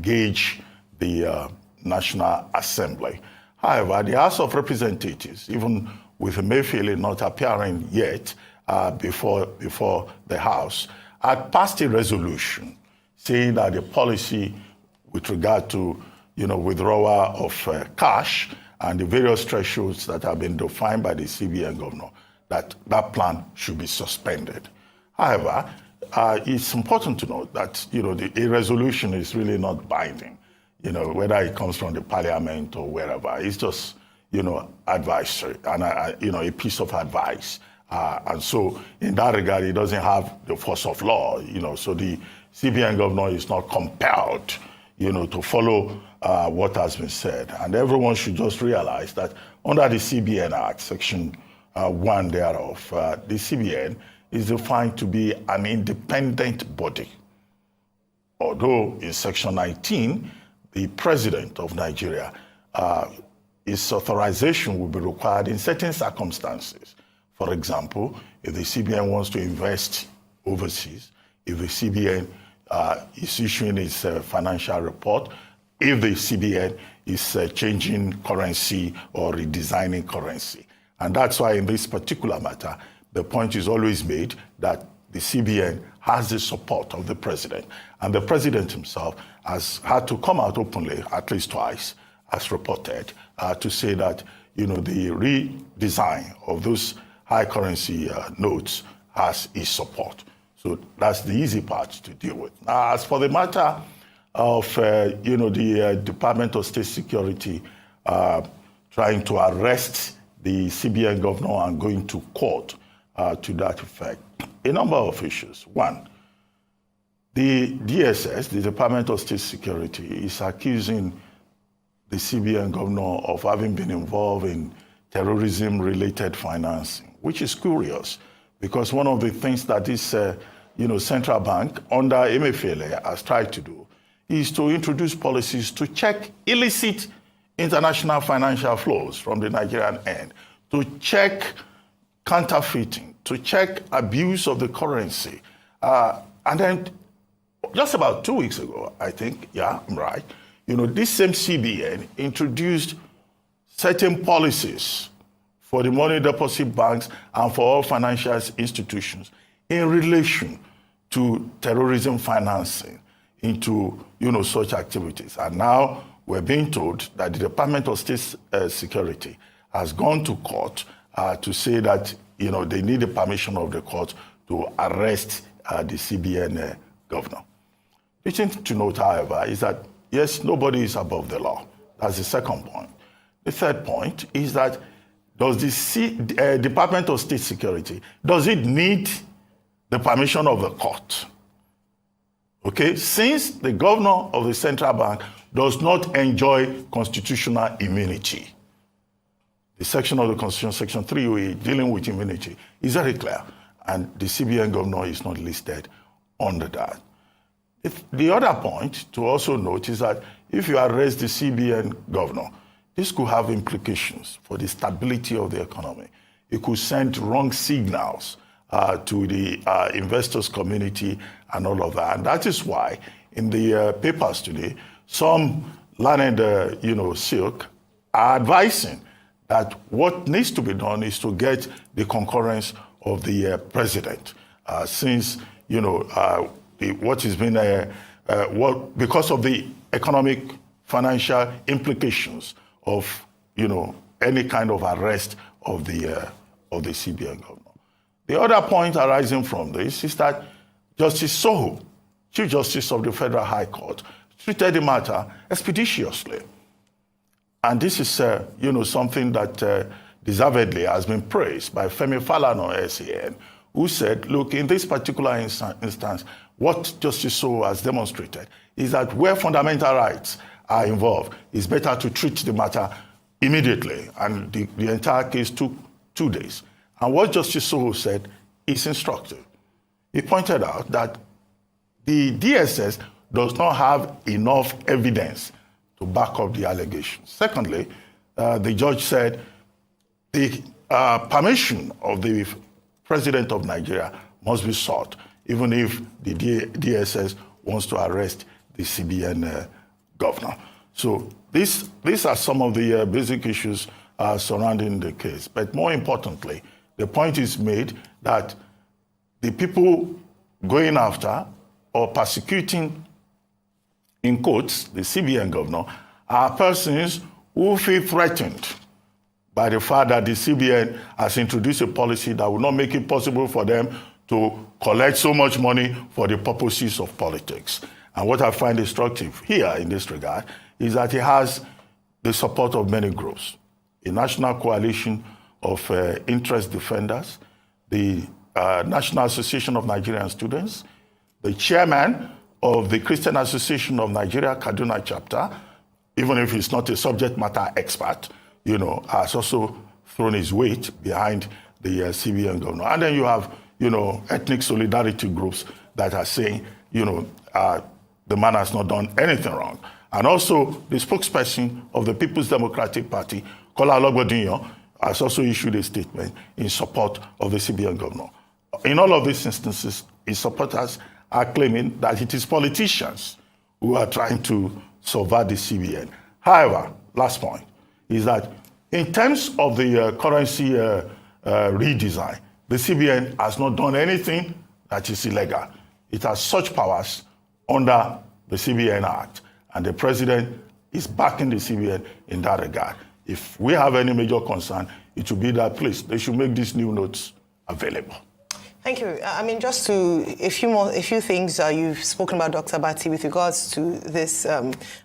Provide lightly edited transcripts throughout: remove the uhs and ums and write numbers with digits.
engage the National Assembly. However, the House of Representatives, even with Emefiele not appearing yet before the House, had passed a resolution saying that the policy with regard to withdrawal of cash and the various thresholds that have been defined by the CBN governor, that plan should be suspended. However, it's important to note that a resolution is really not binding. Whether it comes from the parliament or wherever, it's just advisory and a piece of advice. And so, in that regard, it doesn't have the force of law. So the CBN governor is not compelled, to follow what has been said. And everyone should just realize that under the CBN Act, Section 1 thereof, the CBN is defined to be an independent body. Although in Section 19, the President of Nigeria, his authorization will be required in certain circumstances. For example, if the CBN wants to invest overseas, if the CBN is issuing its financial report, if the CBN is changing currency or redesigning currency. And that's why in this particular matter, the point is always made that the CBN has the support of the president. And the president himself has had to come out openly, at least twice, as reported, to say that the redesign of those high currency notes has his support. So that's the easy part to deal with. As for the matter of the Department of State Security trying to arrest the CBN governor and going to court to that effect, a number of issues. One, the DSS, the Department of State Security, is accusing the CBN governor of having been involved in terrorism-related financing, which is curious because one of the things that this central bank under Emefiele has tried to do is to introduce policies to check illicit international financial flows from the Nigerian end, to check counterfeiting, to check abuse of the currency. And then just about 2 weeks ago, I think, yeah, I'm right, this same CBN introduced certain policies for the money deposit banks and for all financial institutions in relation to terrorism financing into, such activities. And now we're being told that the Department of State Security has gone to court to say that, they need the permission of the court to arrest the CBN governor. The thing to note, however, is that, yes, nobody is above the law. That's the second point. The third point is that does the Department of State Security, does it need the permission of the court? Okay, since the governor of the central bank does not enjoy constitutional immunity. The section of the Constitution, Section 308, dealing with immunity, is very clear, and the CBN governor is not listed under that. The other point to also note is that if you arrest the CBN governor, this could have implications for the stability of the economy. It could send wrong signals to the investors community and all of that. And that is why in the papers today, some learned, silk are advising that what needs to be done is to get the concurrence of the president, since, what has been, because of the economic, financial implications of, any kind of arrest of the CBN governor. The other point arising from this is that Justice Soho, Chief Justice of the Federal High Court, treated the matter expeditiously. And this is, something that deservedly has been praised by Femi Falana, SAN, who said, look, in this particular instance, what Justice Soho has demonstrated is that where fundamental rights are involved, it's better to treat the matter immediately. And the entire case took 2 days. And what Justice Soho said is instructive. He pointed out that the DSS does not have enough evidence to back up the allegations. Secondly, the judge said the permission of the president of Nigeria must be sought, even if the DSS wants to arrest the CBN governor. So these are some of the basic issues surrounding the case. But more importantly, the point is made that the people going after or persecuting, in quotes, the CBN governor, are persons who feel threatened by the fact that the CBN has introduced a policy that will not make it possible for them to collect so much money for the purposes of politics. And what I find instructive here in this regard is that it has the support of many groups, a national coalition of interest defenders, the National Association of Nigerian Students, the chairman of the Christian Association of Nigeria, Kaduna chapter, even if he's not a subject matter expert, has also thrown his weight behind the CBN governor. And then you have, ethnic solidarity groups that are saying, the man has not done anything wrong. And also the spokesperson of the People's Democratic Party, Kola Ologbondiyan, has also issued a statement in support of the CBN governor. In all of these instances, his supporters are claiming that it is politicians who are trying to subvert the CBN. However, last point is that in terms of the currency redesign, the CBN has not done anything that is illegal. It has such powers under the CBN Act, and the president is backing the CBN in that regard. If we have any major concern, it should be that, please, they should make these new notes available. Thank you. I mean, just to a few things you've spoken about, Dr. Bati, with regards to this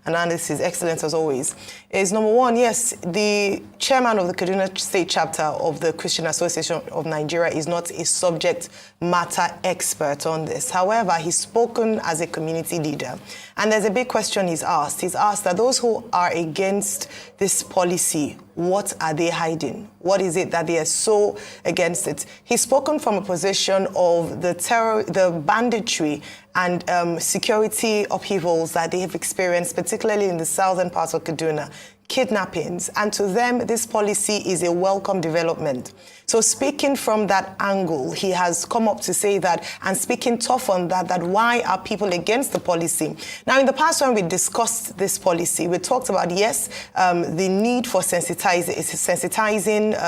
analysis, excellent as always, is number one, yes, the chairman of the Kaduna State chapter of the Christian Association of Nigeria is not a subject matter expert on this. However, he's spoken as a community leader. And there's a big question he's asked. He's asked that those who are against this policy, what are they hiding? What is it that they are so against it? He's spoken from a position of the terror, the banditry and security upheavals that they have experienced, particularly in the southern parts of Kaduna, kidnappings. And to them, this policy is a welcome development. So speaking from that angle, he has come up to say that, and speaking tough on that why are people against the policy? Now, in the past, when we discussed this policy, we talked about, yes, the need for sensitizing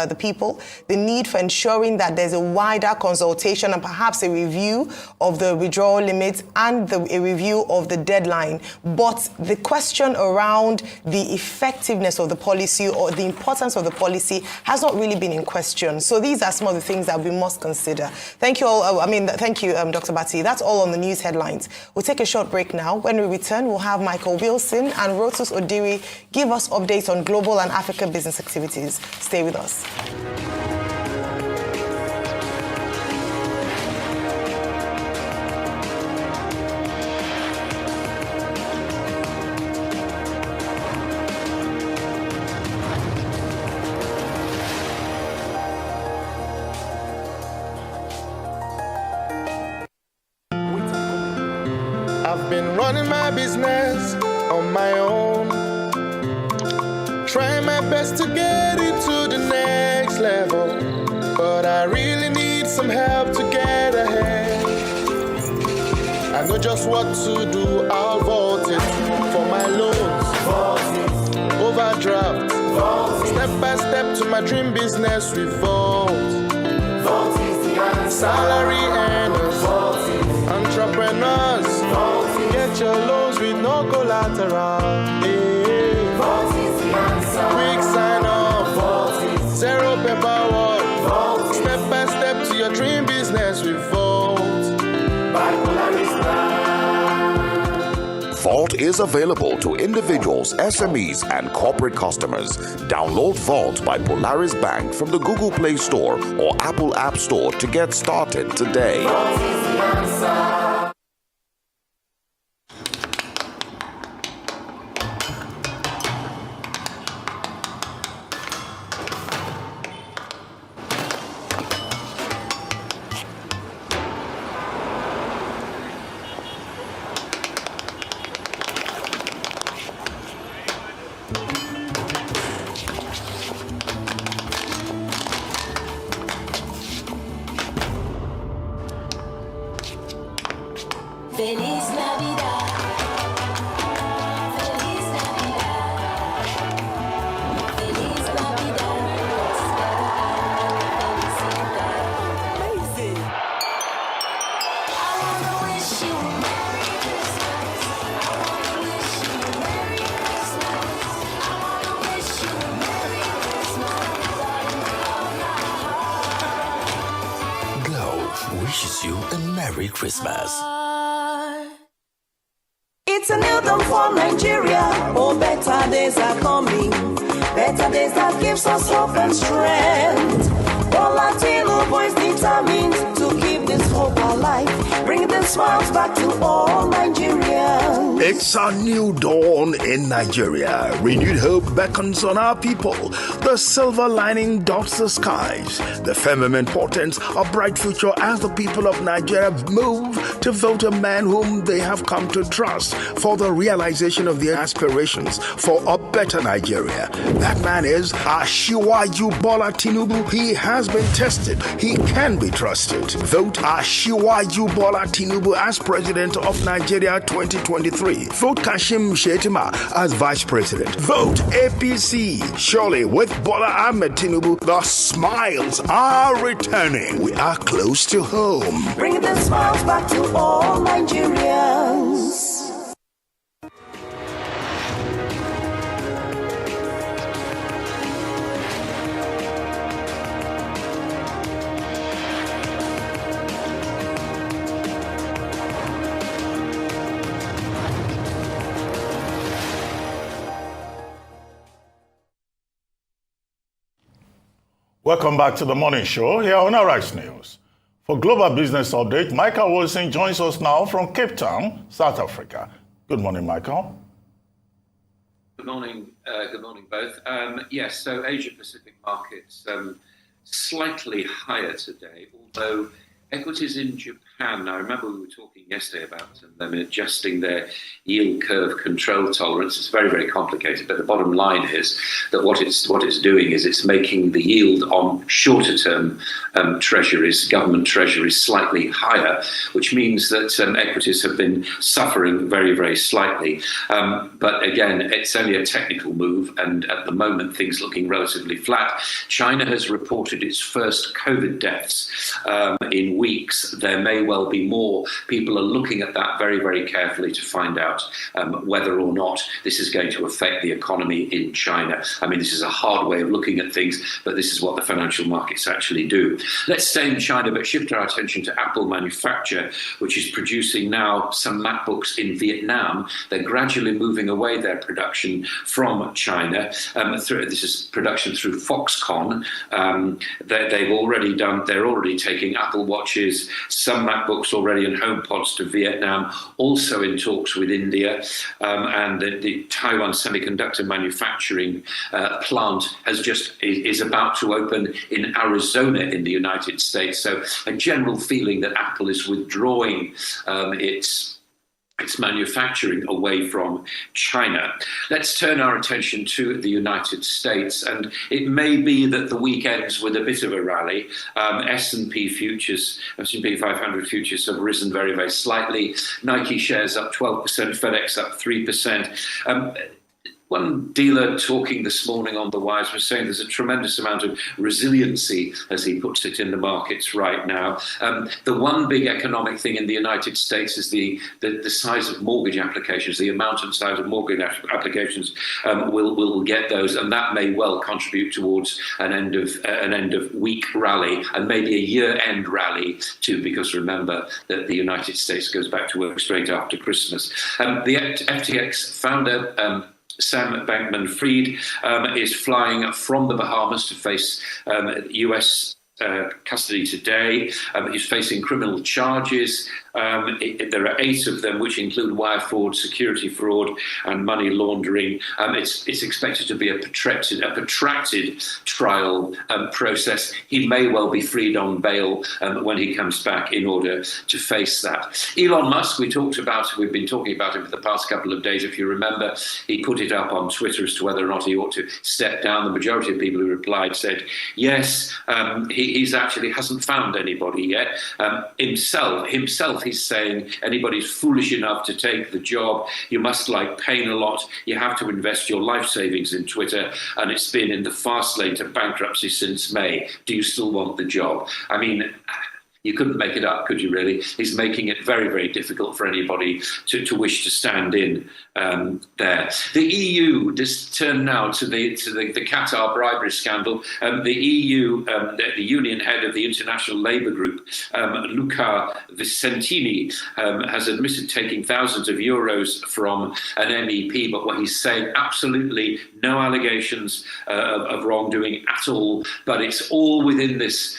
the people, the need for ensuring that there's a wider consultation and perhaps a review of the withdrawal limits and a review of the deadline. But the question around the effectiveness of the policy or the importance of the policy has not really been in question. So these are some of the things that we must consider. Thank you all. Thank you, Dr. Bati. That's all on the news headlines. We'll take a short break now. When we return, we'll have Michael Wilson and Rotus Odiri give us updates on global and Africa business activities. Stay with us. I've been running my business on my own, trying my best to get into the next level, but I really need some help to get ahead. I know just what to do, I'll vote it for my loans, overdraft, step by step to my dream business with Vote. Vote is the answer. Salary earners, entrepreneurs, get your loans with no collateral. Yeah. Vote is the answer. Quick sign up, zero paperwork, step by step to your dream business with Vote. By Polaris Bank. Vault is available to individuals, SMEs, and corporate customers. Download Vault by Polaris Bank from the Google Play Store or Apple App Store to get started today. Vault is the answer. Merry Christmas. It's a new dawn for Nigeria. Oh, better days are coming. Better days that gives us hope and strength. Bola Tinubu is determined to keep this hope alive. Bring the smiles back to all Nigerians. It's a new dawn in Nigeria. Renewed hope beckons on our people. The silver lining dots the skies. The firmament portends a bright future as the people of Nigeria move to vote a man whom they have come to trust for the realization of their aspirations for a better Nigeria. That man is Asiwaju Bola Tinubu. He has been tested. He can be trusted. Vote Asiwaju Bola Tinubu as President of Nigeria 2023. Vote Kashim Shettima as Vice President. Vote APC. Surely with Bola Ahmed Tinubu, the smiles are returning. We are close to home. Bring the smiles back to all Nigerians. Welcome back to the morning show here on Arise News. For Global Business Update, Michael Wilson joins us now from Cape Town, South Africa. Good morning, Michael. Good morning both. Yes, so Asia Pacific markets slightly higher today, although equities in Japan, I remember we were talking yesterday about them adjusting their yield curve control tolerance. It's very, very complicated, but the bottom line is that what it's doing is it's making the yield on shorter term treasuries, government treasuries, slightly higher, which means that equities have been suffering very, very slightly. But again, it's only a technical move, and at the moment things looking relatively flat. China has reported its first COVID deaths in weeks. There may well be more. People are looking at that very, very carefully to find out whether or not this is going to affect the economy in China. I mean, this is a hard way of looking at things, but this is what the financial markets actually do. Let's stay in China, but shift our attention to Apple manufacture, which is producing now some MacBooks in Vietnam. They're gradually moving away their production from China. This is production through Foxconn. They're already taking Apple Watches, some MacBooks already in HomePods to Vietnam, also in talks with India, and the Taiwan semiconductor manufacturing plant is about to open in Arizona in the United States. So a general feeling that Apple is withdrawing its manufacturing away from China. Let's turn our attention to the United States, and it may be that the week ends with a bit of a rally. S&P 500 futures have risen very, very slightly. Nike shares up 12%, FedEx up 3%. One dealer talking this morning on the wires was saying there's a tremendous amount of resiliency, as he puts it, in the markets right now. The one big economic thing in the United States is the size of mortgage applications, the amount and size of mortgage applications. Will get those, and that may well contribute towards an end of week rally and maybe a year-end rally too, because remember that the United States goes back to work straight after Christmas. The FTX founder, Sam Bankman-Fried, is flying from the Bahamas to face U.S. Custody today. He's facing criminal charges. There are 8 of them, which include wire fraud, security fraud, and money laundering. It's expected to be a protracted trial process. He may well be freed on bail when he comes back in order to face that. Elon Musk, we've been talking about him for the past couple of days. If you remember, he put it up on Twitter as to whether or not he ought to step down. The majority of people who replied said yes. He's actually hasn't found anybody yet. Himself, he's saying anybody's foolish enough to take the job, you must like pain a lot. You have to invest your life savings in Twitter, and it's been in the fast lane to bankruptcy since May. Do you still want the job? I mean, You couldn't make it up, could you really? He's making it very, very difficult for anybody to wish to stand in there. The EU, just turn now to the Qatar bribery scandal. The EU, the union head of the International Labour Group, Luca Vicentini, has admitted taking thousands of euros from an MEP, but what he's saying, absolutely no allegations of wrongdoing at all, but it's all within this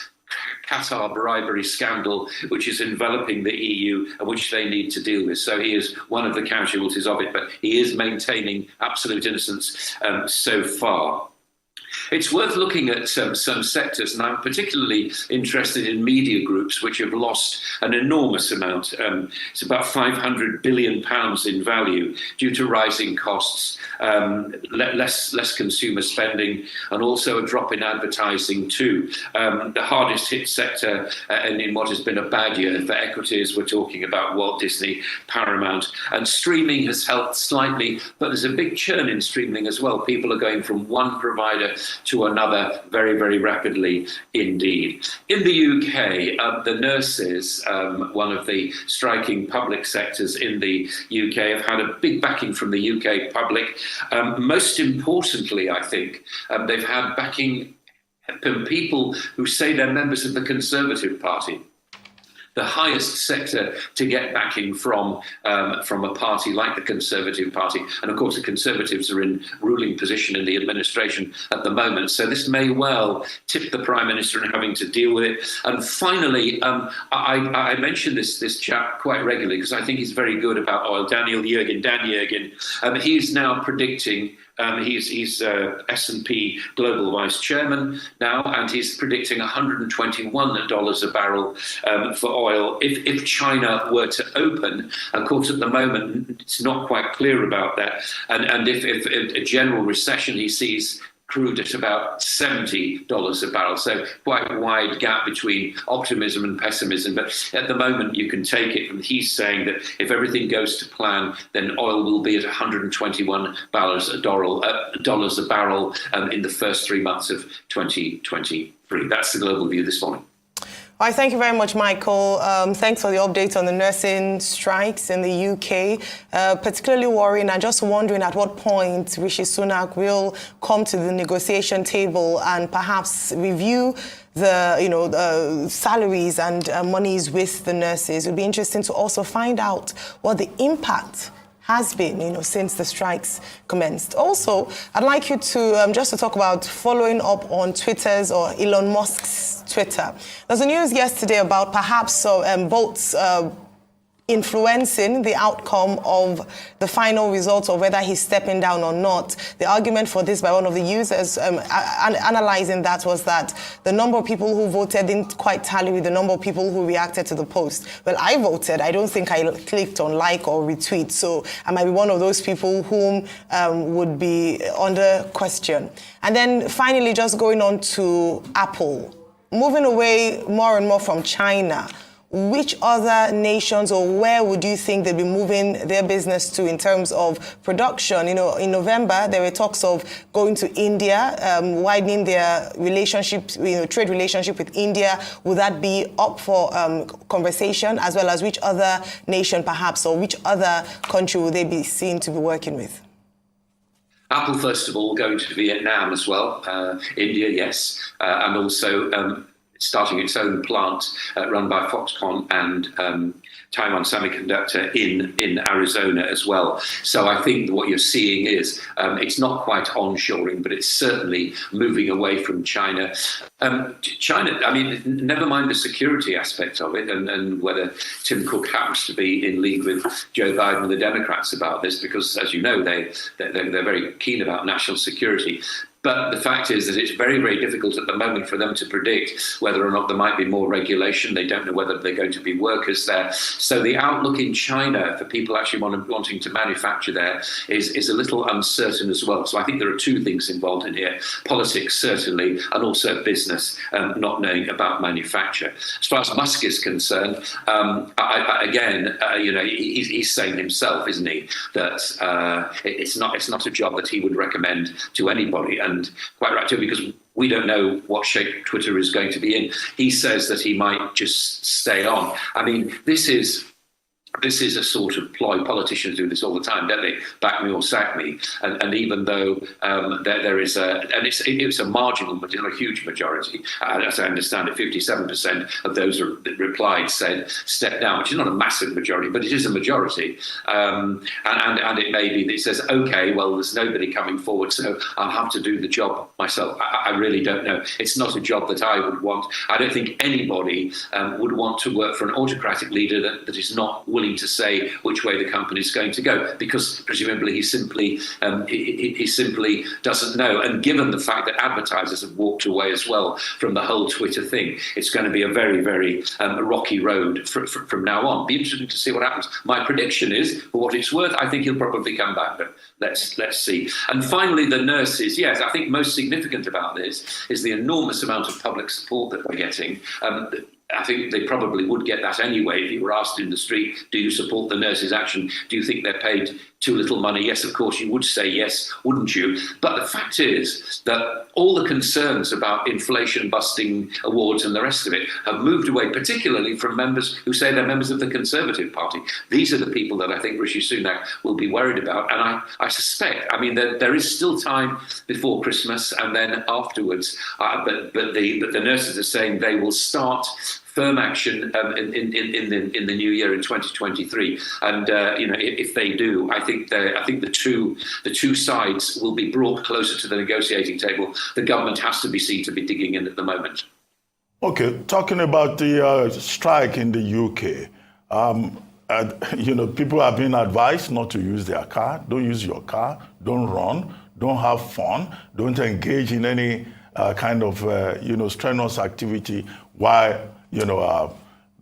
Qatar bribery scandal, which is enveloping the EU and which they need to deal with. So he is one of the casualties of it, but he is maintaining absolute innocence so far. It's worth looking at some sectors, and I'm particularly interested in media groups, which have lost an enormous amount. It's about £500 billion in value due to rising costs, less consumer spending, and also a drop in advertising too. The hardest hit sector, and in what has been a bad year for equities, we're talking about Walt Disney, Paramount, and streaming has helped slightly, but there's a big churn in streaming as well. People are going from one provider to another very, very rapidly indeed. In the UK, the nurses, one of the striking public sectors in the UK, have had a big backing from the UK public. Most importantly, I think, they've had backing from people who say they're members of the Conservative Party. The highest sector to get backing from a party like the Conservative Party. And of course, the Conservatives are in ruling position in the administration at the moment. So this may well tip the Prime Minister in having to deal with it. And finally, I mention this chap quite regularly because I think he's very good about oil, Dan Yergin. He's now predicting he's S&P Global Vice Chairman now, and he's predicting $121 a barrel for oil if China were to open. Of course, at the moment, it's not quite clear about that. And if a general recession, he sees crude at about $70 a barrel. So quite a wide gap between optimism and pessimism. But at the moment, you can take it from he's saying that if everything goes to plan, then oil will be at $121 a barrel in the first 3 months of 2023. That's the global view this morning. All right, thank you very much, Michael. Thanks for the update on the nursing strikes in the UK. Particularly worrying and just wondering at what point Rishi Sunak will come to the negotiation table and perhaps review the salaries and monies with the nurses. It would be interesting to also find out what the impact has been, since the strikes commenced. Also, I'd like you to just to talk about following up on Twitter's or Elon Musk's Twitter. There's a news yesterday about perhaps votes influencing the outcome of the final results of whether he's stepping down or not. The argument for this by one of the users analyzing that was that the number of people who voted didn't quite tally with the number of people who reacted to the post. Well, I voted. I don't think I clicked on like or retweet, so I might be one of those people whom would be under question. And then finally, just going on to Apple, moving away more and more from China. Which other nations or where would you think they'd be moving their business to in terms of production? In November, there were talks of going to India, widening their relationship, trade relationship with India. Would that be up for conversation, as well as which other nation perhaps, or which other country would they be seen to be working with? Apple, first of all, going to Vietnam as well. India, yes. And also starting its own plant run by Foxconn and Taiwan Semiconductor in Arizona as well. So I think what you're seeing is it's not quite onshoring, but it's certainly moving away from China. China, I mean, never mind the security aspect of it and whether Tim Cook happens to be in league with Joe Biden and the Democrats about this, because, as you know, they're very keen about national security. But the fact is that it's very, very difficult at the moment for them to predict whether or not there might be more regulation. They don't know whether they're going to be workers there. So the outlook in China for people actually wanting to manufacture there is a little uncertain as well. So I think there are two things involved in here: politics, certainly, and also business, not knowing about manufacture. As far as Musk is concerned, he's saying himself, isn't he, that it's not a job that he would recommend to anybody. And and quite right too, because we don't know what shape Twitter is going to be in. He says that he might just stay on. I mean, this is a sort of ploy. Politicians do this all the time, don't they? Back me or sack me. And even though there is it's a marginal, but not a huge majority, as I understand it, 57% of those that replied said step down, which is not a massive majority, but it is a majority. And it may be that it says, okay, well, there's nobody coming forward, so I'll have to do the job myself. I really don't know. It's not a job that I would want. I don't think anybody would want to work for an autocratic leader that is not willing to say which way the company is going to go, because presumably he simply doesn't know. And given the fact that advertisers have walked away as well from the whole Twitter thing, it's going to be a very, very rocky road from now on. Be interesting to see what happens. My prediction is, for what it's worth, I think he'll probably come back, but let's see. And finally, the nurses. Yes, I think most significant about this is the enormous amount of public support that we're getting. I think they probably would get that anyway if you were asked in the street, do you support the nurses' action? Do you think they're paid too little money? Yes, of course, you would say yes, wouldn't you? But the fact is that all the concerns about inflation-busting awards and the rest of it have moved away, particularly from members who say they're members of the Conservative Party. These are the people that I think Rishi Sunak will be worried about. And I suspect, I mean, there is still time before Christmas and then afterwards. But the nurses are saying they will start firm action in the new year in 2023, and if they do, I think the two sides will be brought closer to the negotiating table. The government has to be seen to be digging in at the moment. Okay, talking about the strike in the UK, people have been advised not to use their car. Don't use your car. Don't run. Don't have fun. Don't engage in any kind of strenuous activity while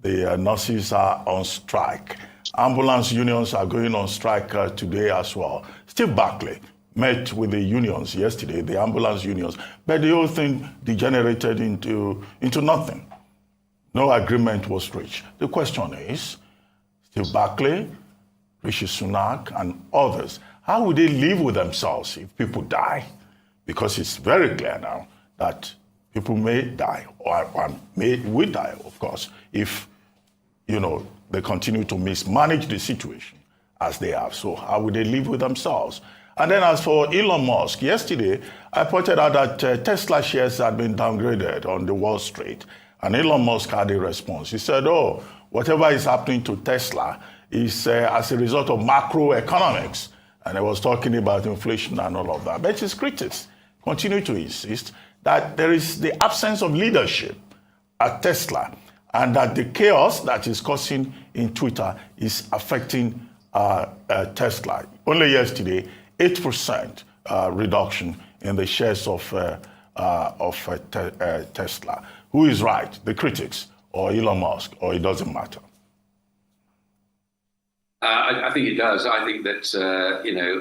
the nurses are on strike. Ambulance unions are going on strike today as well. Steve Barclay met with the unions yesterday, the ambulance unions, but the whole thing degenerated into nothing. No agreement was reached. The question is, Steve Barclay, Rishi Sunak, and others, how would they live with themselves if people die? Because it's very clear now that people may die, or will die, of course, if, they continue to mismanage the situation as they have. So how would they live with themselves? And then as for Elon Musk, yesterday, I pointed out that Tesla shares had been downgraded on the Wall Street. And Elon Musk had a response. He said, whatever is happening to Tesla is as a result of macroeconomics. And I was talking about inflation and all of that. But his critics continue to insist that there is the absence of leadership at Tesla and that the chaos that is causing in Twitter is affecting Tesla. Only yesterday, 8% reduction in the shares of Tesla. Who is right, the critics or Elon Musk, or it doesn't matter? I think it does. I think that,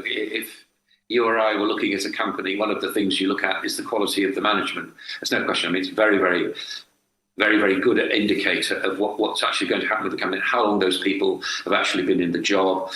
if you or I were looking at a company, one of the things you look at is the quality of the management. There's no question. I mean, it's very, very, very, very good indicator of what's actually going to happen with the company, how long those people have actually been in the job,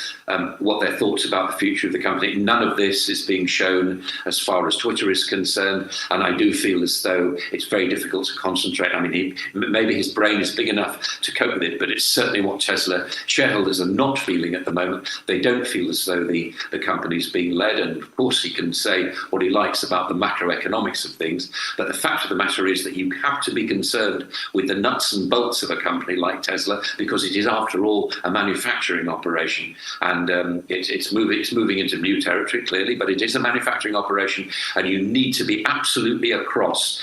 what their thoughts about the future of the company. None of this is being shown as far as Twitter is concerned, and I do feel as though it's very difficult to concentrate. I mean, maybe his brain is big enough to cope with it, but it's certainly what Tesla shareholders are not feeling at the moment. They don't feel as though the company's being led, and of course he can say what he likes about the macroeconomics of things, but the fact of the matter is that you have to be concerned with the nuts and bolts of a company like Tesla, because it is, after all, a manufacturing operation. And it's moving into new territory, clearly, but it is a manufacturing operation, and you need to be absolutely across,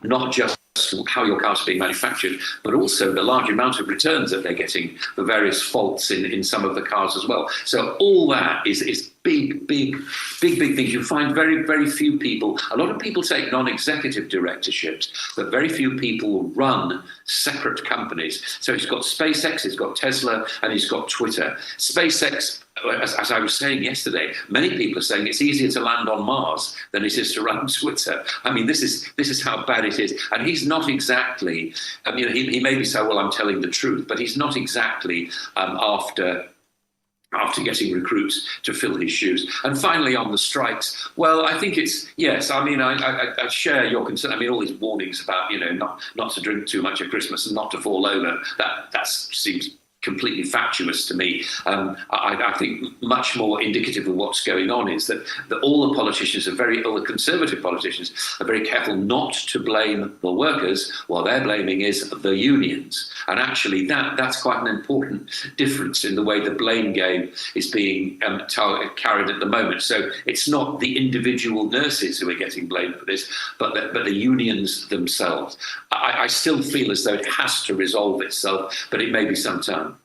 not just how your cars are being manufactured, but also the large amount of returns that they're getting for various faults in some of the cars as well. So all that is big things. You find very, very few people. A lot of people take non-executive directorships, but very few people run separate companies. So it's got SpaceX, it's got Tesla, and it's got Twitter. SpaceX, as I was saying yesterday, many people are saying it's easier to land on Mars than it is to run Twitter. I mean, this is how bad it is. And he's not exactly, he maybe say, well, I'm telling the truth, but he's not exactly after after getting recruits to fill his shoes. And finally, on the strikes, well, I think it's, yes, I mean, I share your concern. I mean, all these warnings about, not to drink too much at Christmas and not to fall over, that seems completely fatuous to me. I think much more indicative of what's going on is that all the politicians all the conservative politicians are very careful not to blame the workers. What they're blaming is the unions. And actually that's quite an important difference in the way the blame game is being carried at the moment. So it's not the individual nurses who are getting blamed for this, but the unions themselves. I still feel as though it has to resolve itself, but it may be some time.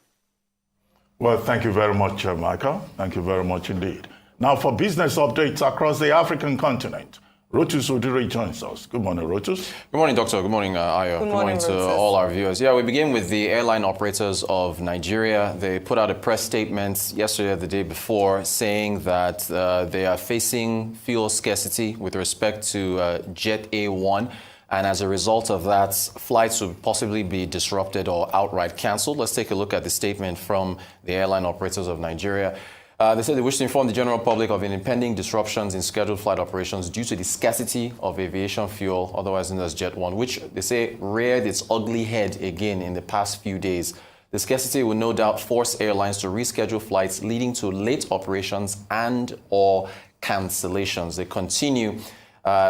Well, thank you very much, Michael. Thank you very much indeed. Now for business updates across the African continent, Rotus Udiri joins us. Good morning, Rotus. Good morning, Doctor. Good morning, Ayo. Good morning to all our viewers. Yeah, we begin with the airline operators of Nigeria. They put out a press statement yesterday or the day before saying that they are facing fuel scarcity with respect to Jet A1. And as a result of that, flights will possibly be disrupted or outright canceled. Let's take a look at the statement from the airline operators of Nigeria. They said they wish to inform the general public of any impending disruptions in scheduled flight operations due to the scarcity of aviation fuel, otherwise known as Jet 1, which they say reared its ugly head again in the past few days. The scarcity will no doubt force airlines to reschedule flights, leading to late operations and or cancellations. They continue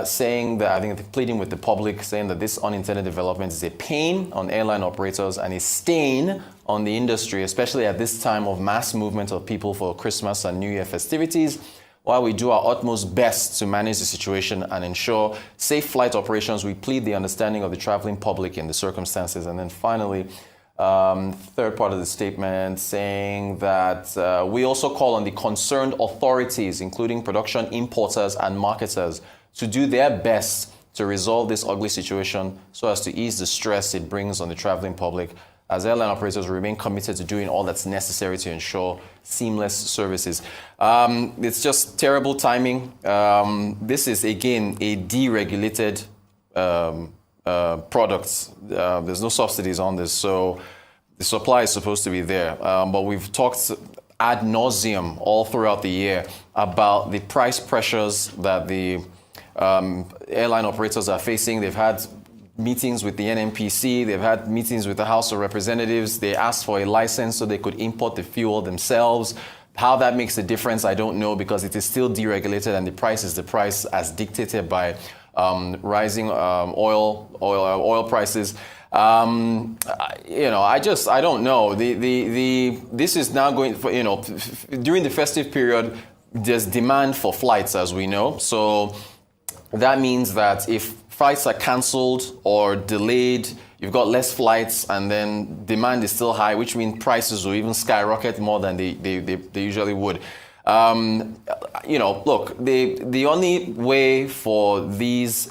saying that, I think they're pleading with the public, saying that this unintended development is a pain on airline operators and a stain on the industry, especially at this time of mass movement of people for Christmas and New Year festivities. While we do our utmost best to manage the situation and ensure safe flight operations, we plead the understanding of the traveling public in the circumstances. And then finally, third part of the statement saying that we also call on the concerned authorities, including production importers and marketers, to do their best to resolve this ugly situation so as to ease the stress it brings on the traveling public, as airline operators remain committed to doing all that's necessary to ensure seamless services. It's just terrible timing. This is, again, a deregulated product. There's no subsidies on this, so the supply is supposed to be there. But we've talked ad nauseum all throughout the year about the price pressures that the airline operators are facing. They've had meetings with the NNPC, they've had meetings with the House of Representatives. They asked for a license so they could import the fuel themselves. How that makes a difference, I don't know, because it is still deregulated and the price is the price as dictated by rising oil prices. I don't know. This is now going for, during the festive period, there's demand for flights, as we know. So that means that if flights are cancelled or delayed, you've got less flights, and then demand is still high, which means prices will even skyrocket more than they usually would. Look, the only way for these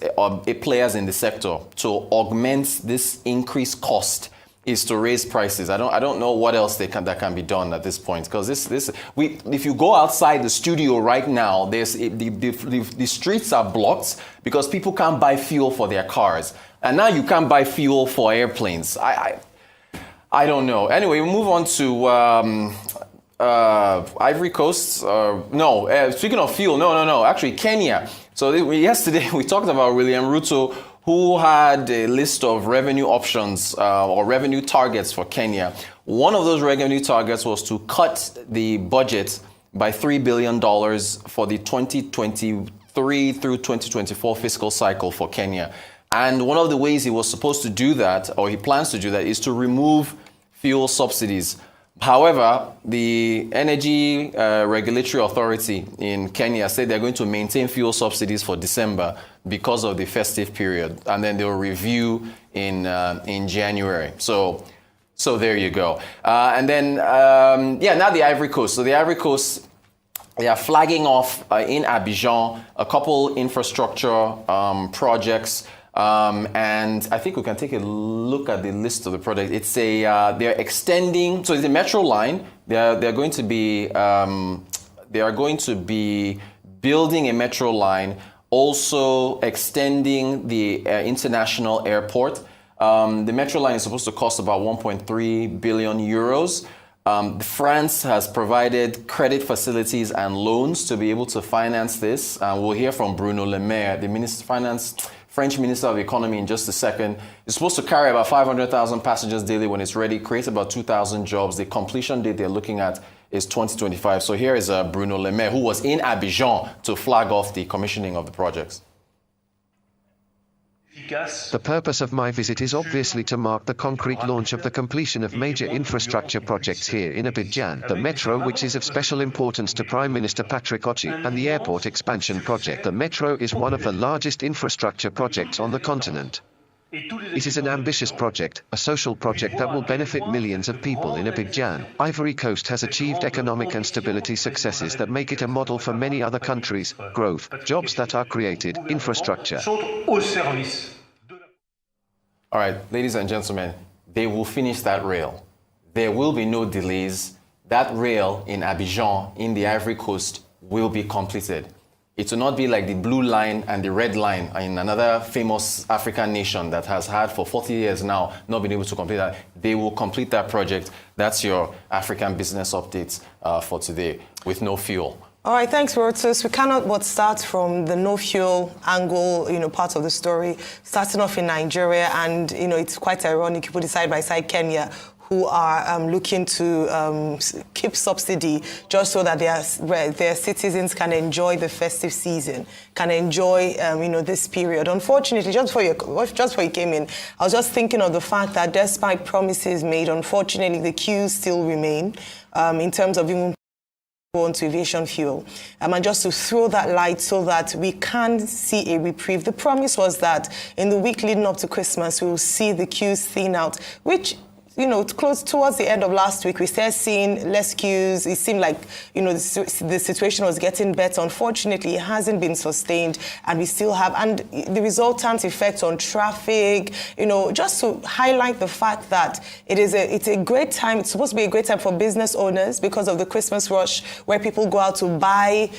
players in the sector to augment this increased cost is to raise prices. I don't know what else that can be done at this point, because if you go outside the studio right now, the streets are blocked because people can't buy fuel for their cars, and now you can't buy fuel for airplanes. I don't know. Anyway, we move on to Ivory Coast. Speaking of fuel, no. Actually, Kenya. So yesterday we talked about William Ruto, who had a list of revenue options or revenue targets for Kenya. One of those revenue targets was to cut the budget by $3 billion for the 2023 through 2024 fiscal cycle for Kenya. And one of the ways he was supposed to do that, or he plans to do that, is to remove fuel subsidies. However, the Energy Regulatory Authority in Kenya said they're going to maintain fuel subsidies for December because of the festive period, and then they'll review in January. So there you go. And then, now the Ivory Coast. So the Ivory Coast, they are flagging off in Abidjan a couple infrastructure projects. And I think we can take a look at the list of the projects. It's they're extending. So it's a metro line. They're going to be building a metro line, also extending the international airport. The metro line is supposed to cost about 1.3 billion euros. France has provided credit facilities and loans to be able to finance this. We'll hear from Bruno Le Maire, the French Minister of Economy, in just a second. It's supposed to carry about 500,000 passengers daily when it's ready, create about 2,000 jobs. The completion date they're looking at is 2025. So here is Bruno Le Maire, who was in Abidjan to flag off the commissioning of the projects. The purpose of my visit is obviously to mark the concrete launch of the completion of major infrastructure projects here in Abidjan, the metro, which is of special importance to Prime Minister Patrick Ochi, and the airport expansion project. The metro is one of the largest infrastructure projects on the continent. It is an ambitious project, a social project that will benefit millions of people in Abidjan. Ivory Coast has achieved economic and stability successes that make it a model for many other countries. Growth, jobs that are created, infrastructure. All right, ladies and gentlemen, they will finish that rail. There will be no delays. That rail in Abidjan, in the Ivory Coast, will be completed. It will not be like the blue line and the red line in another famous African nation that has had for 40 years now not been able to complete that. They will complete that project. That's your African business updates for today, with no fuel. All right, thanks, Rotus. We cannot but start from the no fuel angle, part of the story, starting off in Nigeria, and, it's quite ironic, you put it side by side Kenya, who are looking to keep subsidy just so that their citizens can enjoy the festive season, can enjoy, this period. Unfortunately, just before you came in, I was just thinking of the fact that despite promises made, unfortunately, the queues still remain in terms of even on to aviation fuel. And just to throw that light so that we can see a reprieve. The promise was that in the week leading up to Christmas, we will see the queues thin out, which close towards the end of last week, we started seeing less queues. It seemed like, the situation was getting better. Unfortunately, it hasn't been sustained, and we still have, and the resultant effect on traffic, just to highlight the fact that it's a great time. It's supposed to be a great time for business owners because of the Christmas rush, where people go out to buy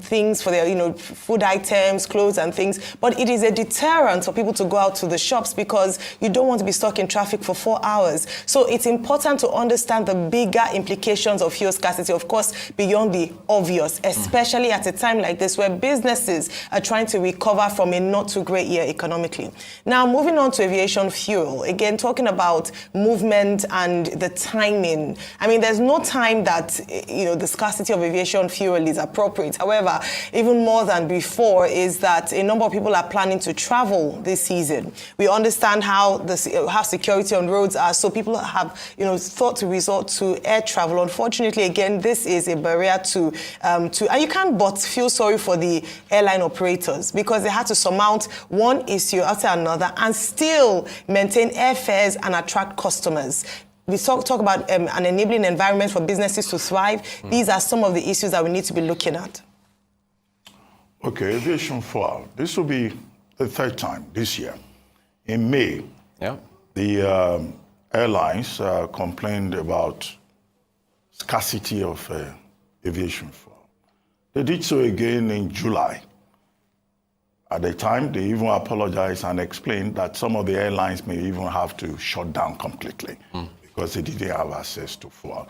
things for their, food items, clothes and things. But it is a deterrent for people to go out to the shops because you don't want to be stuck in traffic for 4 hours. So it's important to understand the bigger implications of fuel scarcity, of course, beyond the obvious, especially at a time like this where businesses are trying to recover from a not too great year economically. Now, moving on to aviation fuel, again, talking about movement and the timing. I mean, there's no time that, the scarcity of aviation fuel is appropriate. However, even more than before is that a number of people are planning to travel this season. We understand how security on roads are, so people have, thought to resort to air travel. Unfortunately, again, this is a barrier to and you can't but feel sorry for the airline operators because they had to surmount one issue after another and still maintain airfares and attract customers. We talk about an enabling environment for businesses to thrive. These are some of the issues that we need to be looking at. Okay, aviation fuel. This will be the third time this year. In May, the airlines complained about scarcity of aviation fuel. They did so again in July. At the time, they even apologized and explained that some of the airlines may even have to shut down completely because they didn't have access to fuel.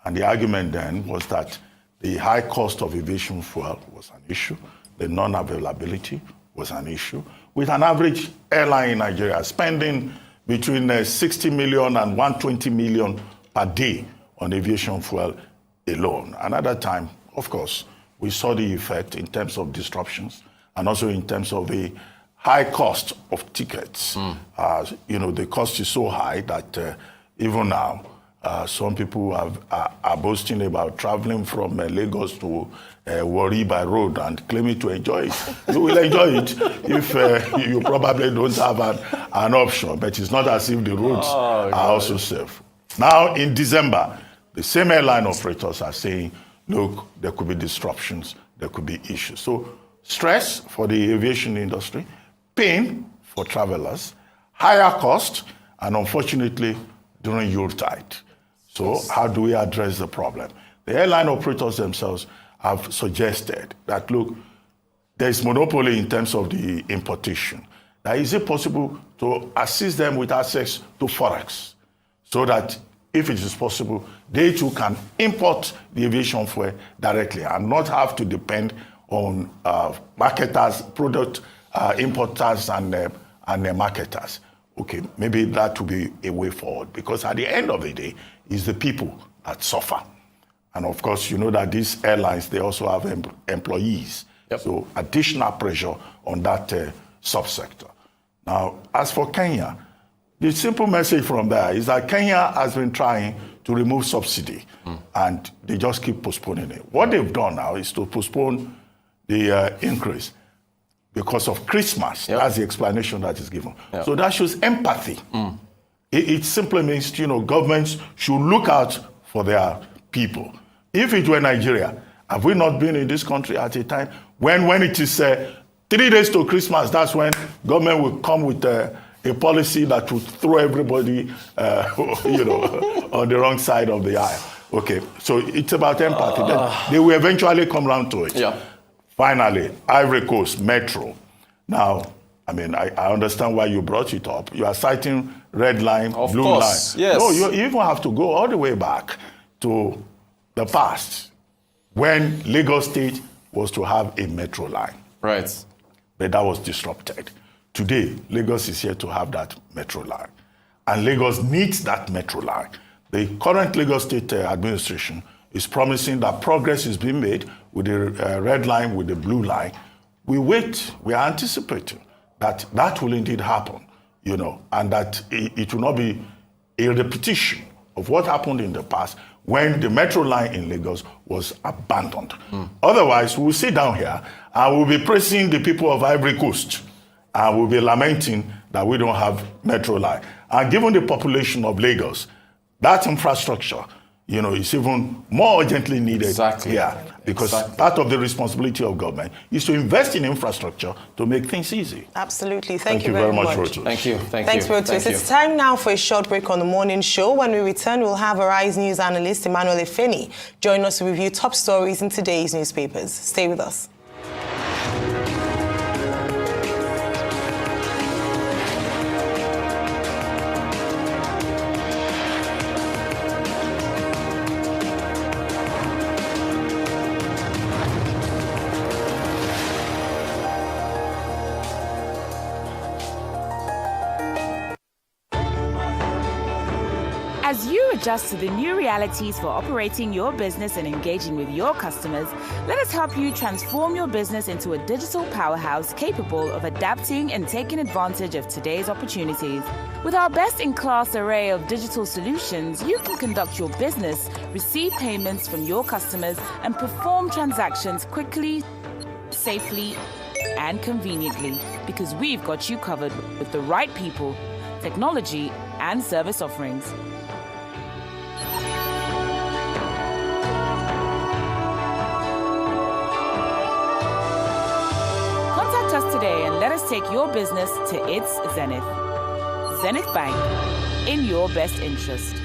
And the argument then was that the high cost of aviation fuel was an issue, the non-availability was an issue, with an average airline in Nigeria spending between 60 million and 120 million per day on aviation fuel alone. And at that time, of course, we saw the effect in terms of disruptions and also in terms of the high cost of tickets. The cost is so high that even now, some people are boasting about traveling from Lagos to Warri by road and claiming to enjoy it. You will enjoy it if you probably don't have an option, but it's not as if the roads are also safe. Now, in December, the same airline operators are saying, look, there could be disruptions, there could be issues. So stress for the aviation industry, pain for travelers, higher cost, and unfortunately, during Yuletide. So how do we address the problem? The airline operators themselves have suggested that, look, there is monopoly in terms of the importation. Now, is it possible to assist them with access to Forex so that if it is possible, they too can import the aviation fuel directly and not have to depend on marketers, product importers and marketers. Okay, maybe that will be a way forward, because at the end of the day, it's the people that suffer. And of course, you know that these airlines, they also have employees. Yep. So additional pressure on that subsector. Now, as for Kenya, the simple message from there is that Kenya has been trying to remove subsidy, and they just keep postponing it. What they've done now is to postpone the increase because of Christmas. Yep. That's the explanation that is given. Yep. So that shows empathy. It simply means, governments should look out for their people. If it were Nigeria, have we not been in this country at a time when it is 3 days to Christmas, that's when government will come with a policy that will throw everybody, on the wrong side of the aisle. Okay, so it's about empathy. Then they will eventually come around to it. Yeah. Finally, Ivory Coast Metro. Now, I mean, I understand why you brought it up. You are citing red line, Of blue course, line. yes. No, you even have to go all the way back to the past when Lagos State was to have a metro line. Right. But that was disrupted. Today, Lagos is here to have that metro line. And Lagos needs that metro line. The current Lagos State administration is promising that progress is being made with the red line, with the blue line. We are anticipating that will indeed happen, and that it will not be a repetition of what happened in the past when the metro line in Lagos was abandoned. Otherwise, we'll sit down here and we'll be praising the people of Ivory Coast, and we'll be lamenting that we don't have metro line. And given the population of Lagos, that infrastructure, is even more urgently needed. Exactly. Yeah, because part of the responsibility of government is to invest in infrastructure to make things easy. Absolutely. Thank you very much. Rotus. Thank you. Thanks, Rotus. It's time now for a short break on the morning show. When we return, we'll have Arise News analyst Emmanuel Efeni join us to review top stories in today's newspapers. Stay with us. As you adjust to the new realities for operating your business and engaging with your customers, let us help you transform your business into a digital powerhouse capable of adapting and taking advantage of today's opportunities. With our best-in-class array of digital solutions, you can conduct your business, receive payments from your customers, and perform transactions quickly, safely, and conveniently, because we've got you covered with the right people, technology, and service offerings. Contact us today and let us take your business to its zenith. Zenith Bank, in your best interest.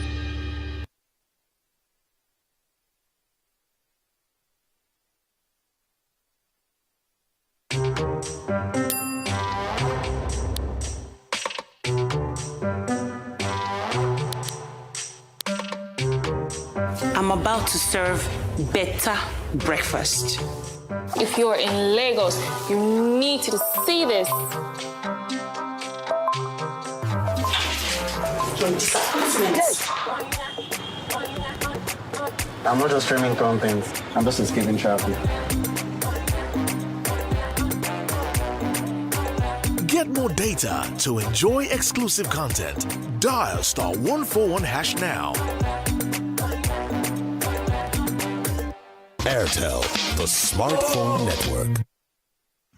I'm about to serve better breakfast. If you're in Lagos, you need to see this. I'm not just streaming content, I'm just escaping traffic. Get more data to enjoy exclusive content. Dial *141# now. Airtel, the smartphone network.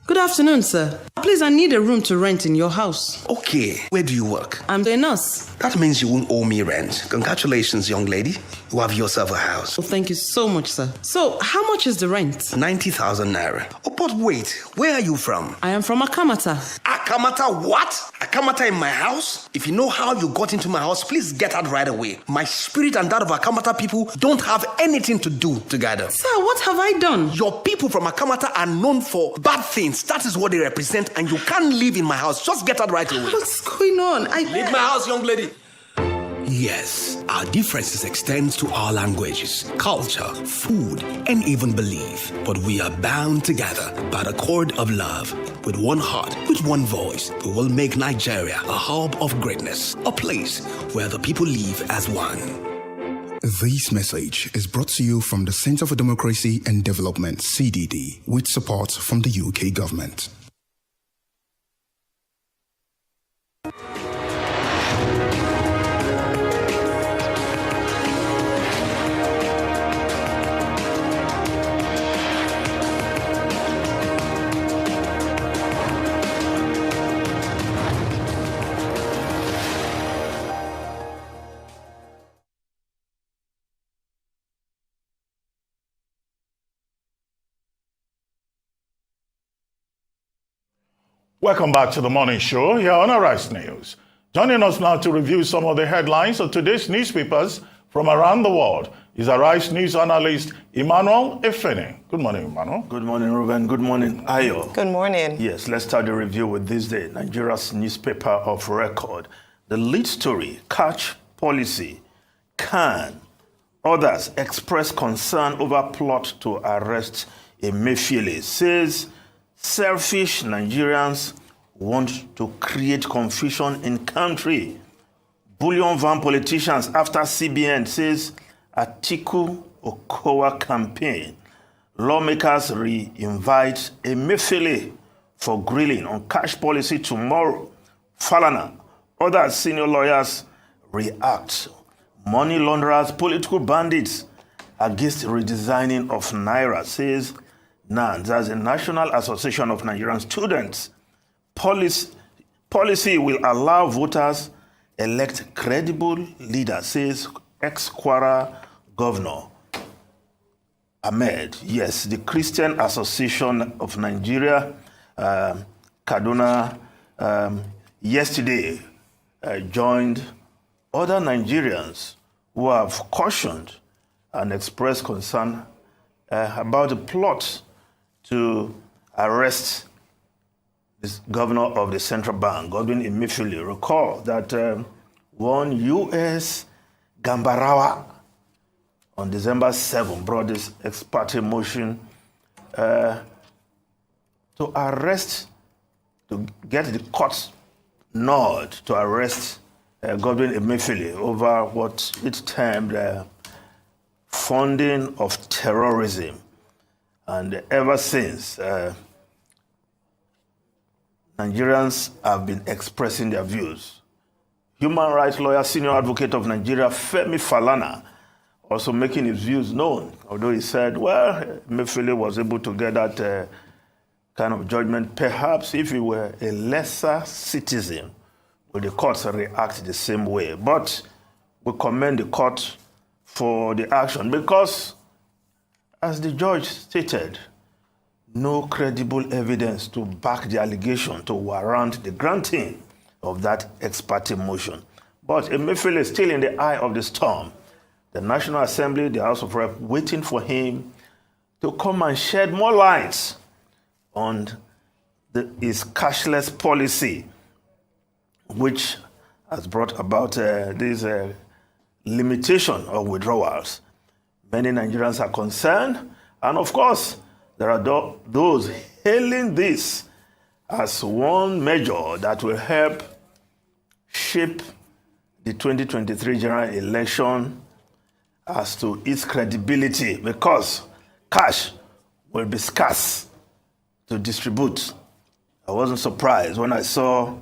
Good afternoon, sir. Please, I need a room to rent in your house. Okay, where do you work? I'm the nurse. That means you won't owe me rent. Congratulations, young lady. You have yourself a house. Oh, thank you so much, sir. So, how much is the rent? 90,000 naira. Oh, but wait, where are you from? I am from Akamata. Akamata what? Akamata in my house? If you know how you got into my house, please get out right away. My spirit and that of Akamata people don't have anything to do together. Sir, what have I done? Your people from Akamata are known for bad things. That is what they represent, and you can't live in my house. Just get out right away. What's going on? Leave my house, young lady. Yes, our differences extend to our languages, culture, food, and even belief. But we are bound together by the cord of love. With one heart, with one voice, we will make Nigeria a hub of greatness, a place where the people live as one. This message is brought to you from the Center for Democracy and Development, CDD, with support from the UK government. Welcome back to the morning show here on Arise News. Joining us now to review some of the headlines of today's newspapers from around the world is Arise News analyst Emmanuel Efene. Good morning, Emmanuel. Good morning, Ruben. Good morning, Ayo. Good morning. Yes, let's start the review with this day, Nigeria's newspaper of record. The lead story, catch policy, can. Others express concern over plot to arrest Emefiele, says selfish Nigerians want to create confusion in country. Bullion van politicians after CBN, says Atiku Okowa campaign. Lawmakers re-invite Emefiele for grilling on cash policy tomorrow. Falana, other senior lawyers react. Money launderers, political bandits against redesigning of Naira, says NANS, as a National Association of Nigerian Students. Policy will allow voters elect credible leaders, says ex-Kwara Governor Ahmed. Yes, the Christian Association of Nigeria, Kaduna, yesterday joined other Nigerians who have cautioned and expressed concern about the plot to arrest this governor of the central bank, Godwin Emefiele. Recall that one U.S. Gambarawa on December 7 brought this ex parte motion to arrest, to get the court nod to arrest Godwin Emefiele over what it termed funding of terrorism. And ever since, Nigerians have been expressing their views. Human rights lawyer, senior advocate of Nigeria, Femi Falana, also making his views known, although he said, well, Emefiele was able to get that kind of judgment. Perhaps if he were a lesser citizen, would the courts react the same way? But we commend the court for the action because, as the judge stated, no credible evidence to back the allegation to warrant the granting of that ex parte motion. But Emefiele is still in the eye of the storm. The National Assembly, the House of Reps, waiting for him to come and shed more light on his cashless policy, which has brought about this limitation of withdrawals. Many Nigerians are concerned, and of course, there are those hailing this as one measure that will help shape the 2023 general election as to its credibility, because cash will be scarce to distribute. I wasn't surprised when I saw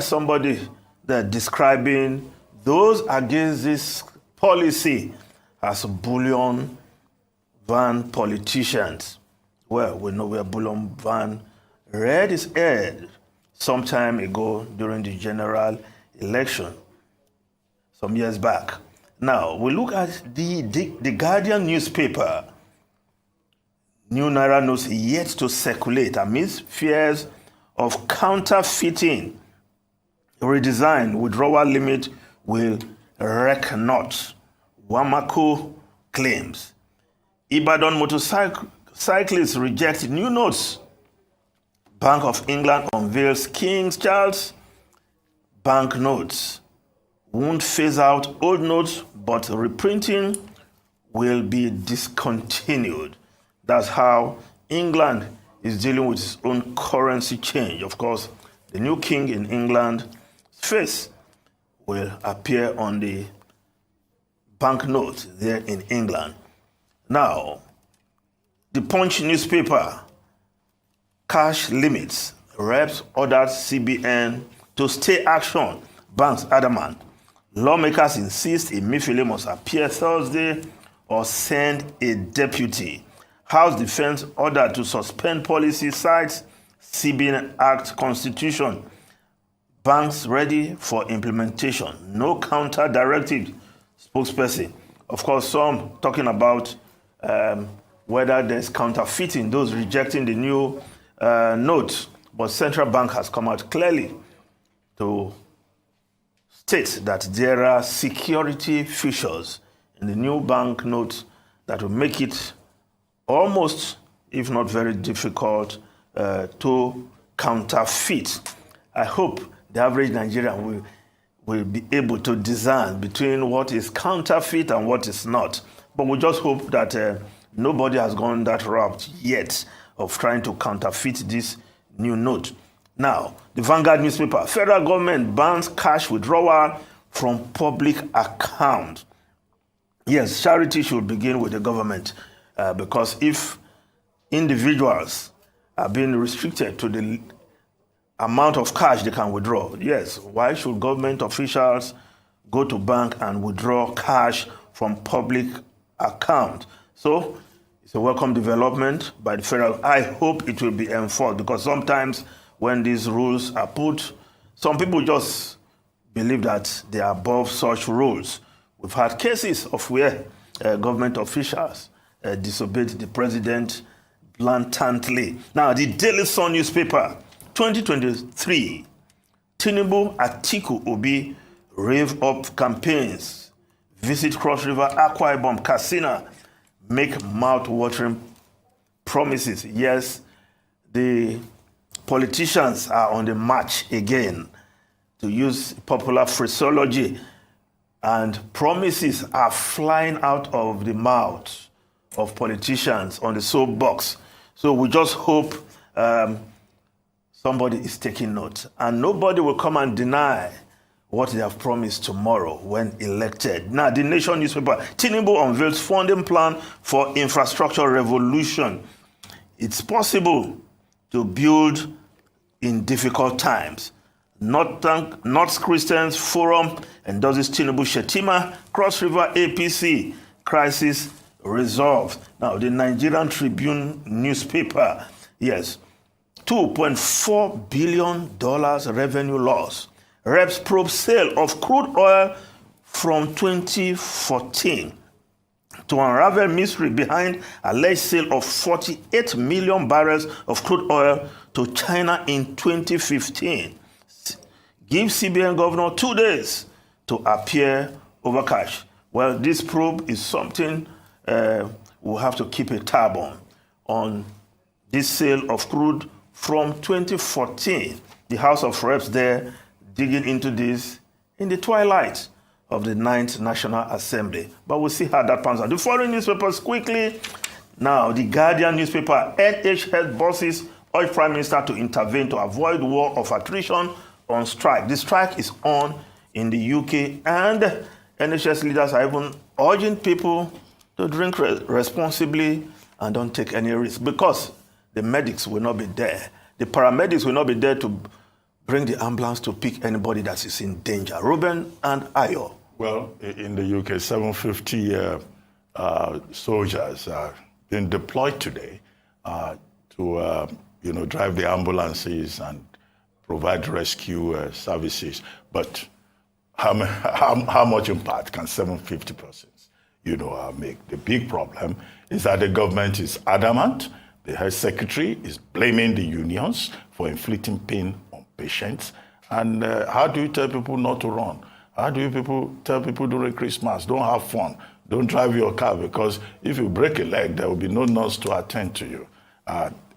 somebody there describing those against this policy as bullion van politicians. Well, we know where bullion van read his head some time ago during the general election, some years back. Now, we look at the Guardian newspaper. New Naira notes yet to circulate amidst fears of counterfeiting. Redesign withdrawal limit will wreck not, Wamako claims. Ibadan motorcyclists reject new notes. Bank of England unveils King Charles bank notes. won't phase out old notes, but reprinting will be discontinued. That's how England is dealing with its own currency change. Of course, the new king in England's face will appear on the banknote there in England. Now, the Punch newspaper, cash limits, reps ordered CBN to stay action, banks adamant. Lawmakers insist Emefiele must appear Thursday or send a deputy. House Defense ordered to suspend policy cites CBN Act Constitution. Banks ready for implementation. No counter directive, spokesperson. Of course, some talking about whether there's counterfeiting, those rejecting the new notes. But Central Bank has come out clearly to state that there are security features in the new bank notes that will make it almost, if not very difficult, to counterfeit. I hope the average Nigerian will be able to discern between what is counterfeit and what is not. But we just hope that nobody has gone that route yet of trying to counterfeit this new note. Now, the Vanguard newspaper, federal government bans cash withdrawal from public account. Yes, charity should begin with the government because if individuals are being restricted to the amount of cash they can withdraw, yes, why should government officials go to bank and withdraw cash from public account? So it's a welcome development by the federal. I hope it will be enforced because sometimes when these rules are put, some people just believe that they are above such rules. We've had cases of where government officials disobeyed the president blatantly. Now, the Daily Sun newspaper, 2023, Tinubu, Atiku, Obi rave up campaigns, visit Cross River, Akwa Ibom, Katsina, make mouth-watering promises. Yes, the politicians are on the march again, to use popular phraseology, and promises are flying out of the mouths of politicians on the soapbox. So we just hope somebody is taking note, and nobody will come and deny what they have promised tomorrow when elected. Now, the Nation newspaper, Tinubu unveils funding plan for infrastructure revolution. It's possible to build in difficult times. North Christians Forum endorses Tinubu Shetima, Cross River APC, crisis resolved. Now, the Nigerian Tribune newspaper, yes, $2.4 billion revenue loss. Reps probe sale of crude oil from 2014 to unravel mystery behind alleged sale of 48 million barrels of crude oil to China in 2015. Give CBN governor 2 days to appear over cash. Well, this probe is something we'll have to keep a tab on this sale of crude from 2014. The House of Reps there digging into this in the twilight of the 9th National Assembly. But we'll see how that pans out. The foreign newspapers quickly. Now, the Guardian newspaper, NHS bosses urge Prime Minister to intervene to avoid war of attrition on strike. The strike is on in the UK, and NHS leaders are even urging people to drink responsibly and don't take any risk because the medics will not be there. The paramedics will not be there to bring the ambulance to pick anybody that is in danger. Ruben and Ayo. Well, in the UK, 750 soldiers are being deployed today to drive the ambulances and provide rescue services. But how much impact can 750 persons, make? The big problem is that the government is adamant. The health secretary is blaming the unions for inflicting pain on patients. And how do you tell people not to run? How do you tell people during Christmas, don't have fun, don't drive your car, because if you break a leg, there will be no nurse to attend to you.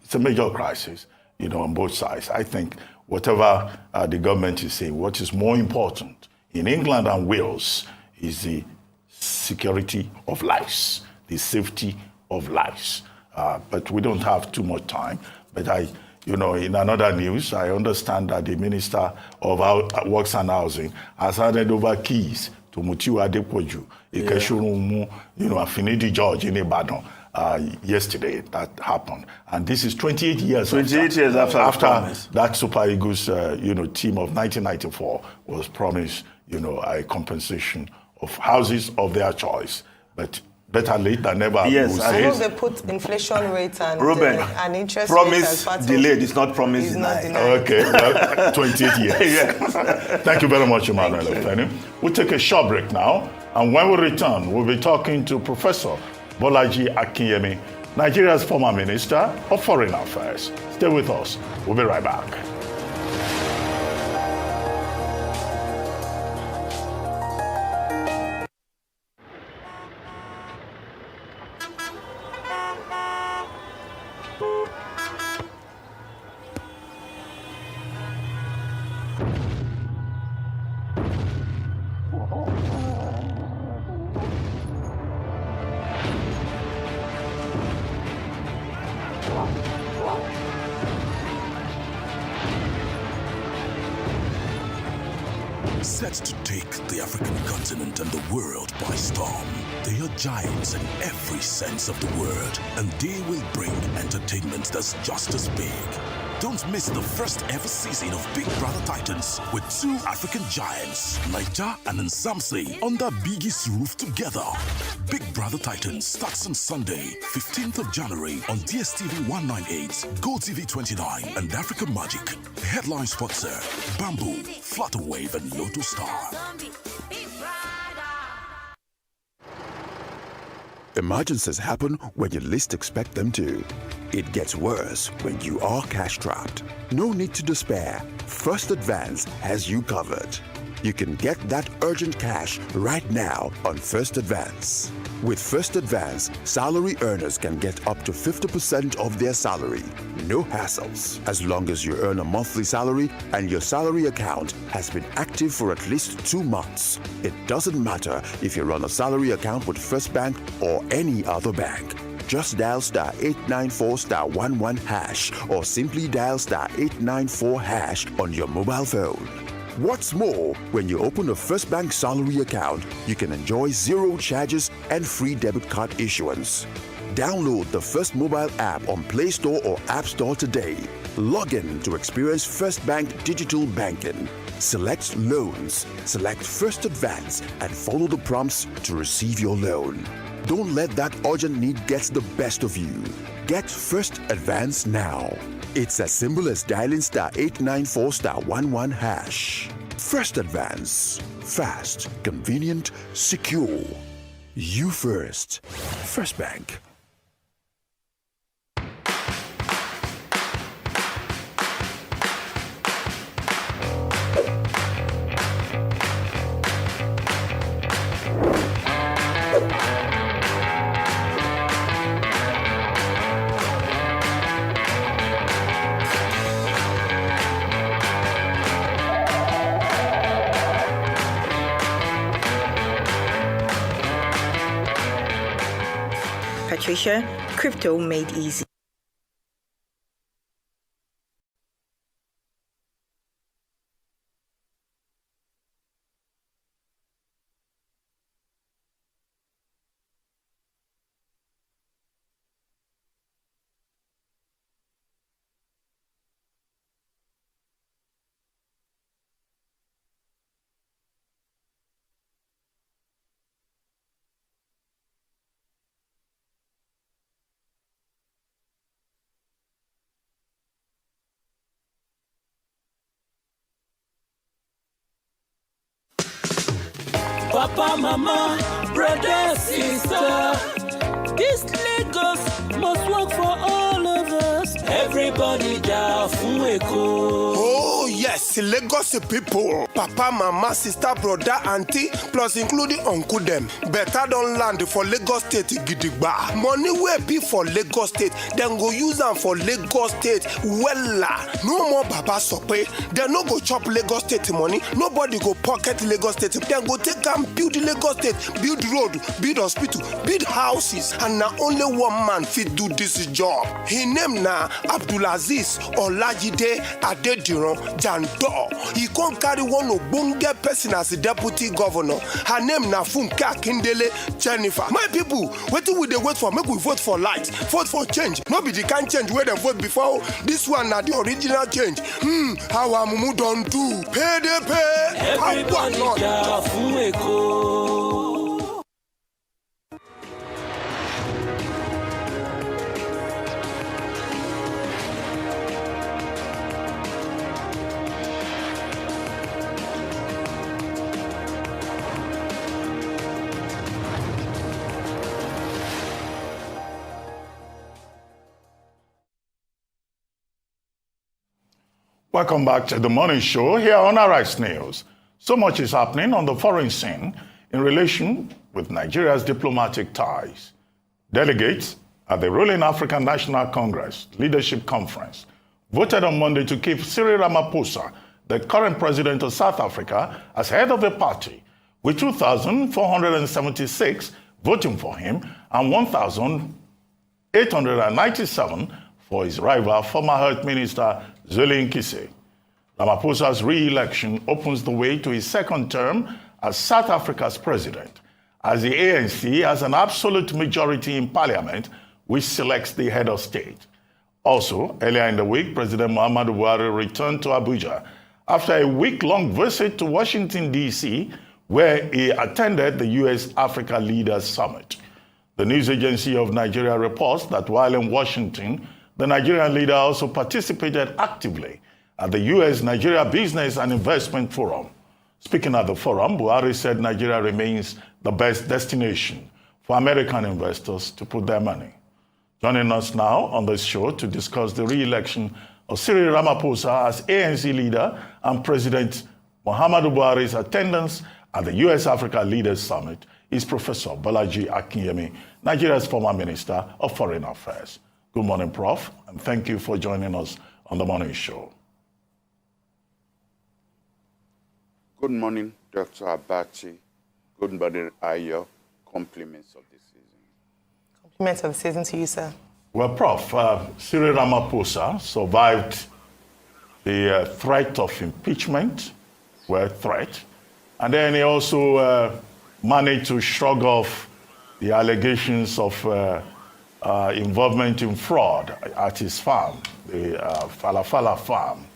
It's a major crisis, on both sides. I think whatever the government is saying, what is more important in England and Wales is the security of lives, the safety of lives. But we don't have too much time. But in another news, I understand that the Minister of Works and Housing has handed over keys to Mutiu Adepoju, Affinity George in Ibadan. Yesterday that happened, and this is 28 years. 28 years after that Super Eagles, team of 1994 was promised, a compensation of houses of their choice, but better late than never. Yes, I hope they put inflation rate and interest promise rate as part delayed. It's not promise denied. Okay, well, 28 years. Yes. Thank you very much, Emmanuel Ofeni. We'll take a short break now, and when we return, we'll be talking to Professor Bolaji Akinyemi, Nigeria's former Minister of Foreign Affairs. Stay with us. We'll be right back. Set to take the African continent and the world by storm. They are giants in every sense of the word, and they will bring entertainment that's just as big. Don't miss the first ever season of Big Brother Titans with two African giants, Naija and Nsamse, under Biggie's roof together. Big Brother Titans starts on Sunday, 15th of January on DSTV 198, GoTV 29, and Africa Magic. Headline sponsor, Bamboo, Flutterwave, and Lotto Star. Emergencies happen when you least expect them to. It gets worse when you are cash-strapped. No need to despair. First Advance has you covered. You can get that urgent cash right now on First Advance. With First Advance, salary earners can get up to 50% of their salary. No hassles. As long as you earn a monthly salary and your salary account has been active for at least 2 months. It doesn't matter if you run a salary account with First Bank or any other bank. Just dial *894*11# or simply dial *894# on your mobile phone. What's more, when you open a First Bank salary account, you can enjoy 0 charges and free debit card issuance. Download the First mobile app on Play Store or App Store today. Log in to experience First Bank digital banking. Select loans, select First Advance, and follow the prompts to receive your loan. Don't let that urgent need get the best of you. Get First Advance now. It's as simple as dialing *894*11#. First Advance. Fast, convenient, secure. You first. First Bank. Patricia, crypto made easy. Papa, mama, brother, sister, this Lagos must work for all of us. Everybody down fún Èkó. Oh yes, Lagos people, papa, mama, sister, brother, auntie, plus including uncle them. Better don't land for Lagos State gidigba. Money wey be for Lagos State, then go use them for Lagos State. Wella, no more baba sope. Then no go chop Lagos State money. Nobody go pocket Lagos State. Then go take and build Lagos State, build road, build hospital, build houses, and now only one man fit do this job. His name na Abdulaziz Olajide Adediran Jandor. He can't carry one ogbonge person as a deputy governor. Her name na Funke Akindele Jennifer. My people, wetin we dey wait for? Make we vote for light, vote for change. No be the kind change where dem vote before. This one na the original change. How Amumu don do? Pay dey pay. Everybody down fún Èkó. Welcome back to the morning show here on Arise News. So much is happening on the foreign scene in relation with Nigeria's diplomatic ties. Delegates at the ruling African National Congress Leadership Conference voted on Monday to keep Cyril Ramaphosa, the current president of South Africa, as head of the party, with 2,476 voting for him and 1,897 for his rival, former Health Minister Zweli Nkisi. Ramaphosa's re-election opens the way to his second term as South Africa's president, as the ANC has an absolute majority in parliament, which selects the head of state. Also, earlier in the week, President Muhammadu Buhari returned to Abuja after a week-long visit to Washington, D.C., where he attended the U.S.-Africa Leaders Summit. The news agency of Nigeria reports that while in Washington, the Nigerian leader also participated actively at the U.S.-Nigeria Business and Investment Forum. Speaking at the forum, Buhari said Nigeria remains the best destination for American investors to put their money. Joining us now on this show to discuss the re-election of Cyril Ramaphosa as ANC leader and President Muhammadu Buhari's attendance at the U.S.-Africa Leaders Summit is Professor Bolaji Akinyemi, Nigeria's former Minister of Foreign Affairs. Good morning, Prof, and thank you for joining us on the morning show. Good morning, Dr. Abati. Good morning, Ayo. Compliments of the season. Compliments of the season to you, sir. Well, Prof, Cyril Ramaphosa survived the threat of impeachment, threat, and then he also managed to shrug off the allegations of involvement in fraud at his farm, the Falafala farm.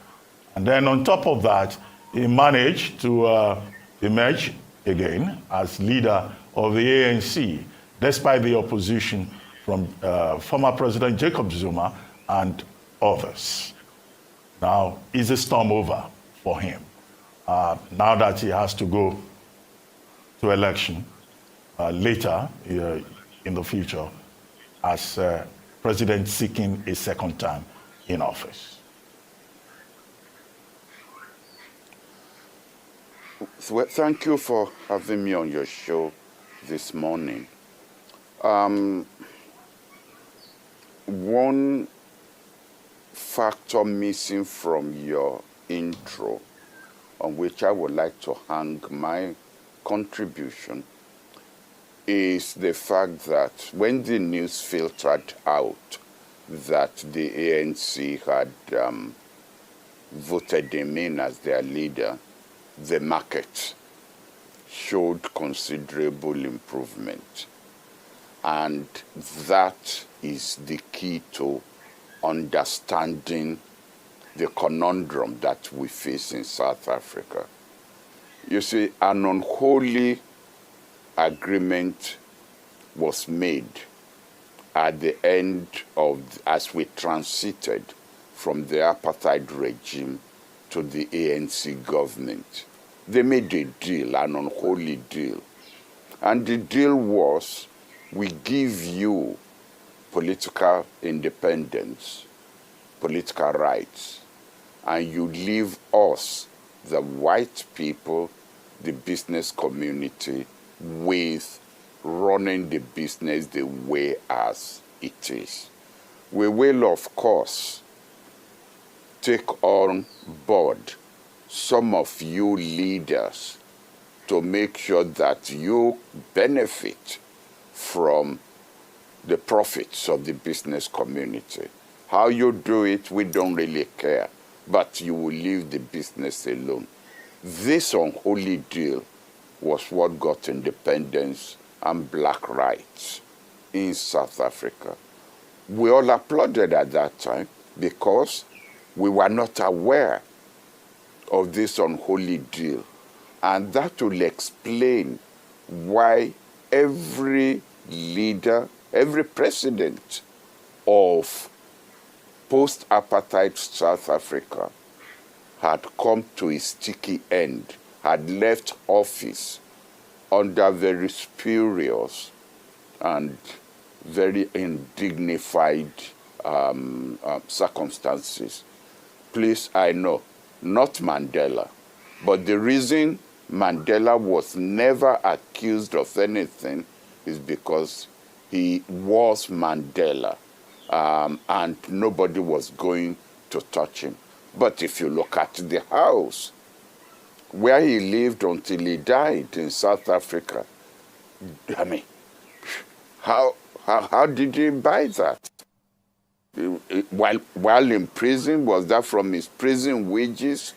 And then on top of that, he managed to emerge again as leader of the ANC, despite the opposition from former President Jacob Zuma and others. Now, is the storm over for him? Now that he has to go to election later in the future as president seeking a second term in office. Well, thank you for having me on your show this morning. One factor missing from your intro, on which I would like to hang my contribution, is the fact that when the news filtered out that the ANC had voted him in as their leader, the market showed considerable improvement. And that is the key to understanding the conundrum that we face in South Africa. You see, an unholy agreement was made at the end of, as we transited from the apartheid regime to the ANC government. They made a deal, an unholy deal. And the deal was, we give you political independence, political rights, and you leave us, the white people, the business community, with running the business the way as it is. We will, of course, take on board some of you leaders to make sure that you benefit from the profits of the business community. How you do it, we don't really care, but you will leave the business alone. This unholy deal was what got independence and black rights in South Africa. We all applauded at that time because we were not aware of this unholy deal. And that will explain why every leader, every president of post-apartheid South Africa had come to a sticky end, had left office under very spurious and very undignified circumstances. Please, I know, not Mandela, but the reason Mandela was never accused of anything is because he was Mandela, and nobody was going to touch him. But if you look at the house where he lived until he died in South Africa, I mean, how did he buy that? While in prison, was that from his prison wages?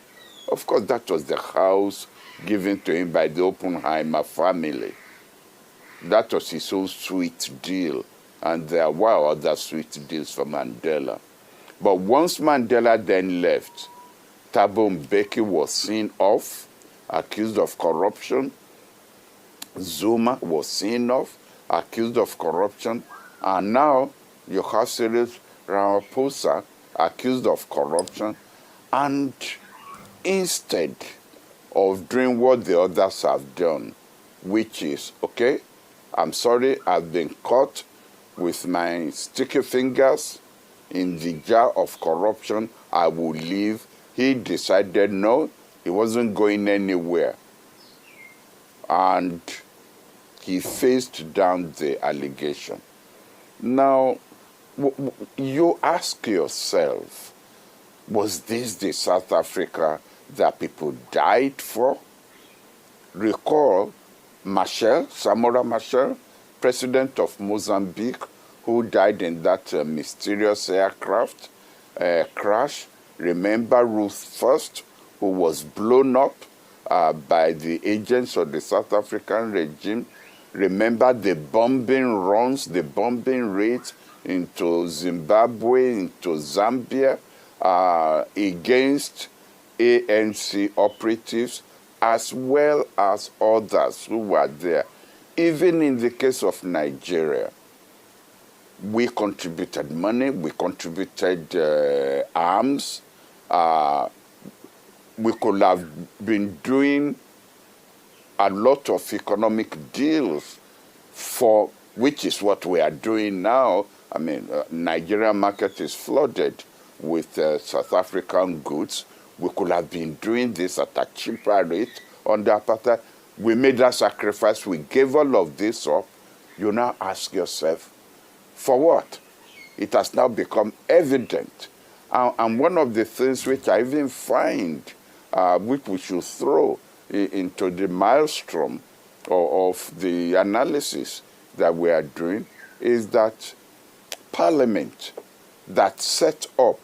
Of course, that was the house given to him by the Oppenheimer family. That was his own sweet deal, and there were other sweet deals for Mandela. But once Mandela then left, Thabo Mbeki was seen off, accused of corruption. Zuma was seen off, accused of corruption. And now you have Cyril Ramaphosa accused of corruption. And instead of doing what the others have done, which is, okay, I'm sorry, I've been caught with my sticky fingers in the jar of corruption, I will leave. He decided no, he wasn't going anywhere. And he faced down the allegation. Now, you ask yourself, was this the South Africa that people died for? Recall Samora Machel, president of Mozambique, who died in that mysterious aircraft crash. Remember Ruth First, who was blown up by the agents of the South African regime. Remember the bombing runs, the bombing raids into Zimbabwe, into Zambia, against ANC operatives, as well as others who were there. Even in the case of Nigeria, we contributed money, we contributed arms. We could have been doing a lot of economic deals, for which is what we are doing now. I mean, Nigerian market is flooded with South African goods. We could have been doing this at a cheaper rate under apartheid. We made that sacrifice. We gave all of this up. You now ask yourself, for what? It has now become evident. And one of the things which I even find, which we should throw into the maelstrom of the analysis that we are doing, is that Parliament that set up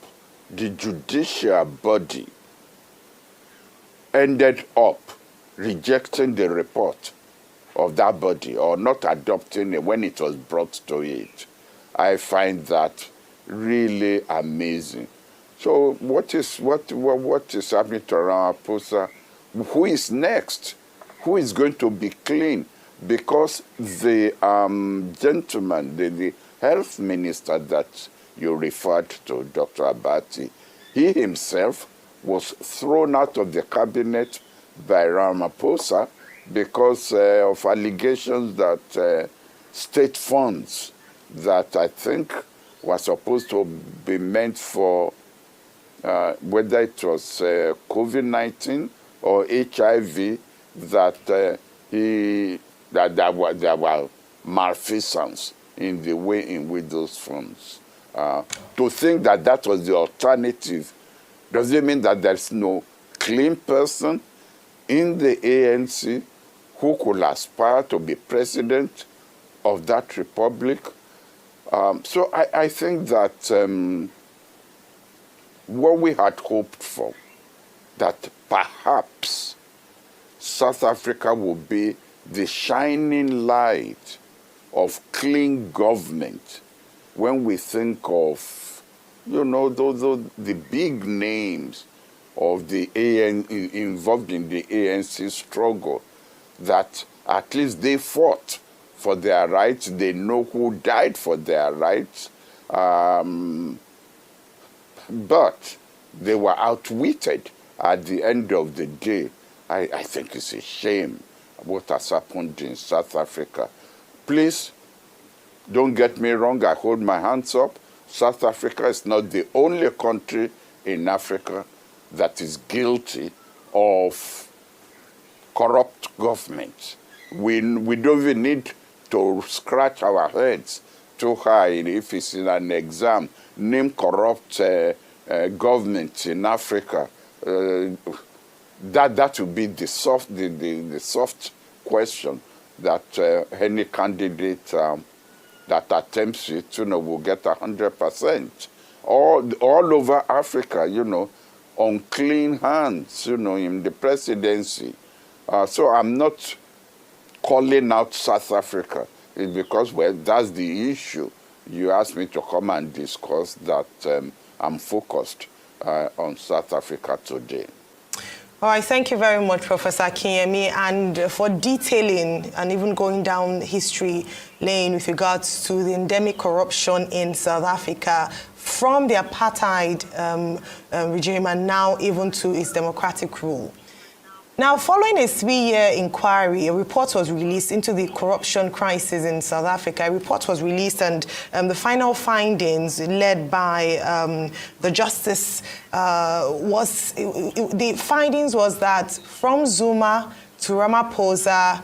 the judicial body ended up rejecting the report of that body, or not adopting it when it was brought to it. I find that really amazing. So what is happening to Ramaphosa? Who is next? Who is going to be clean? Because the gentleman, the health minister that you referred to, Dr. Abati, he himself was thrown out of the cabinet by Ramaphosa because of allegations that state funds that I think were supposed to be meant for whether it was COVID-19 or HIV, that there were malfeasance in the way in which those funds. To think that that was the alternative, does it mean that there's no clean person in the ANC who could aspire to be president of that republic? So I think that what we had hoped for, that perhaps South Africa would be the shining light of clean government when we think of, you know, the big names of the involved in the ANC struggle, that at least they fought for their rights. They know who died for their rights. But they were outwitted at the end of the day. I think it's a shame what has happened in South Africa. Please, don't get me wrong, I hold my hands up. South Africa is not the only country in Africa that is guilty of corrupt government. We don't even need to scratch our heads too high if it's in an exam. Name corrupt government in Africa. That would be the soft question that any candidate that attempts it, you know, will get 100%. All over Africa, you know, on clean hands, you know, in the presidency. So I'm not calling out South Africa. It's because, well, that's the issue. You asked me to come and discuss that. I'm focused on South Africa today. All right, thank you very much, Professor Akinyemi, and for detailing and even going down history lane with regards to the endemic corruption in South Africa from the apartheid regime and now even to its democratic rule. Now, following a 3-year inquiry, a report was released into the corruption crisis in South Africa. A report was released, and the final findings, led by the justice, the findings was that from Zuma to Ramaphosa,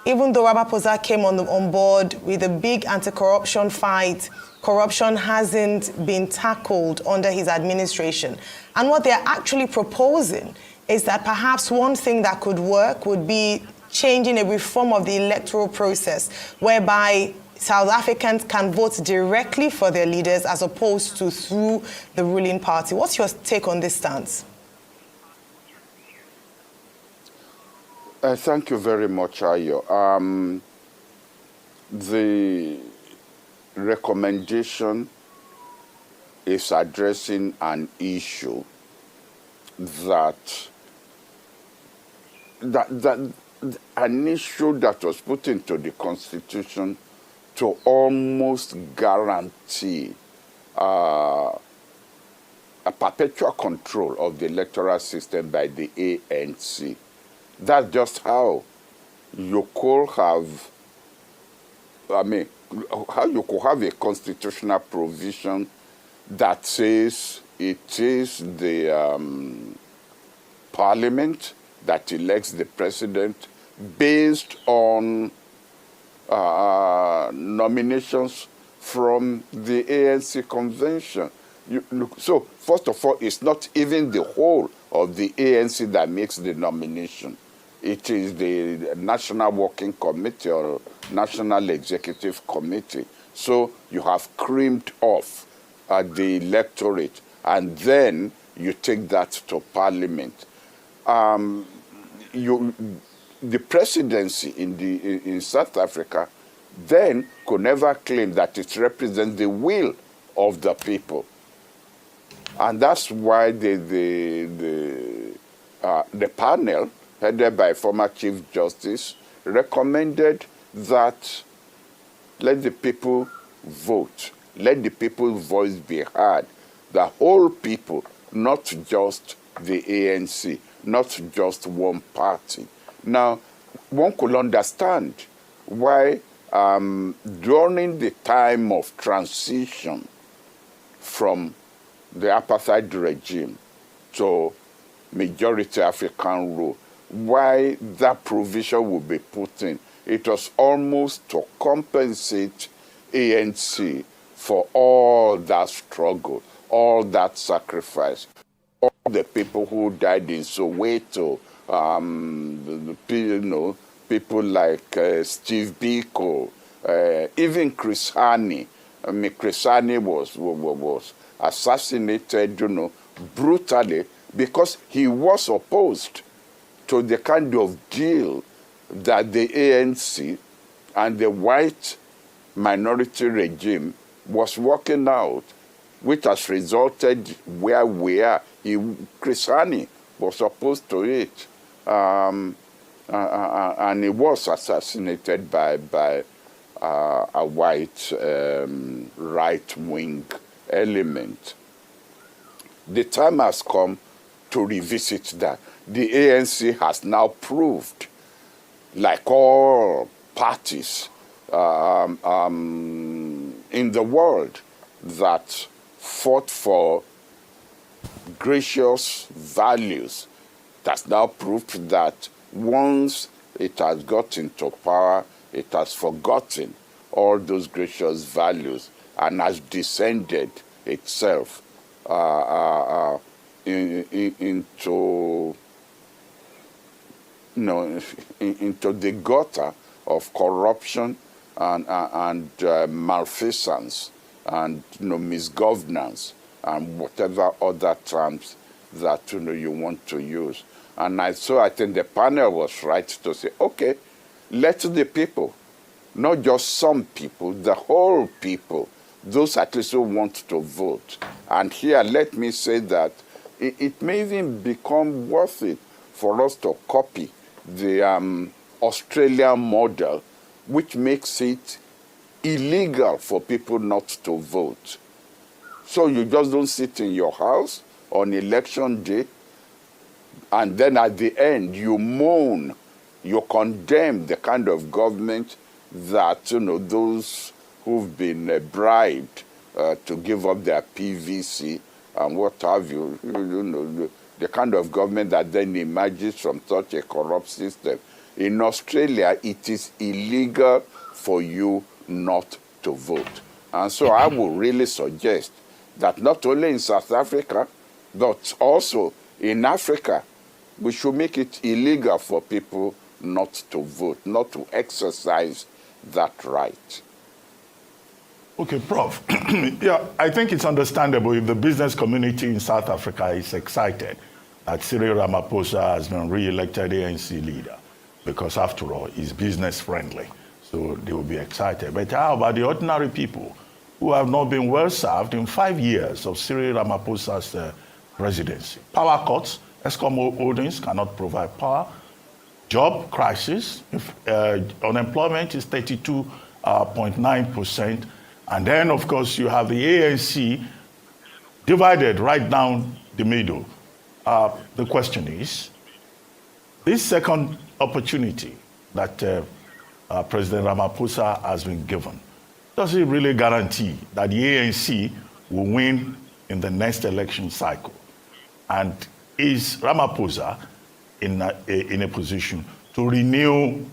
even though Ramaphosa came on board with a big anti-corruption fight, corruption hasn't been tackled under his administration. And what they're actually proposing is that perhaps one thing that could work would be changing a reform of the electoral process, whereby South Africans can vote directly for their leaders as opposed to through the ruling party. What's your take on this stance? Thank you very much, Ayo. The recommendation is addressing an issue that an issue that was put into the Constitution to almost guarantee a perpetual control of the electoral system by the ANC. That's just how you could have, how you could have a constitutional provision that says it is the parliament that elects the president based on nominations from the ANC convention. So, first of all, it's not even the whole of the ANC that makes the nomination. It is the National Working Committee or National Executive Committee. So you have creamed off the electorate, and then you take that to Parliament. The presidency in South Africa then could never claim that it represents the will of the people. And that's why the panel, headed by former Chief Justice, recommended that let the people vote, let the people's voice be heard, the whole people, not just the ANC, not just one party. Now, one could understand why during the time of transition from the apartheid regime to majority African rule. Why that provision will be put in, it was almost to compensate ANC for all that struggle, all that sacrifice, all the people who died in Soweto, people like Steve Biko, even Chris Hani. I mean, Chris Hani was assassinated, brutally because he was opposed to the kind of deal that the ANC and the white minority regime was working out, which has resulted where we are. Chris Hani was opposed to it, and he was assassinated by a white right-wing element. The time has come to revisit that. The ANC has now proved, like all parties in the world that fought for gracious values, that's now proved that once it has got into power, it has forgotten all those gracious values and has descended itself into the gutter of corruption and malfeasance and misgovernance and whatever other terms that you want to use. And so I think the panel was right to say, okay, let the people, not just some people, the whole people, those at least who want to vote. And here, let me say that it may even become worth it for us to copy the Australian model, which makes it illegal for people not to vote. So you just don't sit in your house on election day, and then at the end you moan, you condemn the kind of government that those who've been bribed to give up their PVC and what have you, the kind of government that then emerges from such a corrupt system. In Australia, it is illegal for you not to vote. And so I would really suggest that not only in South Africa, but also in Africa, we should make it illegal for people not to vote, not to exercise that right. Okay, Prof. Yeah, I think it's understandable if the business community in South Africa is excited that Cyril Ramaphosa has been re-elected ANC leader, because after all, he's business friendly. So they will be excited. But how about the ordinary people who have not been well served in 5 years of Cyril Ramaphosa's presidency? Power cuts, Eskom holdings cannot provide power, job crisis, unemployment is 32.9%, and then, of course, you have the ANC divided right down the middle. The question is, this second opportunity that President Ramaphosa has been given, does it really guarantee that the ANC will win in the next election cycle? And is Ramaphosa in a position to renew,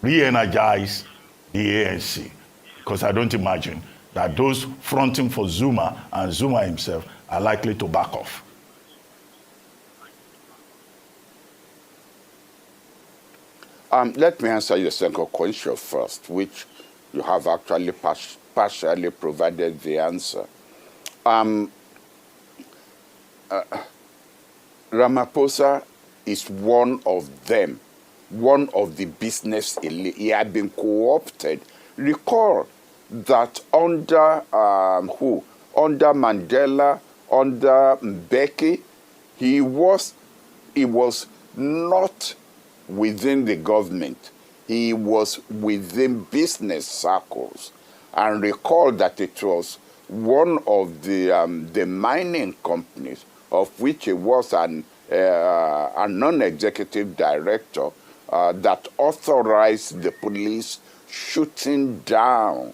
re-energize the ANC? Because I don't imagine that those fronting for Zuma and Zuma himself are likely to back off. Let me answer your second question first, which you have actually partially provided the answer. Ramaphosa is one of them, one of the business elite. He had been co-opted. Recall that under Under Mandela, under Mbeki, he was not within the government. He was within business circles. And recall that it was one of the mining companies, of which he was a non-executive director, that authorized the police shooting down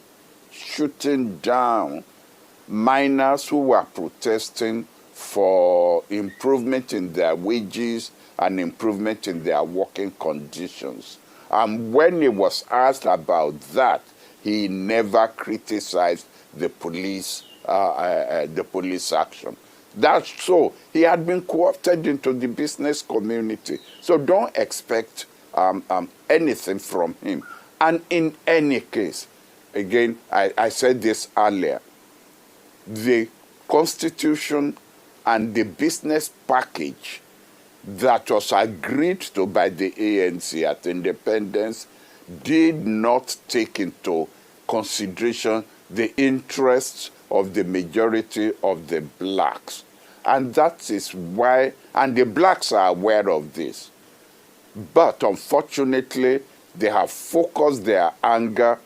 miners who were protesting for improvement in their wages and improvement in their working conditions. And when he was asked about that, he never criticized the police action. That's so. He had been co-opted into the business community. So don't expect anything from him. And in any case, again, I said this earlier, the Constitution and the business package that was agreed to by the ANC at independence did not take into consideration the interests of the majority of the blacks. And that is why, and the blacks are aware of this. But unfortunately, they have focused their anger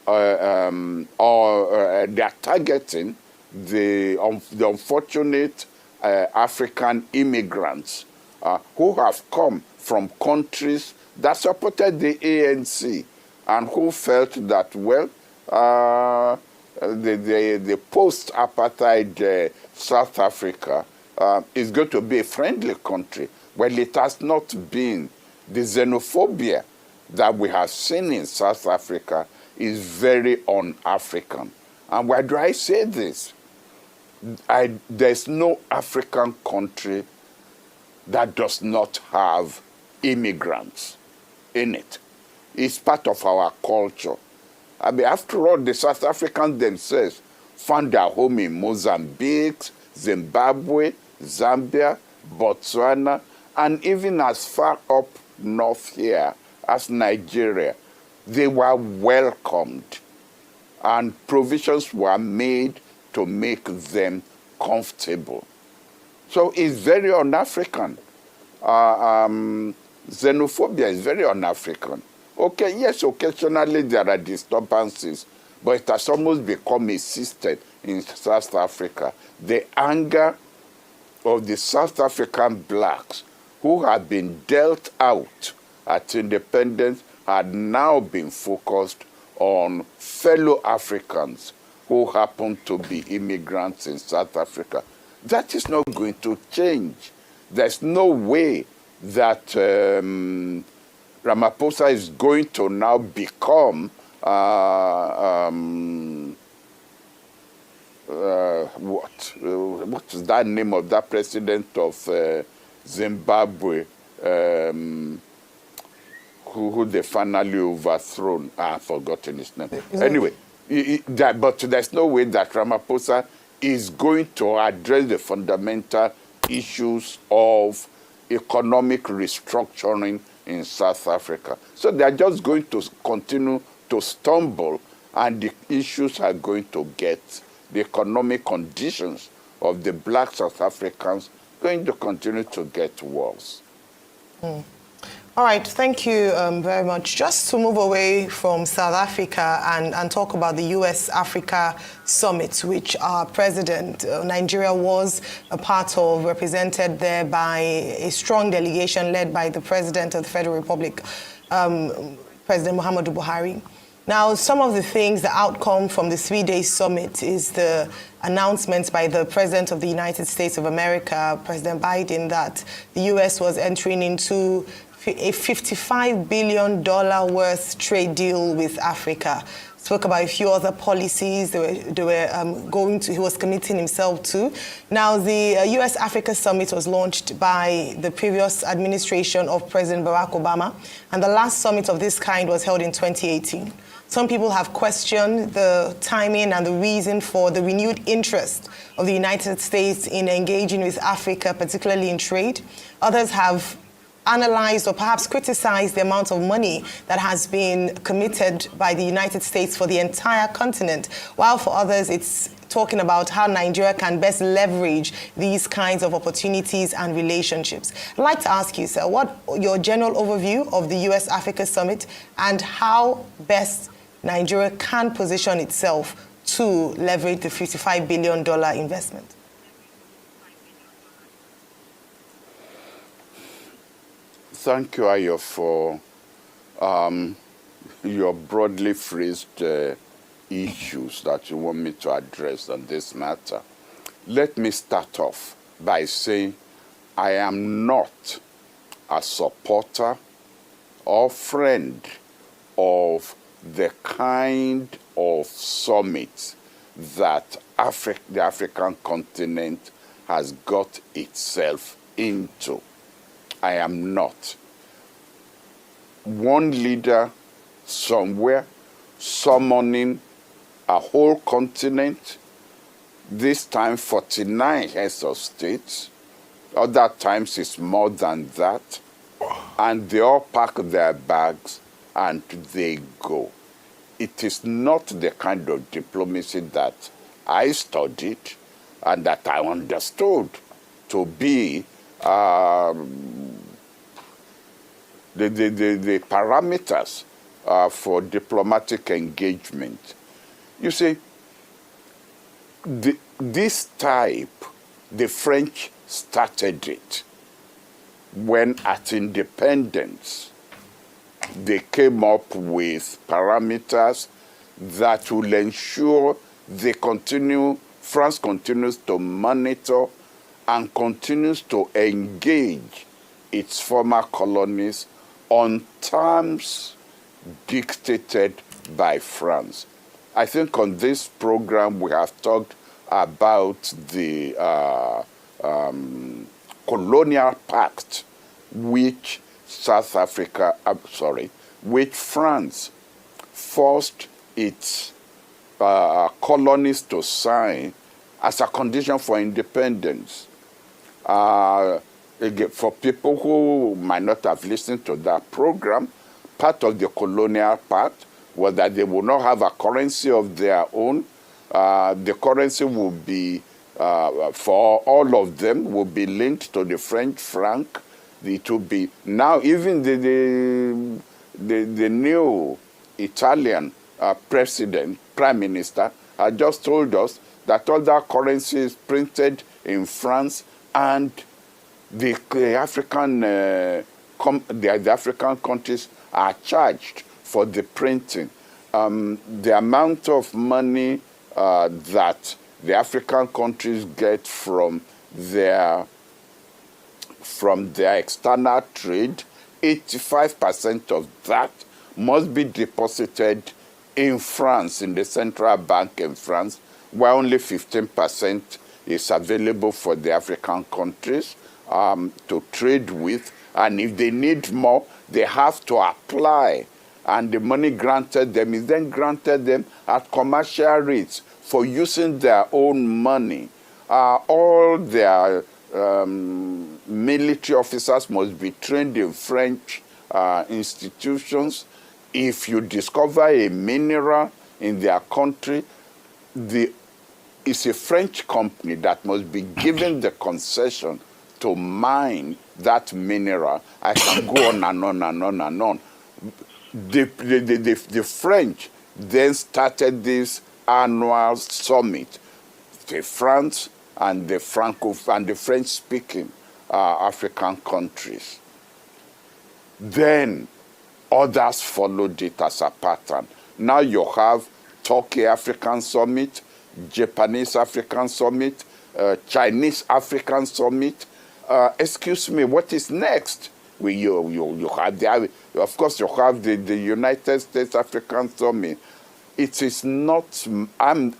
or they are targeting the unfortunate African immigrants who have come from countries that supported the ANC and who felt that, well, the post-apartheid South Africa is going to be a friendly country. Well, it has not been. The xenophobia that we have seen in South Africa is very un-African. And why do I say this? There's no African country that does not have immigrants in it. It's part of our culture. I mean, after all, the South Africans themselves found their home in Mozambique, Zimbabwe, Zambia, Botswana, and even as far up north here as Nigeria. They were welcomed, and provisions were made to make them comfortable. So it's very un-African. Xenophobia is very un-African. Okay, yes, occasionally there are disturbances, but it has almost become a system in South Africa. The anger of the South African blacks who had been dealt out at independence had now been focused on fellow Africans who happen to be immigrants in South Africa. That is not going to change. There's no way that Ramaphosa is going to now become what is that name of that president of Zimbabwe who they finally overthrown? I've forgotten his name. Anyway, but there's no way that Ramaphosa is going to address the fundamental issues of economic restructuring in South Africa. So they're just going to continue to stumble, and the issues are going to get, the economic conditions of the black South Africans going to continue to get worse. All right, thank you very much. Just to move away from South Africa and talk about the US-Africa Summit, which our president, Nigeria was a part of, represented there by a strong delegation led by the President of the Federal Republic, President Muhammadu Buhari. Now, some of the things, the outcome from the 3-day summit is the announcements by the President of the United States of America, President Biden, that the US was entering into a $55 billion worth trade deal with Africa. Spoke about a few other policies he was committing himself to. Now, the US-Africa Summit was launched by the previous administration of President Barack Obama, and the last summit of this kind was held in 2018. Some people have questioned the timing and the reason for the renewed interest of the United States in engaging with Africa, particularly in trade. Others have analyzed or perhaps criticized the amount of money that has been committed by the United States for the entire continent, while for others it's talking about how Nigeria can best leverage these kinds of opportunities and relationships. I'd like to ask you, sir, what your general overview of the US-Africa Summit and how best Nigeria can position itself to leverage the $55 billion investment? Thank you, Ayo, for your broadly phrased issues that you want me to address on this matter. Let me start off by saying I am not a supporter or friend of the kind of summits that the African continent has got itself into. I am not. One leader somewhere summoning a whole continent, this time 49 heads of states, other times it's more than that, and they all pack their bags and they go. It is not the kind of diplomacy that I studied and that I understood to be the parameters for diplomatic engagement. You see, this type, the French started it when at independence they came up with parameters that will ensure France continues to monitor and continues to engage its former colonies on terms dictated by France. I think on this program we have talked about the colonial pact which which France forced its colonies to sign as a condition for independence. Again, for people who might not have listened to that program, part of the colonial pact was that they would not have a currency of their own. The currency will be, for all of them, will be linked to the French franc. It will be now even the new Italian prime minister, just told us that all that currency is printed in France, and the African countries are charged for the printing. The amount of money that the African countries get from their external trade, 85% of that must be deposited in France, in the central bank in France, where only 15% is available for the African countries to trade with. And if they need more, they have to apply. And the money granted them is then granted them at commercial rates for using their own money. All their military officers must be trained in French institutions. If you discover a mineral in their country, it's a French company that must be given the concession to mine that mineral. I can go on and on and on and on. The French then started this annual summit, France and the French-speaking African countries. Then others followed it as a pattern. Now you have Turkey African Summit, Japanese African Summit, Chinese African Summit. Excuse me, what is next? You have of course you have the United States African Summit. It is not. I'm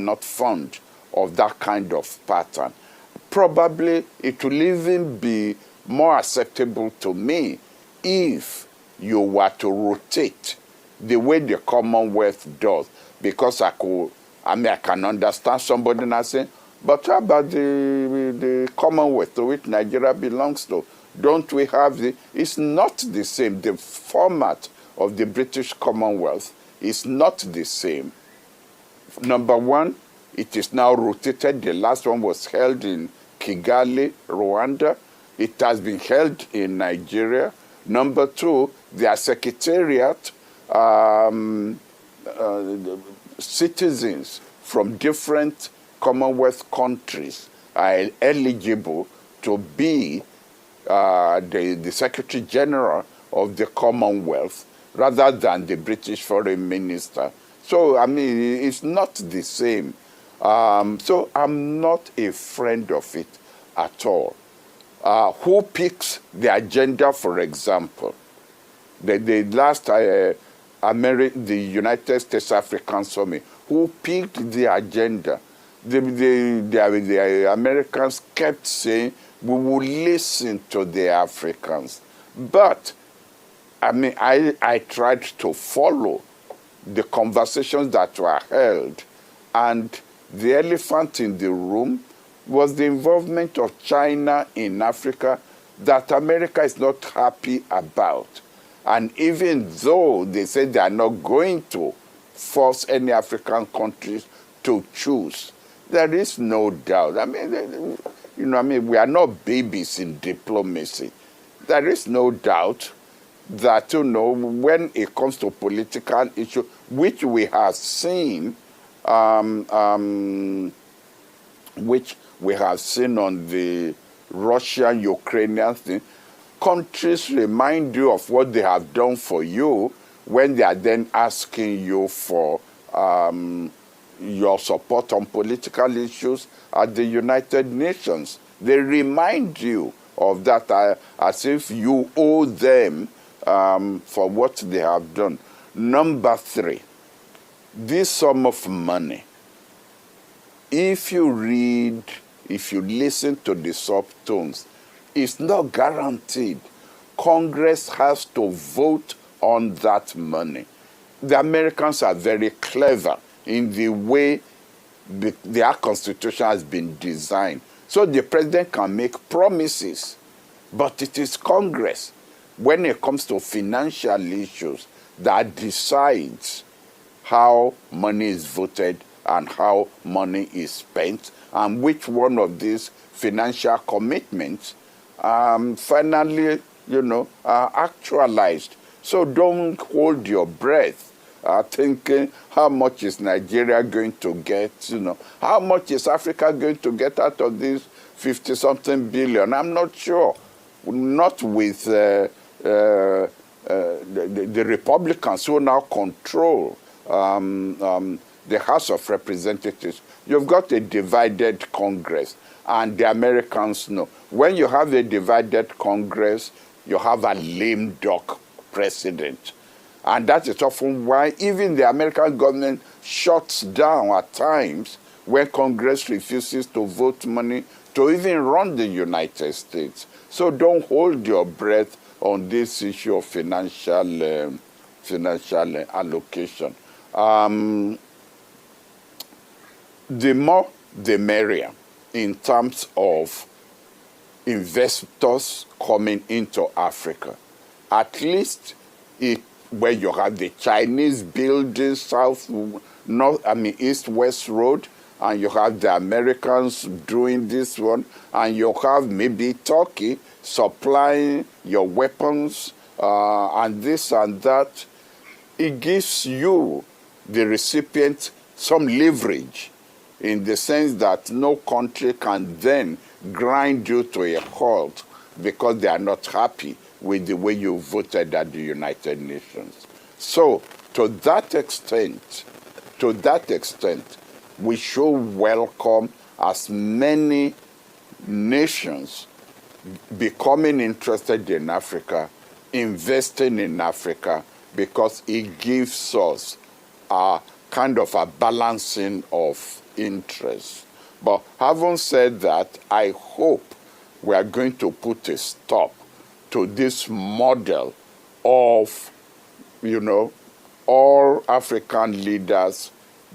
not fond of that kind of pattern. Probably it will even be more acceptable to me if you were to rotate the way the Commonwealth does, because I can understand somebody now saying, but how about the Commonwealth to which Nigeria belongs to? Don't we have it's not the same. The format of the British Commonwealth is not the same. Number one, it is now rotated. The last one was held in Kigali, Rwanda. It has been held in Nigeria. Number two, their secretariat, citizens from different Commonwealth countries are eligible to be the Secretary General of the Commonwealth rather than the British Foreign Minister. So, I mean, it's not the same. So I'm not a friend of it at all. Who picks the agenda, for example? The last the United States African Summit, who picked the agenda? The Americans kept saying, we will listen to the Africans. But, I mean, I tried to follow the conversations that were held, and the elephant in the room was the involvement of China in Africa that America is not happy about. And even though they said they are not going to force any African countries to choose, there is no doubt. I mean, we are not babies in diplomacy. There is no doubt that, when it comes to political issues, which we have seen, which we have seen on the Russian-Ukrainian thing, countries remind you of what they have done for you when they are then asking you for your support on political issues at the United Nations. They remind you of that as if you owe them for what they have done. Number 3, this sum of money, if you listen to the subtones, it's not guaranteed. Congress has to vote on that money. The Americans are very clever in the way their constitution has been designed. So the president can make promises, but it is Congress, when it comes to financial issues, that decides how money is voted and how money is spent, and which one of these financial commitments finally, are actualized. So don't hold your breath thinking, how much is Nigeria going to get? How much is Africa going to get out of this 50-something billion? I'm not sure. Not with the Republicans who now control the House of Representatives. You've got a divided Congress, and the Americans know. When you have a divided Congress, you have a lame duck president. And that is often why even the American government shuts down at times when Congress refuses to vote money to even run the United States. So don't hold your breath on this issue of financial allocation. The more, the merrier in terms of investors coming into Africa. At least where you have the Chinese building east-west road, and you have the Americans doing this one, and you have maybe Turkey supplying your weapons and this and that. It gives you, the recipient, some leverage, in the sense that no country can then grind you to a halt because they are not happy with the way you voted at the United Nations. So, to that extent, we should welcome as many nations becoming interested in Africa, investing in Africa, because it gives us a kind of a balancing of interests. But having said that, I hope we are going to put a stop to this model of, all African leaders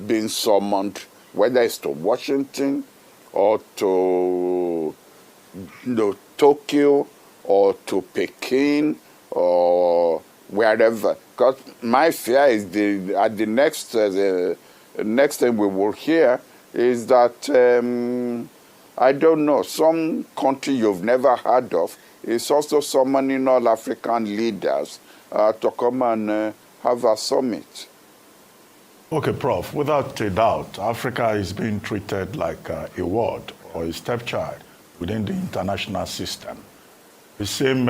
being summoned, whether it's to Washington or to Tokyo or to Peking or wherever. Because my fear is the next thing we will hear is that, I don't know, some country you've never heard of is also summoning all African leaders to come and have a summit. Okay, Prof, without a doubt, Africa is being treated like a ward or a stepchild within the international system. The same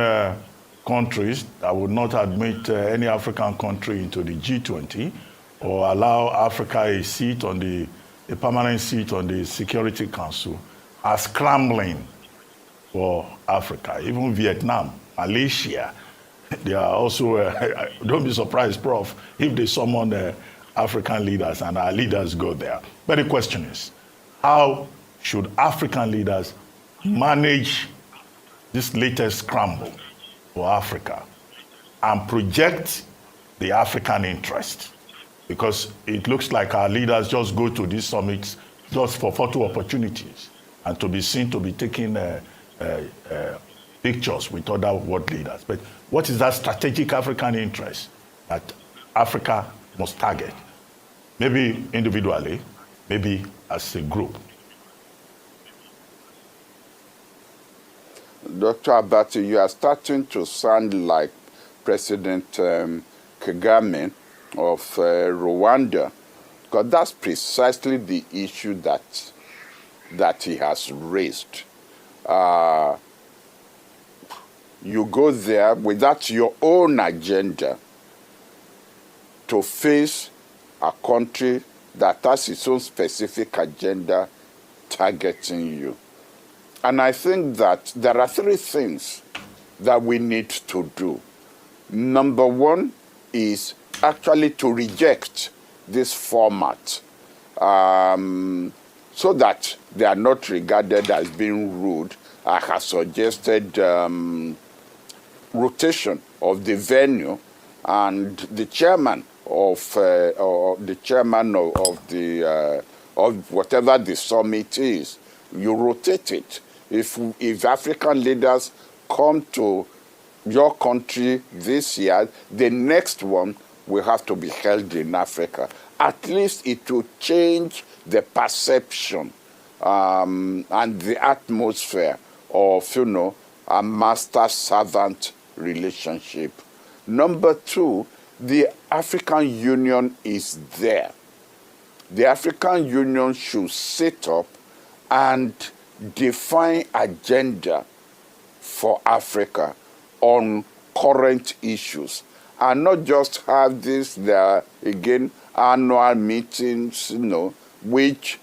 countries that would not admit any African country into the G20 or allow Africa a seat on the a permanent seat on the Security Council are scrambling for Africa. Even Vietnam, Malaysia, they are also, don't be surprised, Prof, if they summon African leaders and our leaders go there. But the question is, how should African leaders manage this latest scramble for Africa and project the African interest? Because it looks like our leaders just go to these summits just for photo opportunities and to be seen to be taking pictures with other world leaders. But what is that strategic African interest that Africa must target? Maybe individually, maybe as a group. Dr. Abati, you are starting to sound like President Kagame of Rwanda, because that's precisely the issue that he has raised. You go there without your own agenda to face a country that has its own specific agenda targeting you. And I think that there are three things that we need to do. Number one is actually to reject this format so that they are not regarded as being rude. I have suggested rotation of the venue, and the chairman of whatever the summit is, you rotate it. If African leaders come to your country this year, the next one will have to be held in Africa. At least it will change the perception and the atmosphere of, a master-servant relationship. Number two, the African Union is there. The African Union should sit up and define agenda for Africa on current issues, and not just have this annual meetings, which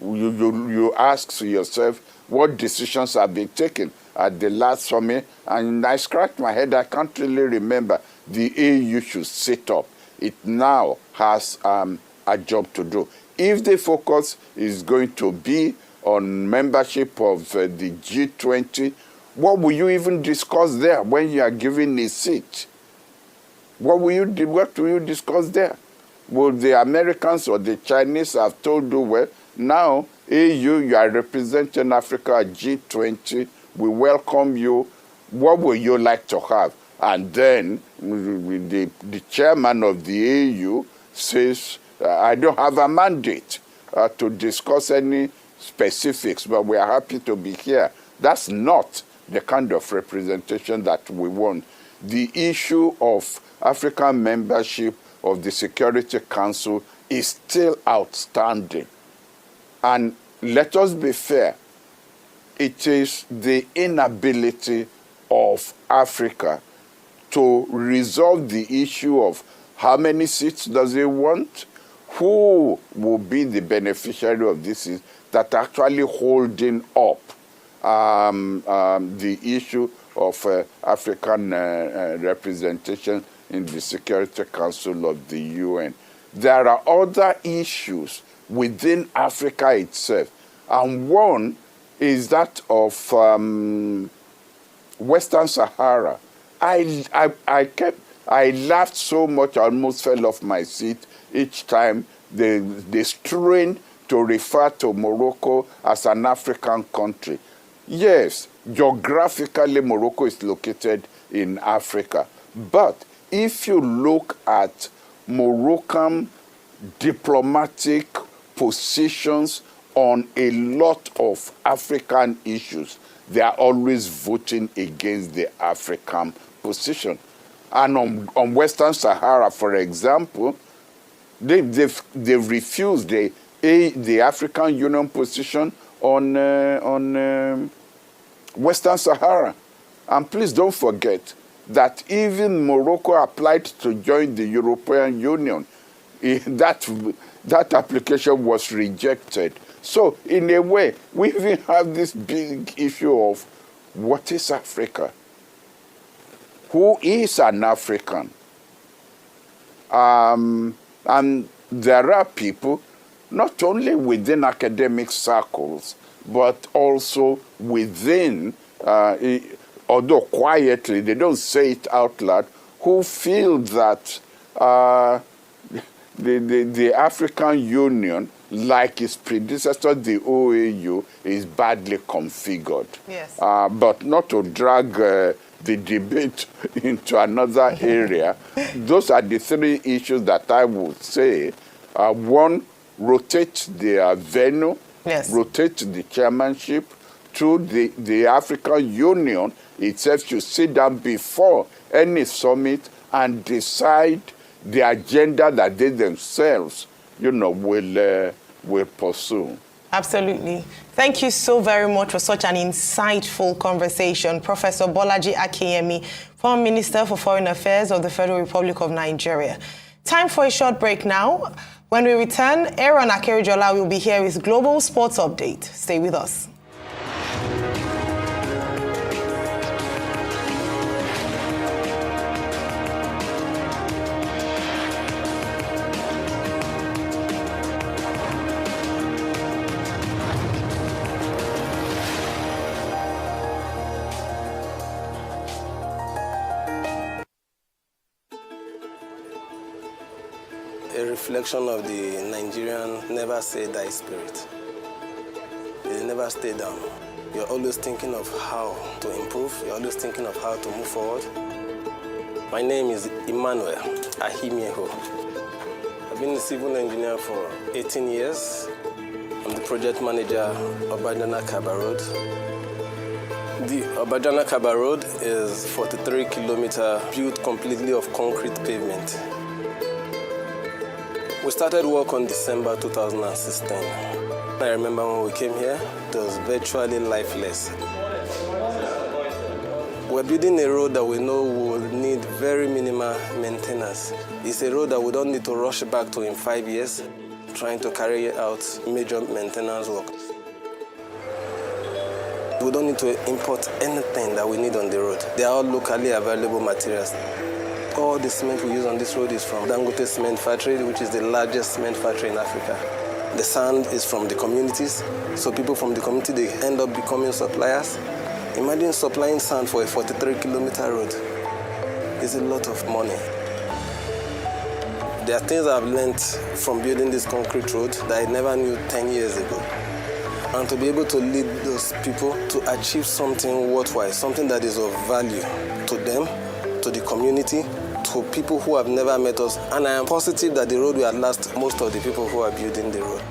you ask yourself what decisions have been taken at the last summit, and I scratch my head, I can't really remember. The AU should sit up. It now has a job to do. If the focus is going to be on membership of the G20, what will you even discuss there when you are given a seat? What will you discuss there? Will the Americans or the Chinese have told you, well, now, AU, you are representing Africa at G20, we welcome you, what would you like to have? And then the chairman of the AU says, I don't have a mandate to discuss any specifics, but we are happy to be here. That's not the kind of representation that we want. The issue of African membership of the Security Council is still outstanding. And let us be fair, it is the inability of Africa to resolve the issue of how many seats does it want, who will be the beneficiary of this is that actually holding up the issue of African representation in the Security Council of the UN. There are other issues within Africa itself, and one is that of Western Sahara. I laughed so much I almost fell off my seat each time they strained to refer to Morocco as an African country. Yes, geographically Morocco is located in Africa, but if you look at Moroccan diplomatic positions on a lot of African issues, they are always voting against the African position. And on Western Sahara, for example, they've refused the African Union position on Western Sahara. And please don't forget that even Morocco applied to join the European Union. That that application was rejected. So in a way, we even have this big issue of what is Africa? Who is an African? And there are people, not only within academic circles, but also within, although quietly, they don't say it out loud, who feel that the African Union, like its predecessor, the OAU, is badly configured. Yes. But not to drag the debate into another area. Those are the three issues that I would say. One, rotate the venue, rotate the chairmanship. Two, the African Union itself should sit down before any summit and decide the agenda that they themselves, will pursue. Absolutely. Thank you so very much for such an insightful conversation. Professor Bolaji Akinyemi, former Minister for Foreign Affairs of the Federal Republic of Nigeria. Time for a short break now. When we return, Aaron Akerijola will be here with Global Sports Update. Stay with us. A reflection of the Nigerian never say die spirit. They never stay down. You're always thinking of how to improve. You're always thinking of how to move forward. My name is Emmanuel Ahimieho. I've been a civil engineer for 18 years. I'm the project manager of Obajana Kaba Road. The Obajana Kaba Road is 43 kilometers built completely of concrete pavement. We started work on December 2016. I remember when we came here, it was virtually lifeless. We're building a road that we know will need very minimal maintenance. It's a road that we don't need to rush back to in 5 years, trying to carry out major maintenance work. We don't need to import anything that we need on the road. They are all locally available materials. All the cement we use on this road is from Dangote Cement Factory, which is the largest cement factory in Africa. The sand is from the communities, so people from the community, they end up becoming suppliers. Imagine supplying sand for a 43-kilometer road. It's a lot of money. There are things I've learned from building this concrete road that I never knew 10 years ago. And to be able to lead those people to achieve something worthwhile, something that is of value to them, to the community, to people who have never met us. And I am positive that the road will outlast most of the people who are building the road.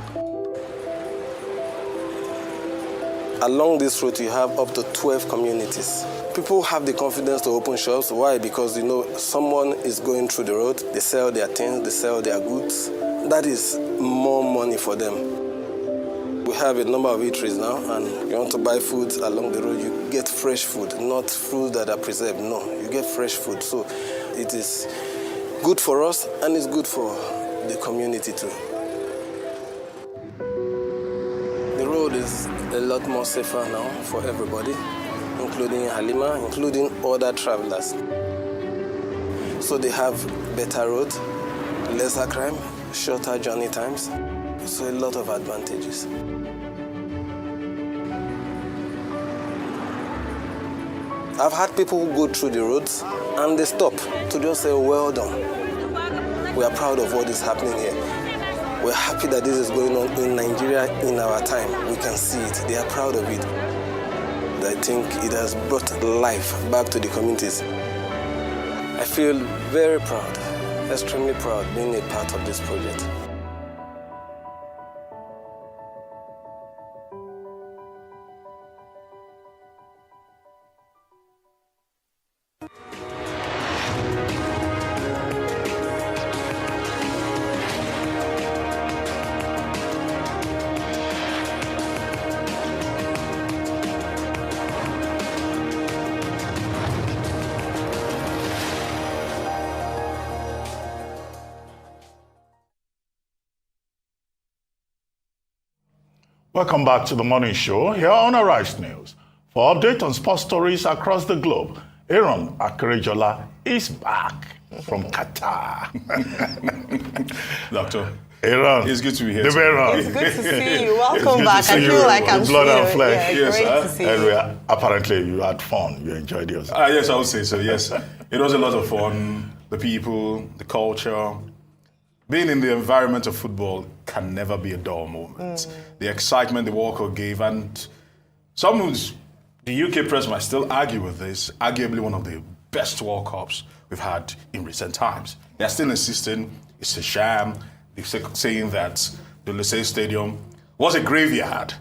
Along this road, you have up to 12 communities. People have the confidence to open shops. Why? Because, someone is going through the road, they sell their things, they sell their goods. That is more money for them. We have a number of eateries now, and you want to buy food along the road, you get fresh food, not food that are preserved. No, you get fresh food. So it is good for us, and it's good for the community too. The road is a lot more safer now for everybody, including Halima, including other travelers. So they have better roads, lesser crime, shorter journey times. So a lot of advantages. I've had people who go through the roads and they stop to just say, well done. We are proud of what is happening here. We're happy that this is going on in Nigeria in our time. We can see it. They are proud of it. I think it has brought life back to the communities. I feel very proud, extremely proud being a part of this project. Welcome back to the morning show here on Arise News. For update on sports stories across the globe, Aaron Akerejola is back from Qatar. Doctor. Aaron. It's good to be here. It's good to see you. Welcome back. I feel like I'm blood and flesh. Yeah, great to see you. Apparently, you had fun. You enjoyed yourself. Yes, I would say so, yes. It was a lot of fun. The people, the culture. Being in the environment of football can never be a dull moment. The excitement the World Cup gave, and the UK press might still argue with this, arguably one of the best World Cups we've had in recent times. They're still insisting it's a sham. They're saying that the Lusail Stadium was a graveyard,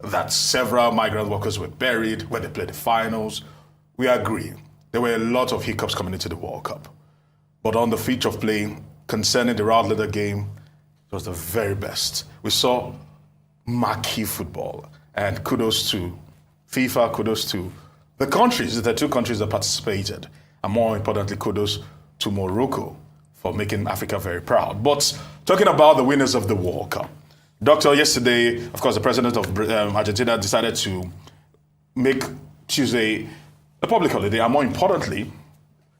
that several migrant workers were buried when they played the finals. We agree. There were a lot of hiccups coming into the World Cup. But on the pitch of play, concerning the round leader game, it was the very best. We saw marquee football. And kudos to FIFA, kudos to the countries, the two countries that participated. And more importantly, kudos to Morocco for making Africa very proud. But talking about the winners of the World Cup, Doctor, yesterday, of course, the president of Argentina decided to make Tuesday a public holiday. And more importantly,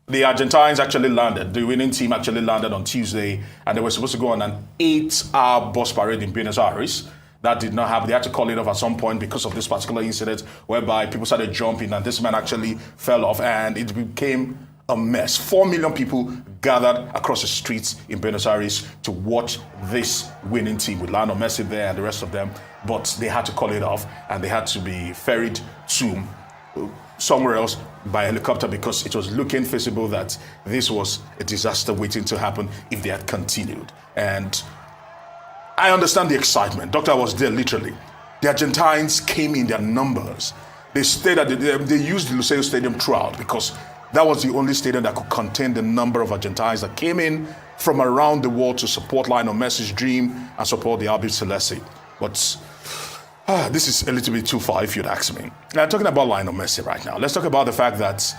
the Argentines actually landed. The winning team actually landed on Tuesday, and they were supposed to go on an 8-hour bus parade in Buenos Aires. That did not happen. They had to call it off at some point because of this particular incident whereby people started jumping and this man actually fell off, and it became a mess. 4 million people gathered across the streets in Buenos Aires to watch this winning team with Lionel Messi there and the rest of them, but they had to call it off and they had to be ferried to somewhere else by helicopter because it was looking feasible that this was a disaster waiting to happen if they had continued. And I understand the excitement. Doctor was there literally. The Argentines came in their numbers. They stayed at they used the Lusail Stadium throughout because that was the only stadium that could contain the number of Argentines that came in from around the world to support Lionel Messi's dream and support the Albi Celeste. But this is a little bit too far if you'd ask me. Now, talking about Lionel Messi right now, let's talk about the fact that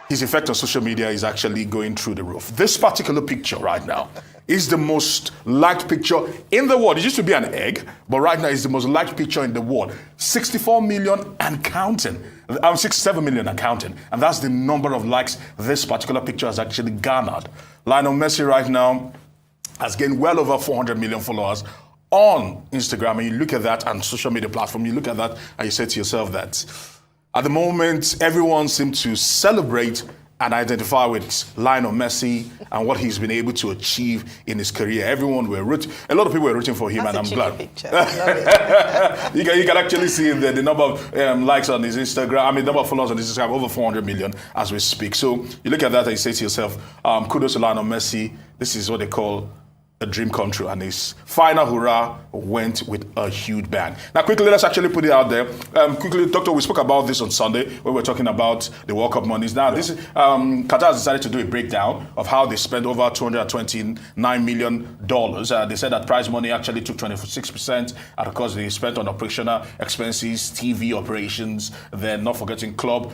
his effect on social media is actually going through the roof. This particular picture right now is the most liked picture in the world. It used to be an egg, but right now it's the most liked picture in the world. 64 million and counting. 67 million and counting. And that's the number of likes this particular picture has actually garnered. Lionel Messi right now has gained well over 400 million followers on Instagram. And you look at that and social media platform, you look at that and you say to yourself that at the moment, everyone seems to celebrate and identify with Lionel Messi and what he's been able to achieve in his career. Everyone were rooting, a lot of people were rooting for him, That's and I'm glad. Picture. I love it. You can actually see the number of likes on his Instagram, number of followers on his Instagram, over 400 million as we speak. So you look at that and you say to yourself, kudos to Lionel Messi. This is what they call a dream come true, and his final hurrah went with a huge bang. Now, quickly, let's actually put it out there. Quickly, Doctor, we spoke about this on Sunday when we were talking about the World Cup monies. Now, this is Qatar has decided to do a breakdown of how they spent over $229 million. They said that prize money actually took 26%, and of course, they spent on operational expenses, TV operations, then not forgetting club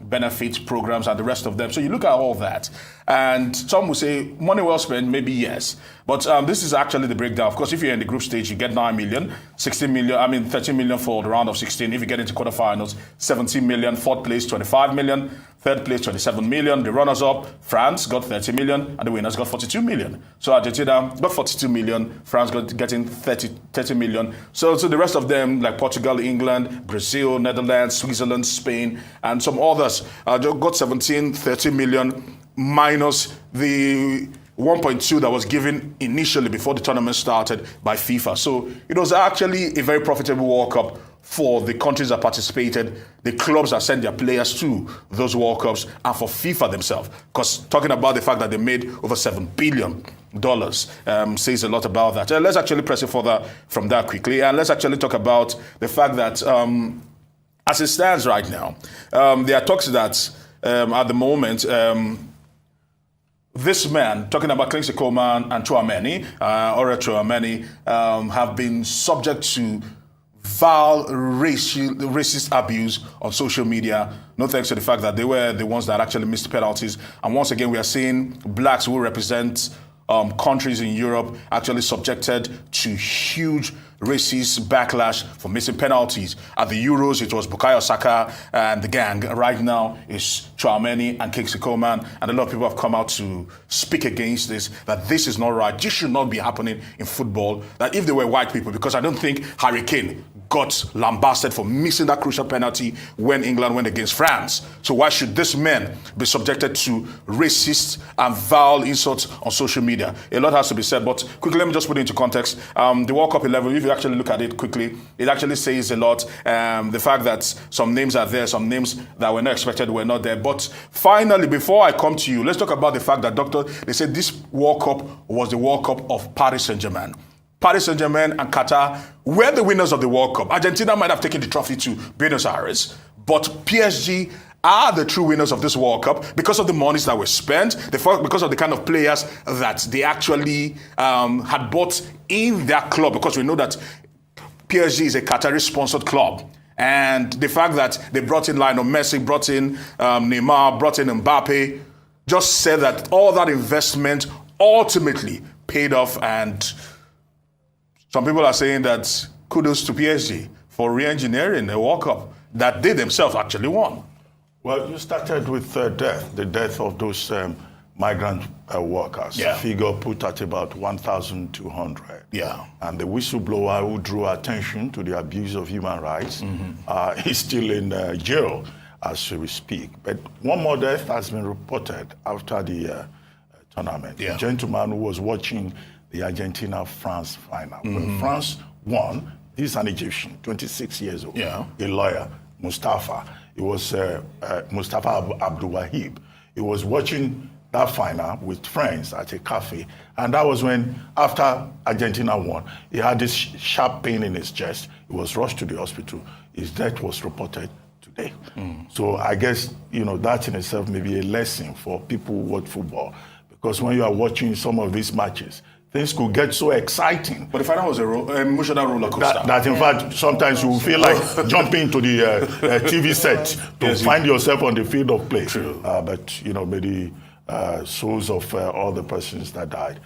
benefit programs and the rest of them. So you look at all that, and some will say money well spent, maybe yes. But this is actually the breakdown. Of course, if you're in the group stage, you get 9 million, 13 million for the round of 16. If you get into quarterfinals, 17 million, fourth place, 25 million, third place, 27 million. The runners-up, France, got 30 million, and the winners got 42 million. So Argentina got 42 million, France getting 30 million. So the rest of them, like Portugal, England, Brazil, Netherlands, Switzerland, Spain, and some others, got 30 million, minus the 1.2 that was given initially before the tournament started by FIFA. So it was actually a very profitable World Cup for the countries that participated, the clubs that sent their players to those World Cups, and for FIFA themselves. Because talking about the fact that they made over $7 billion says a lot about that. Let's actually press it further from that quickly. And let's actually talk about the fact that as it stands right now, there are talks that at the moment, this man, talking about Kingsley Coman and Tchouaméni, have been subject to vile racist abuse on social media, no thanks to the fact that they were the ones that actually missed penalties. And once again, we are seeing blacks who represent countries in Europe actually subjected to huge racist backlash for missing penalties. At the Euros, it was Bukayo Saka and the gang. Right now, it's Tchouaméni and Kingsley Coman. And a lot of people have come out to speak against this, that this is not right. This should not be happening in football. That if they were white people, because I don't think Harry Kane got lambasted for missing that crucial penalty when England went against France. So why should these men be subjected to racist and vile insults on social media? A lot has to be said, but quickly, let me just put it into context. The World Cup 11, if you actually look at it quickly, it actually says a lot. The fact that some names are there, some names that were not expected were not there. But finally, before I come to you, let's talk about the fact that, Doctor, they said this World Cup was the World Cup of Paris Saint-Germain. Paris Saint-Germain and Qatar were the winners of the World Cup. Argentina might have taken the trophy to Buenos Aires, but PSG are the true winners of this World Cup because of the monies that were spent, because of the kind of players that they actually had bought in their club, because we know that PSG is a Qatari-sponsored club. And the fact that they brought in Lionel Messi, brought in Neymar, brought in Mbappe, just said that all that investment ultimately paid off. And some people are saying that kudos to PSG for re-engineering a World Cup that they themselves actually won. Well, you started with the death of those migrant workers. Yeah. Figure put at about 1,200. Yeah. And the whistleblower who drew attention to the abuse of human rights is still in jail as we speak. But one more death has been reported after the tournament. Yeah. A gentleman who was watching the Argentina-France final. When France won, he's an Egyptian, 26 years old, Yeah. a lawyer, Mustafa. It was Mustafa Abdul Wahib. He was watching that final with friends at a cafe. And that was when, after Argentina won, he had this sharp pain in his chest. He was rushed to the hospital. His death was reported today. So I guess, that in itself may be a lesson for people who watch football. Because when you are watching some of these matches, things could get so exciting. But the final was an emotional roller coaster. That in fact, sometimes you feel like jumping to the TV set to find yourself on the field of play. True. But, may the souls of all the persons that died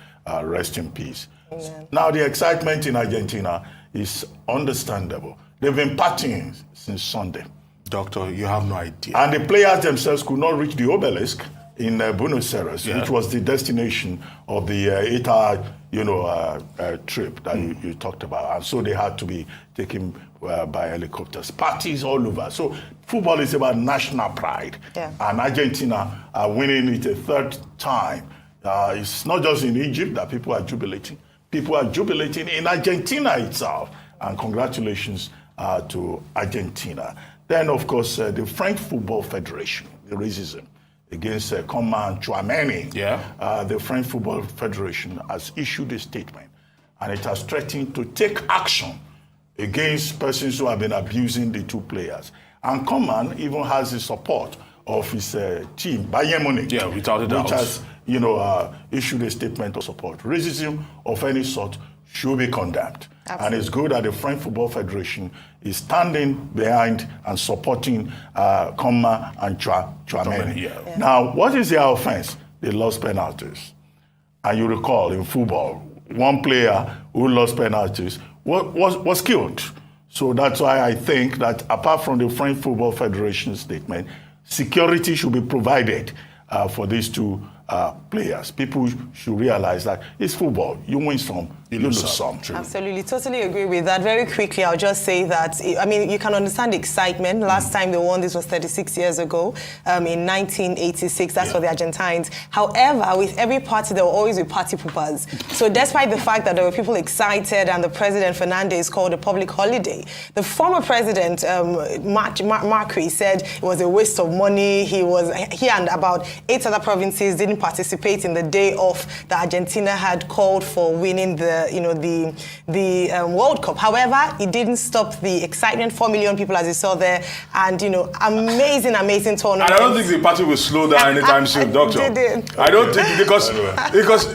rest in peace. Amen. Now, the excitement in Argentina is understandable. They've been partying since Sunday. Doctor, you have no idea. And the players themselves could not reach the obelisk in Buenos Aires, which was the destination of the 8-hour, trip that you talked about. And so they had to be taken by helicopters. Parties all over. So football is about national pride. Yeah. And Argentina are winning it a third time. It's not just in Egypt that people are jubilating. People are jubilating in Argentina itself. And congratulations to Argentina. Then, of course, the French Football Federation, the racism against Coman and Tchouaméni. The French Football Federation has issued a statement, and it has threatened to take action against persons who have been abusing the two players. And Coman even has the support of his team, Bayern Munich, without a doubt, which has issued a statement of support. Racism of any sort should be condemned. Absolutely. And it's good that the French Football Federation is standing behind and supporting Coman and Tchouaméni. Now, what is their offense? They lost penalties. And you recall, in football, one player who lost penalties was killed. So that's why I think that apart from the French Football Federation statement, security should be provided for these two players. People should realize that it's football. You win some, you lose some. Absolutely, totally agree with that. Very quickly, I'll just say that, you can understand the excitement. Last time they won this was 36 years ago, in 1986. That's for the Argentines. However, with every party, there will always be party poopers. So despite the fact that there were people excited and the president, Fernandez, called a public holiday, the former president, Macri, said it was a waste of money. He and about 8 other provinces didn't participate in the day off that Argentina had called for winning the World Cup. However, it didn't stop the excitement. 4 million people, as you saw there, and amazing tournament. And I don't think the party will slow down anytime soon, Doctor. I don't think because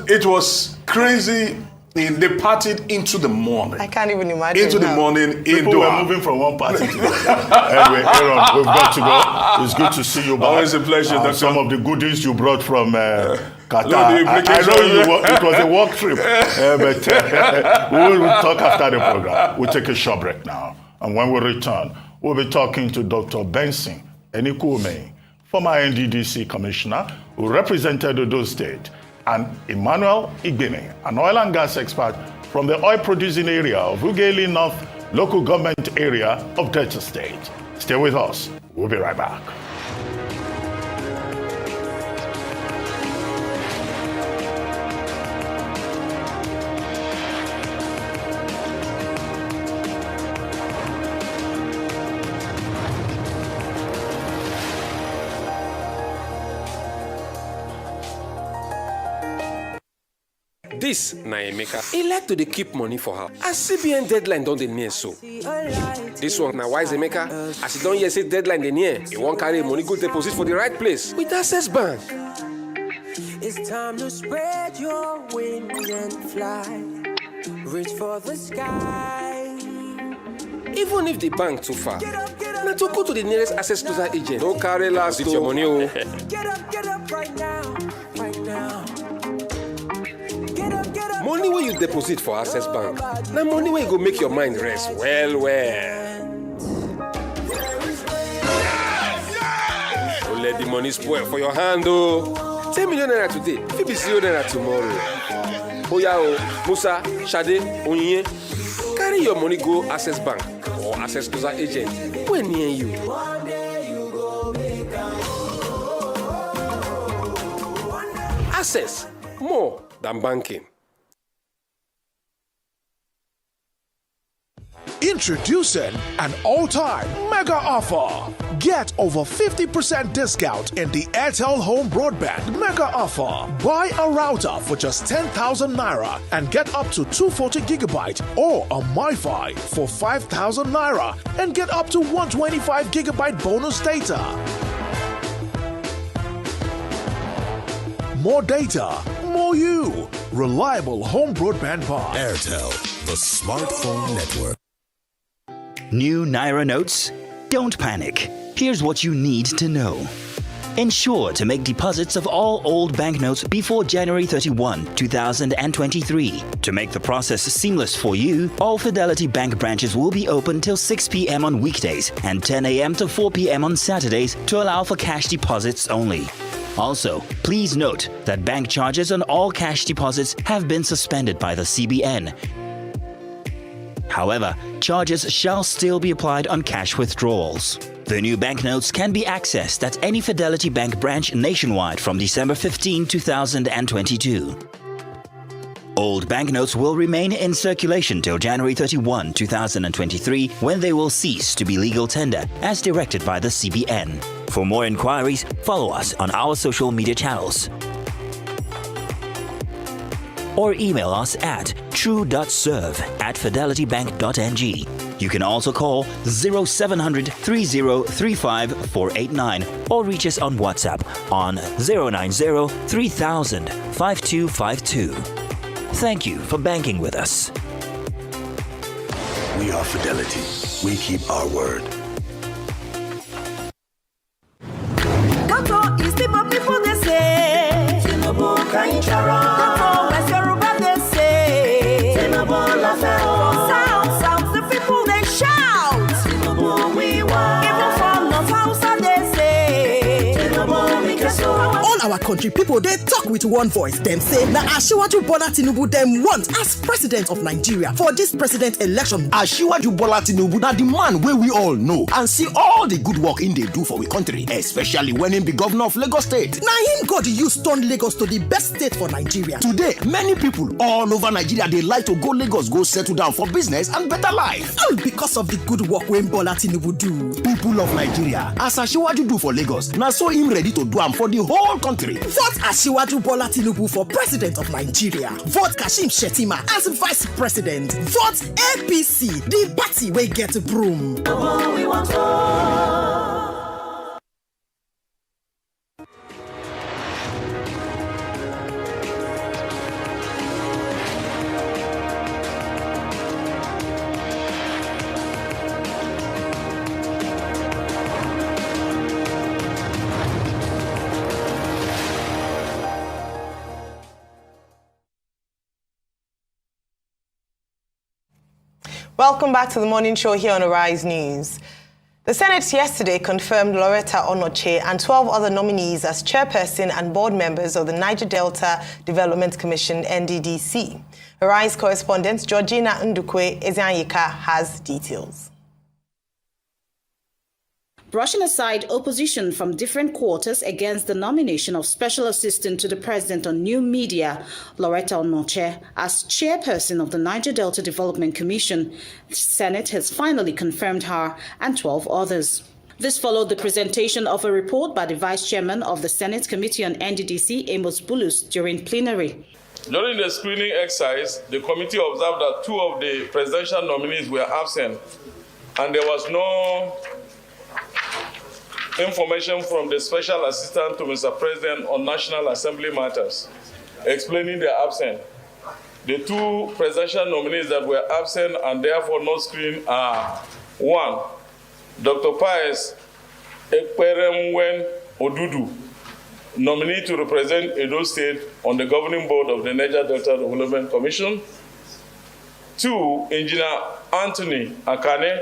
it was crazy. They partied into the morning. I can't even imagine. Into the morning in People Doha. were moving from one party to the other. Anyway, Aaron, we've got to go. It's good to see you back. Always a pleasure, Doctor. Some of the goodies you brought from Qatar. I know it was a work trip, but we'll talk after the program. We'll take a short break now. And when we return, we'll be talking to Dr. Benson Enikume, former NDDC commissioner who represented Edo State, and Emmanuel Igbene, an oil and gas expert from the oil-producing area of Ughelli North local government area of Delta State. Stay with us. We'll be right back. This na Emeka. He like to dey keep money for her. As CBN deadline don dey near so. This one na wise Emeka. As he don hear say deadline dey near, he wan carry money go deposit for the right place with Access Bank. It's time to spread your wings and fly. Reach for the sky. Even if the bank too far, na to go to the nearest Access Closer agent. No carry last with your money. Get up right now, right now. Money wey you deposit for Access Bank, na money wey go make your mind rest well. Don't let the money spoil for your hand, oh. 10 million naira today, fit be 0 naira tomorrow. Oya o, Musa, Shade, Onyinye, carry your money go Access Bank or Access Closer agent wey near you. Access, more than banking. Introducing an all-time mega offer. Get over 50% discount in the Airtel Home Broadband mega offer. Buy a router for just 10,000 naira and get up to 240 gigabyte or a MiFi for 5,000 naira and get up to 125 gigabyte bonus data. More data, more you. Reliable home broadband buy. Airtel, the smartphone network. New Naira notes? Don't panic. Here's what you need to know. Ensure to make deposits of all old banknotes before January 31, 2023. To make the process seamless for you, all Fidelity Bank branches will be open till 6 p.m. on weekdays and 10 a.m. to 4 p.m. on Saturdays to allow for cash deposits only. Also, please note that bank charges on all cash deposits have been suspended by the CBN. However, charges shall still be applied on cash withdrawals. The new banknotes can be accessed at any Fidelity Bank branch nationwide from December 15, 2022. Old banknotes will remain in circulation till January 31, 2023, when they will cease to be legal tender, as directed by the CBN. For more inquiries, follow us on our social media channels or email us at true.serve@fidelitybank.ng. You can also call 0700 3035 489 or reach us on WhatsApp on 090 3000 5252. Thank you for banking with us. We are Fidelity. We keep our word. Doctor, is the people they say? Sounds, the people they shout. We want. Even from North House they say. All our country people they talk with one voice. Them say na Asiwaju Bola Tinubu them want as president of Nigeria for this president election. Asiwaju Bola Tinubu na the man where we all know and see all the good work in they do for we country, especially when he be governor of Lagos State. Now him God use turn Lagos to the best state for Nigeria. Today, many people all over Nigeria they like to go Lagos, go settle down for business and better life. All because of the good work when Bola Tinubu do. People of Nigeria, as Asiwaju do for Lagos, now so him ready to do am for the whole country. Vote Asiwaju Bola Tinubu for president of Nigeria. Vote Kashim Shettima as vice president. Vote APC, the party we get broom. We want Welcome back to the morning show here on Arise News. The Senate yesterday confirmed Loretta Onoche and 12 other nominees as chairperson and board members of the Niger Delta Development Commission, NDDC. Arise correspondent Georgina Ndukwe Ezeanyika has details. Brushing aside opposition from different quarters against the nomination of Special Assistant to the President on New Media, Loretta Onoche, as chairperson of the Niger Delta Development Commission, the Senate has finally confirmed her and 12 others. This followed the presentation of a report by the Vice Chairman of the Senate Committee on NDDC, Amos Bulus, during plenary. During the screening exercise, the committee observed that 2 of the presidential nominees were absent, and there was no information from the Special Assistant to Mr. President on National Assembly matters, explaining their absence. The 2 presidential nominees that were absent and therefore not screened are 1, Dr. Pius Ekperemwen Odudu, nominee to represent Edo State on the governing board of the Niger Delta Development Commission. 2, Engineer Anthony Akane,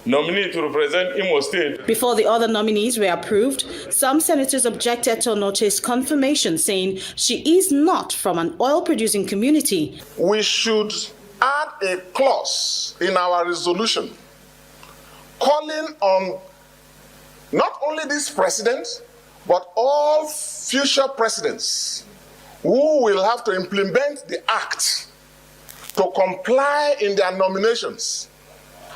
nominee to represent Imo State. Before the other nominees were approved, some senators objected to Onoche's confirmation, saying she is not from an oil-producing community. We should add a clause in our resolution calling on not only this president, but all future presidents who will have to implement the act to comply in their nominations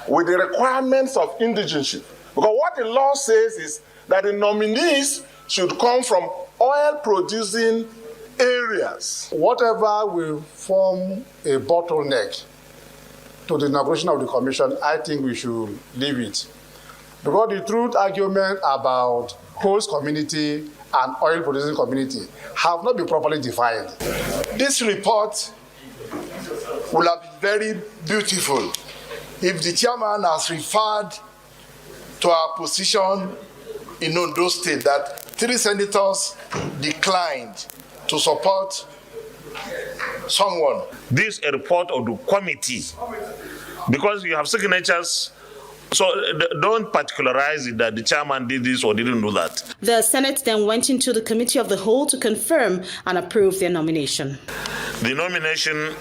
with the requirements of indigenship. Because what the law says is that the nominees should come from oil-producing areas. Whatever will form a bottleneck to the inauguration of the commission, I think we should leave it. Because the truth argument about host community and oil-producing community have not been properly defined. This report will have been very beautiful if the chairman has referred to our position in Ondo State that 3 senators declined to support someone. This is a report of the committee because you have signatures, so don't particularize it that the chairman did this or didn't do that. The Senate then went into the Committee of the Whole to confirm and approve their nomination. The nomination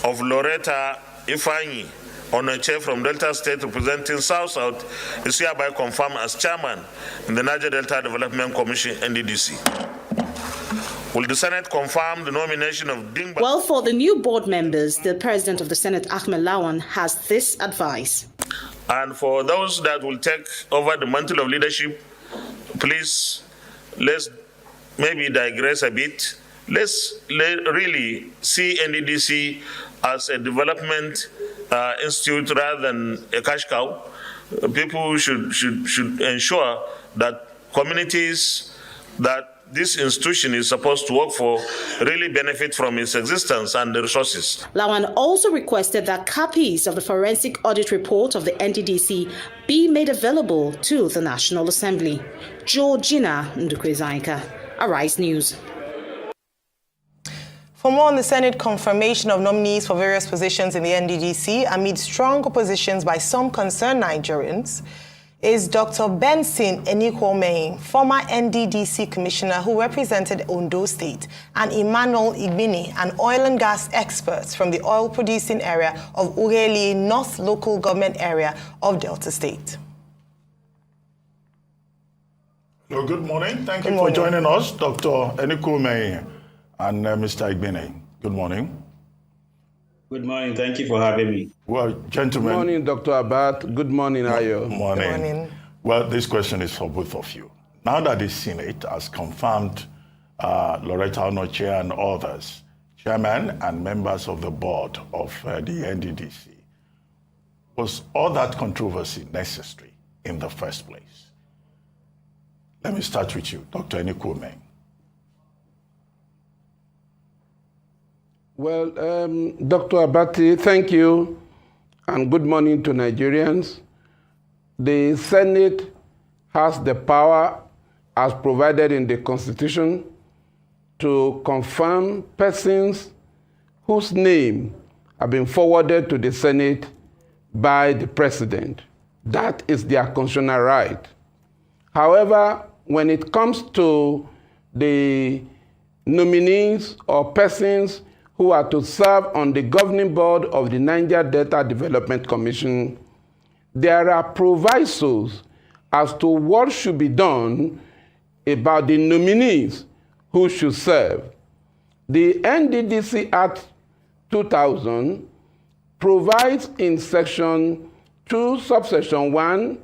of Loretta Ifeanyi Onoche from Delta State representing South-South is hereby confirmed as chairman in the Niger Delta Development Commission, NDDC. Will the Senate confirm the nomination of Dingba? Well, for the new board members, the President of the Senate, Ahmed Lawan, has this advice. And for those that will take over the mantle of leadership, please, let's maybe digress a bit. Let's really see NDDC as a development institute rather than a cash cow. People should ensure that communities that this institution is supposed to work for really benefit from its existence and the resources. Lawan also requested that copies of the forensic audit report of the NDDC be made available to the National Assembly. Georgina Ndukwe Ezeanyika, Arise News. For more on the Senate confirmation of nominees for various positions in the NDDC amid strong oppositions by some concerned Nigerians is Dr. Benson Enikwomei, former NDDC commissioner who represented Ondo State, and Emmanuel Igbini, an oil and gas expert from the oil-producing area of Ughelli North Local Government Area of Delta State. Hello, good morning. Thank you for joining us, Dr. Enikwomei and Mr. Igbini. Good morning. Good morning. Thank you for having me. Well, gentlemen. Good morning, Dr. Abad. Good morning, Ayo. Good morning. Good morning. Well, this question is for both of you. Now that the Senate has confirmed Loretta Onoche and others, chairman and members of the board of the NDDC, was all that controversy necessary in the first place? Let me start with you, Dr. Enikwomei. Well, Dr. Abati, thank you, and good morning to Nigerians. The Senate has the power, as provided in the Constitution, to confirm persons whose name have been forwarded to the Senate by the president. That is their constitutional right. However, when it comes to the nominees or persons who are to serve on the governing board of the Niger Delta Development Commission, there are provisos as to what should be done about the nominees who should serve. The NDDC Act 2000 provides in section 2, subsection 1,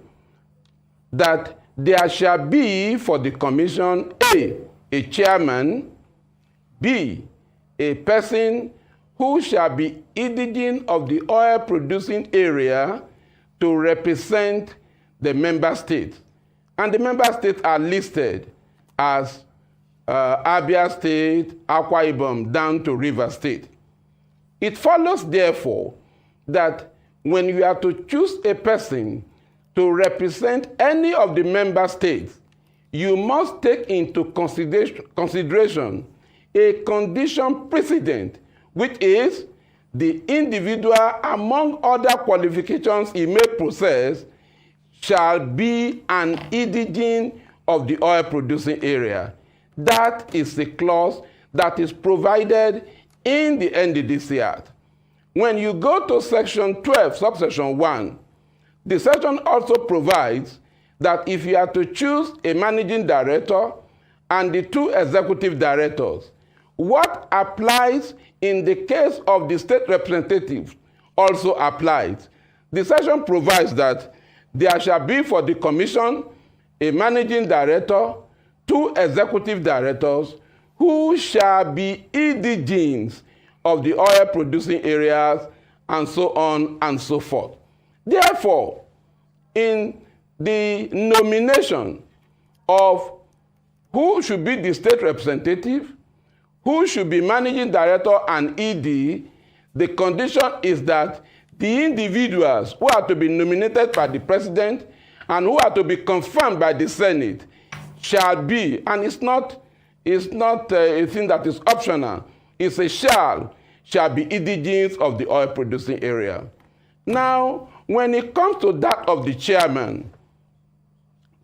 that there shall be for the commission a chairman, B, a person who shall be indigene of the oil-producing area to represent the member states. And the member states are listed as Abia State, Akwa Ibom, down to River State. It follows, therefore, that when you are to choose a person to represent any of the member states, you must take into consideration a condition precedent, which is the individual, among other qualifications he may possess, shall be an indigene of the oil-producing area. That is a clause that is provided in the NDDC Act. When you go to section 12, subsection 1, the section also provides that if you are to choose a managing director and the 2 executive directors, what applies in the case of the state representative also applies. The section provides that there shall be for the commission a managing director, 2 executive directors, who shall be indigenes of the oil-producing areas, and so on and so forth. Therefore, in the nomination of who should be the state representative, who should be managing director and ED, the condition is that the individuals who are to be nominated by the president and who are to be confirmed by the Senate shall be, and it's not a thing that is optional, it's a shall be indigenes of the oil-producing area. Now, when it comes to that of the chairman,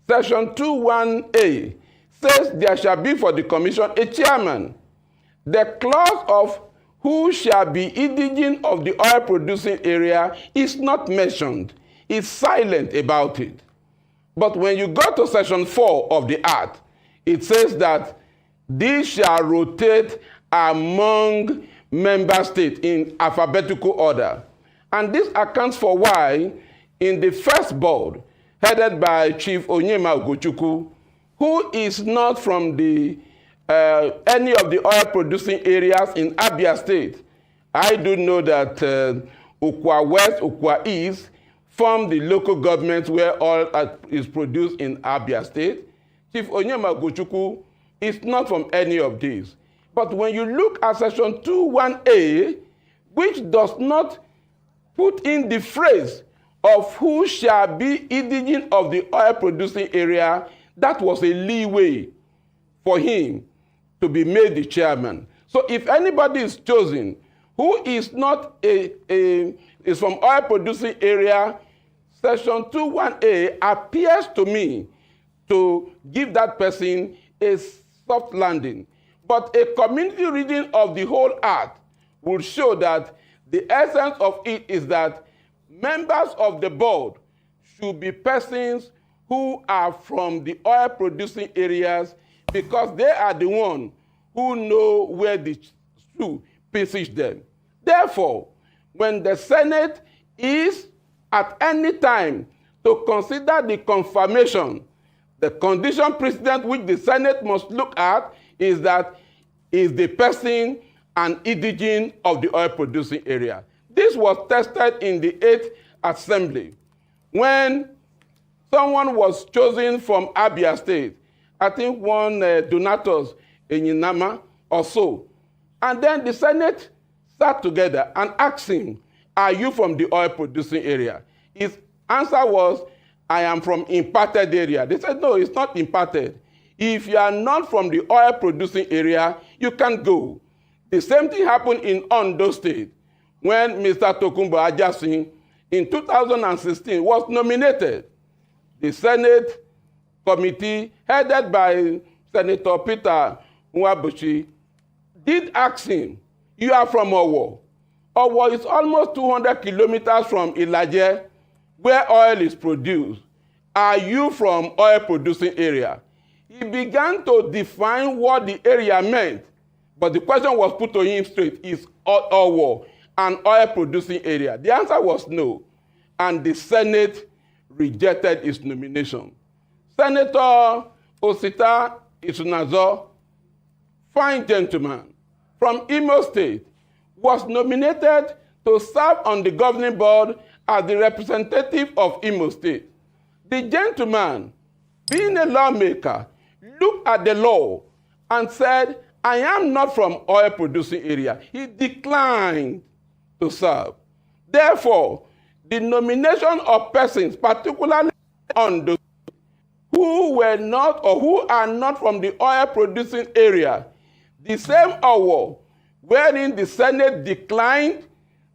section 2(1)(a) says there shall be for the commission a chairman. The clause of who shall be indigene of the oil-producing area is not mentioned. It's silent about it. But when you go to section 4 of the Act, it says that these shall rotate among member states in alphabetical order. And this accounts for why in the first board, headed by Chief Onyema Ugochukwu, who is not from the any of the oil-producing areas in Abia State. I do know that Ukwa West, Ukwa East form the local governments where oil is produced in Abia State. Chief Onyema Ugochukwu is not from any of these. But when you look at section 2(1)(a), which does not put in the phrase of who shall be indigene of the oil-producing area, that was a leeway for him to be made the chairman. So if anybody is chosen who is not is from oil-producing area, section 2(1)(a) appears to me to give that person a soft landing. But a community reading of the whole act will show that the essence of it is that members of the board should be persons who are from the oil-producing areas, because they are the ones who know where the shoe pinches them. Therefore, when the Senate is at any time to consider the confirmation, the condition precedent which the Senate must look at is that is the person an indigene of the oil-producing area. This was tested in the 8th Assembly when someone was chosen from Abia State. I think one Donatus Enyinama or so. And then the Senate sat together and asked him, are you from the oil-producing area? His answer was, I am from imparted area. They said, no, it's not imparted. If you are not from the oil-producing area, you can't go. The same thing happened in Ondo State when Mr. Tokunbo Ajasin, in 2016 was nominated. The Senate committee, headed by Senator Peter Nwabuchi, did ask him, you are from Owo. Owo is almost 200 kilometers from Ilaje, where oil is produced. Are you from oil-producing area? He began to define what the area meant, but the question was put to him straight, is Owo an oil-producing area? The answer was no, and the Senate rejected his nomination. Senator Osita Isunazo, fine gentleman, from Imo State, was nominated to serve on the governing board as the representative of Imo State. The gentleman, being a lawmaker, looked at the law and said, I am not from oil-producing area. He declined to serve. Therefore, the nomination of persons, particularly on those who were not or who are not from the oil-producing area, the same hour wherein the Senate declined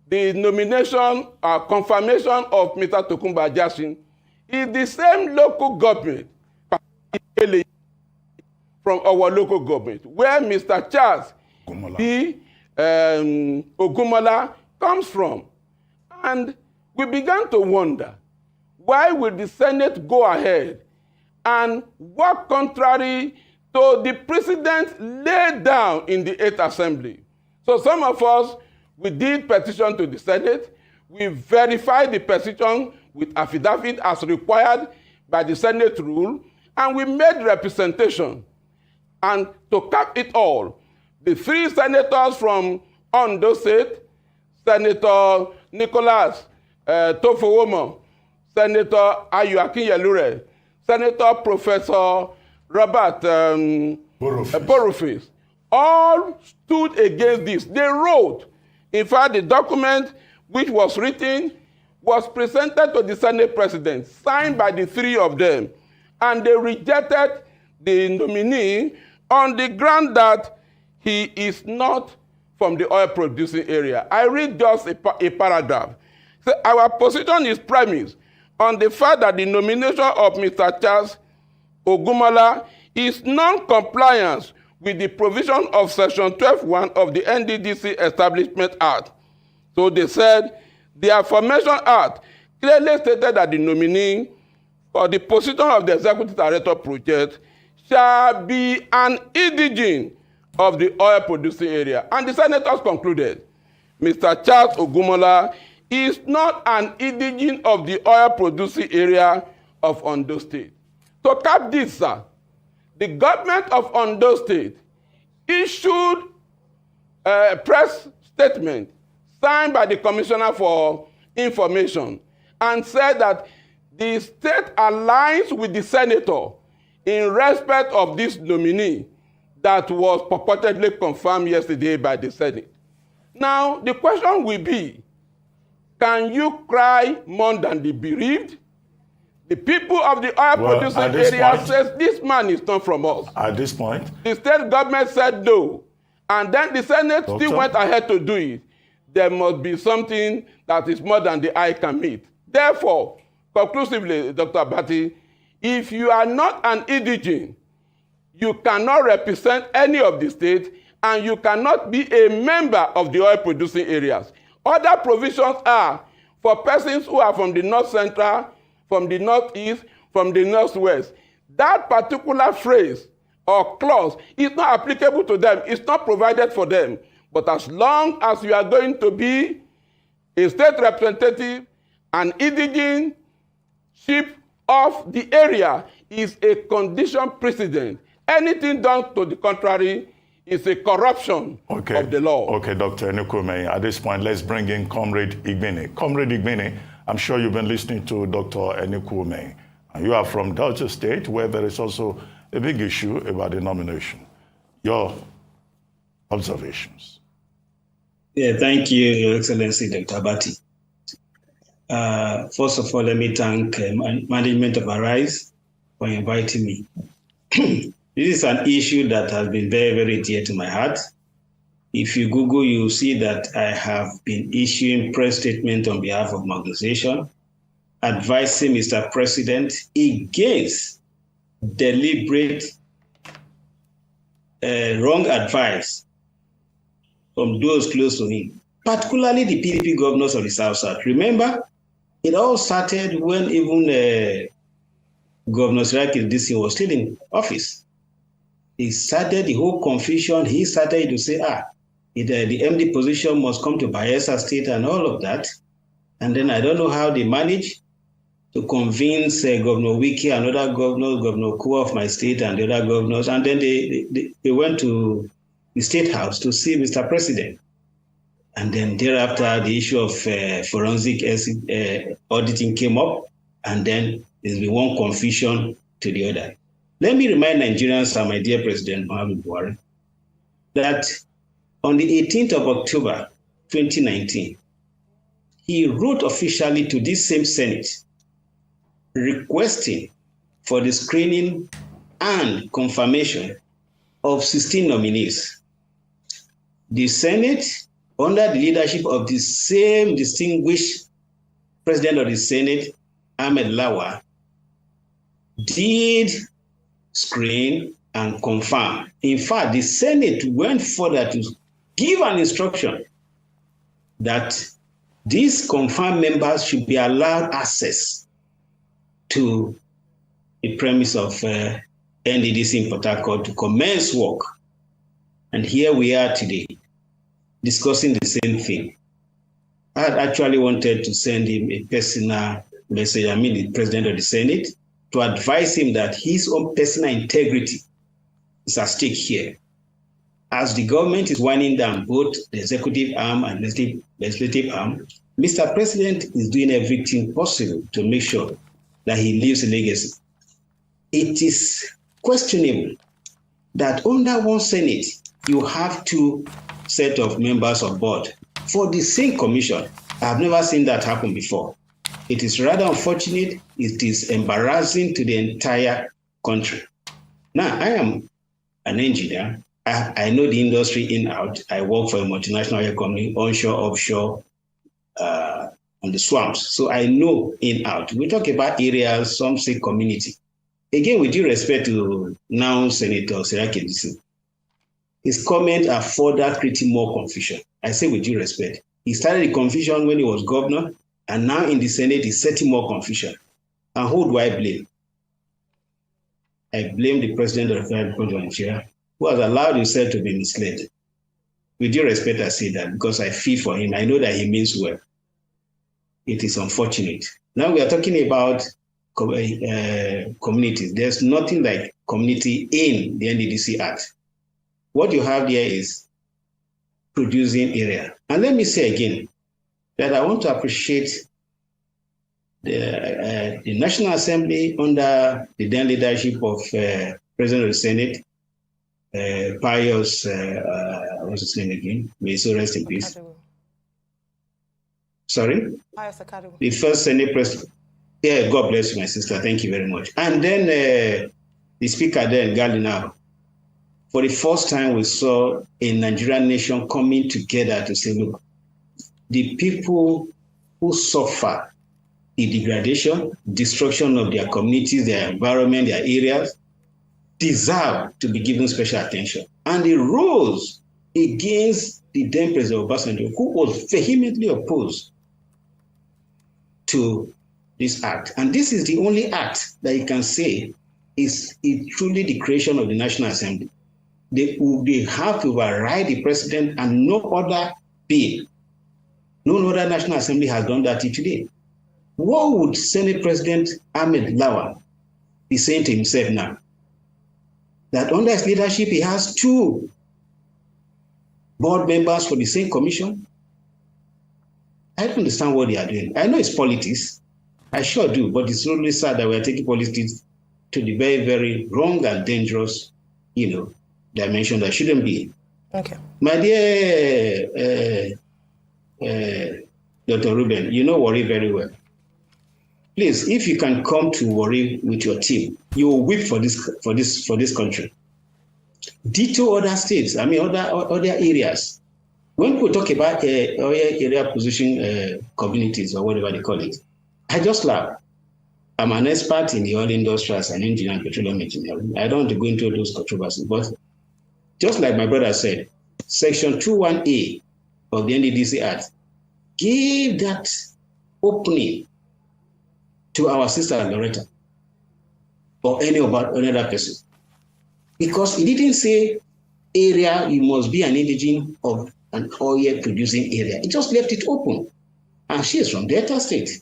the nomination or confirmation of Mr. Tokunbo Ajasin, is the same local government from our local government, where Mr. Charles Ogumola comes from. And we began to wonder, why will the Senate go ahead and work contrary to the precedent laid down in the 8th Assembly? So some of us, we did petition to the Senate. We verified the petition with affidavit as required by the Senate rule, and we made representation. And to cap it all, the 3 senators from Ondo State, Senator Nicholas Tofowomo, Senator Ayo Akinyelure, Senator Professor Robert Boroface, all stood against this. They wrote. In fact, the document which was written was presented to the Senate President, signed by the 3 of them, and they rejected the nominee on the ground that he is not from the oil-producing area. I read just a paragraph. So our position is premised on the fact that the nomination of Mr. Charles Ogumola is non-compliance with the provision of Section 12(1) of the NDDC Establishment Act. So they said the aforementioned act clearly stated that the nominee for the position of the Executive Director project shall be an indigene of the oil-producing area. And the senators concluded, Mr. Charles Ogumola is not an indigene of the oil-producing area of Ondo State. To cap this, sir, the government of Ondo State issued a press statement signed by the Commissioner for Information and said that the state aligns with the senator in respect of this nominee that was purportedly confirmed yesterday by the Senate. Now, the question will be, can you cry more than the bereaved? The people of the oil-producing area says this man is not from us. At this point? The state government said no. And then the Senate still went ahead to do it. There must be something that is more than the eye can meet. Therefore, conclusively, Dr. Abati, if you are not an indigene, you cannot represent any of the states, and you cannot be a member of the oil-producing areas. Other provisions are for persons who are from the North Central, from the Northeast, from the Northwest. That particular phrase or clause is not applicable to them. It's not provided for them. But as long as you are going to be a state representative, an indigene chief of the area is a condition precedent. Anything done to the contrary is a corruption of the law. Okay, Dr. Enukume, at this point, let's bring in Comrade Igbine. Comrade Igbine, I'm sure you've been listening to Dr. Enukume. You are from Delta State, where there is also a big issue about the nomination. Your observations. Yeah, thank you, Your Excellency, Dr. Abati. First of all, let me thank management of Arise for inviting me. This is an issue that has been very, very dear to my heart. If you Google, you'll see that I have been issuing press statement on behalf of my organization, advising Mr. President against deliberate wrong advice from those close to him, particularly the PDP governors of the South. Remember, it all started when even Governor Siraki NDDC was still in office. He started the whole confusion. He started to say, the MD position must come to Bayelsa State and all of that. And then I don't know how they managed to convince Governor Wiki and other governors, Governor Kua of my state and the other governors. And then they went to the State House to see Mr. President. And then thereafter, the issue of forensic auditing came up. And then there's been one confusion to the other. Let me remind Nigerians and my dear President Muhammadu Buhari that on the 18th of October, 2019, he wrote officially to this same Senate requesting for the screening and confirmation of 16 nominees. The Senate, under the leadership of the same distinguished President of the Senate, Ahmed Lawa, did screen and confirm. In fact, the Senate went further to give an instruction that these confirmed members should be allowed access to the premise of NDDC in Port Harcourt to commence work. And here we are today, discussing the same thing. I had actually wanted to send him a personal message, the President of the Senate, to advise him that his own personal integrity is at stake here. As the government is winding down both the executive arm and legislative arm, Mr. President is doing everything possible to make sure that he leaves a legacy. It is questionable that under one Senate, you have two set of members of board for the same commission. I have never seen that happen before. It is rather unfortunate. It is embarrassing to the entire country. Now, I am an engineer. I know the industry in out. I work for a multinational oil company, onshore, offshore, on the swamps. So I know in out. We talk about areas, some say community. Again, with due respect to now Senator Siraki NDDC, his comments are further creating more confusion. I say with due respect. He started the confusion when he was governor, and now in the Senate, he's setting more confusion. And who do I blame? I blame the President of the Federal Republic of Nigeria, who has allowed himself to be misled. With due respect, I say that because I feel for him. I know that he means well. It is unfortunate. Now we are talking about communities. There's nothing like community in the NDDC Act. What you have there is producing area. And let me say again that I want to appreciate the National Assembly under the then leadership of President of the Senate, Pius, what's his name again? May he so rest in peace. Sorry? The first Senate President. Yeah, God bless you, my sister. Thank you very much. And then the Speaker then, Galina. For the first time, we saw a Nigerian nation coming together to say, look, the people who suffer the degradation, destruction of their communities, their environment, their areas, deserve to be given special attention. And they rose against the then President Obasanjo, who was vehemently opposed to this act. And this is the only act that you can say is truly the creation of the National Assembly. They have to override the president, and no other bill, no other National Assembly has done that till today. What would Senate President Ahmed Lawa be saying to himself now? That under his leadership, he has two board members for the same commission? I don't understand what they are doing. I know it's politics. I sure do, but it's really sad that we are taking politics to the very, very wrong and dangerous, dimension that shouldn't be. Okay. My dear Dr. Ruben, you know Warri very well. Please, if you can come to Warri with your team, you will whip for this country. Ditto other states, other areas. when people talk about oil area position communities or whatever they call it, I just laugh. I'm an expert in the oil industry as an engineer and petroleum engineer. I don't want to go into those controversies, but just like my brother said, Section 21A of the NDDC Act gave that opening to our sister Loretta or any other person. Because it didn't say area, you must be an indigene of an oil producing area. It just left it open. And she is from Delta State.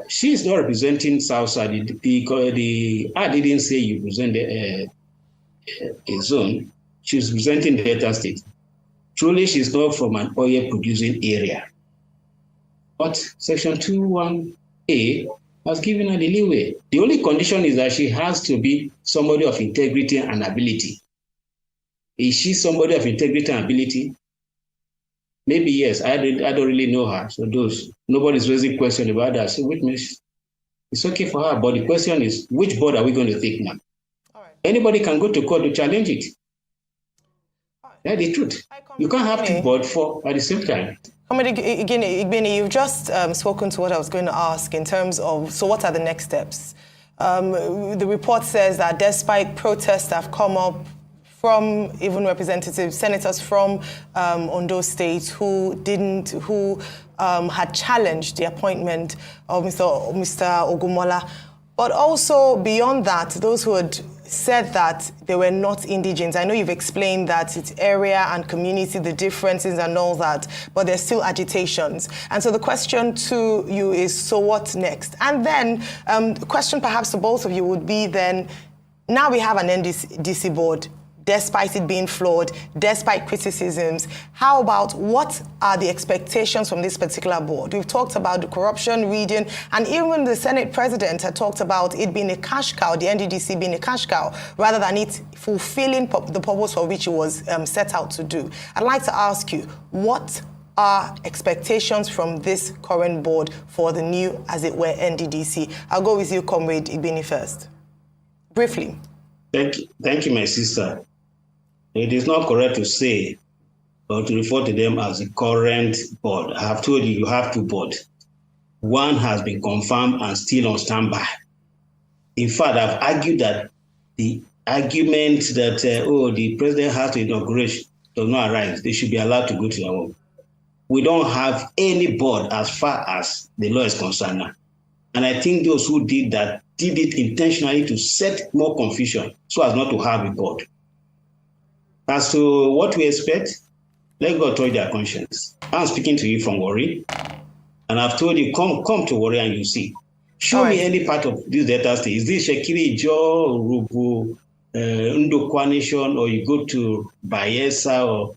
She is not representing Southside because I didn't say you present a zone. She's representing Delta State. Truly, she's not from an oil producing area. But Section 21A has given her the leeway. The only condition is that she has to be somebody of integrity and ability. Is she somebody of integrity and ability? Maybe yes. I don't really know her. So nobody's raising question about that. So which means it's okay for her. But the question is, which board are we going to take now? Anybody can go to court to challenge it. That's the truth. You can't have two boards at the same time. Igbeni, you've just spoken to what I was going to ask in terms of, so what are the next steps? The report says that despite protests that have come up from even representatives, senators from Ondo State who had challenged the appointment of Mr. Ogumola, but also beyond that, those who had said that they were not indigenes. I know you've explained that it's area and community, the differences and all that, but there's still agitations. And so the question to you is, so what next? And then the question perhaps to both of you would be then, now we have an NDDC board, despite it being flawed, despite criticisms. How about what are the expectations from this particular board? We've talked about the corruption reading, and even the Senate president had talked about it being a cash cow, the NDDC being a cash cow, rather than it fulfilling the purpose for which it was set out to do. I'd like to ask you, what are expectations from this current board for the new, as it were, NDDC? I'll go with you, Comrade Igbeni, first. Briefly. Thank you, my sister. It is not correct to say or to refer to them as the current board. I have told you have two boards. One has been confirmed and still on standby. In fact, I've argued that the argument that, the president has to inaugurate does not arise. They should be allowed to go to their home. We don't have any board as far as the law is concerned now. And I think those who did that did it intentionally to set more confusion so as not to have a board. As to what we expect, let God touch their conscience. I'm speaking to you from Warri, and I've told you, come to Warri and you see. Show me any part of this Delta State. Is this Shekiri, Jo, Rubu, Ndokwa Nation, or you go to Bayelsa or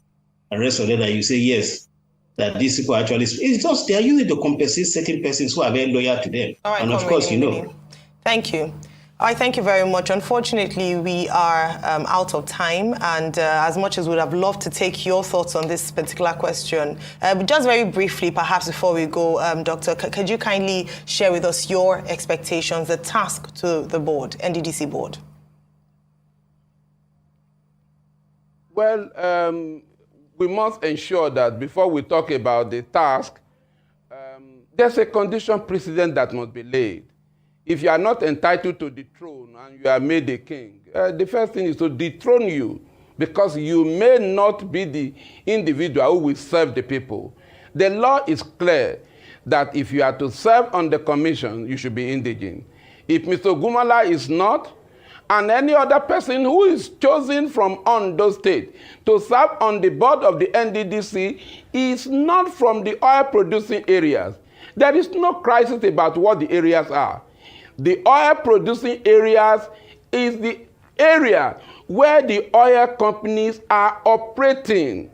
the rest of it, and you say, yes, that these people actually, it's just they are using to compensate certain persons who are very loyal to them. All right, and of course, you know. Thank you. All right, thank you very much. Unfortunately, we are out of time, and as much as we would have loved to take your thoughts on this particular question, but just very briefly, perhaps before we go, Doctor, could you kindly share with us your expectations, the task to the board, NDDC board? Well, we must ensure that before we talk about the task, there's a condition precedent that must be laid. If you are not entitled to the throne and you are made a king, the first thing is to dethrone you, because you may not be the individual who will serve the people. The law is clear that if you are to serve on the commission, you should be indigent. If Mr. Ogumola is not, and any other person who is chosen from Ondo State to serve on the board of the NDDC is not from the oil-producing areas, there is no crisis about what the areas are. The oil-producing areas is the area where the oil companies are operating,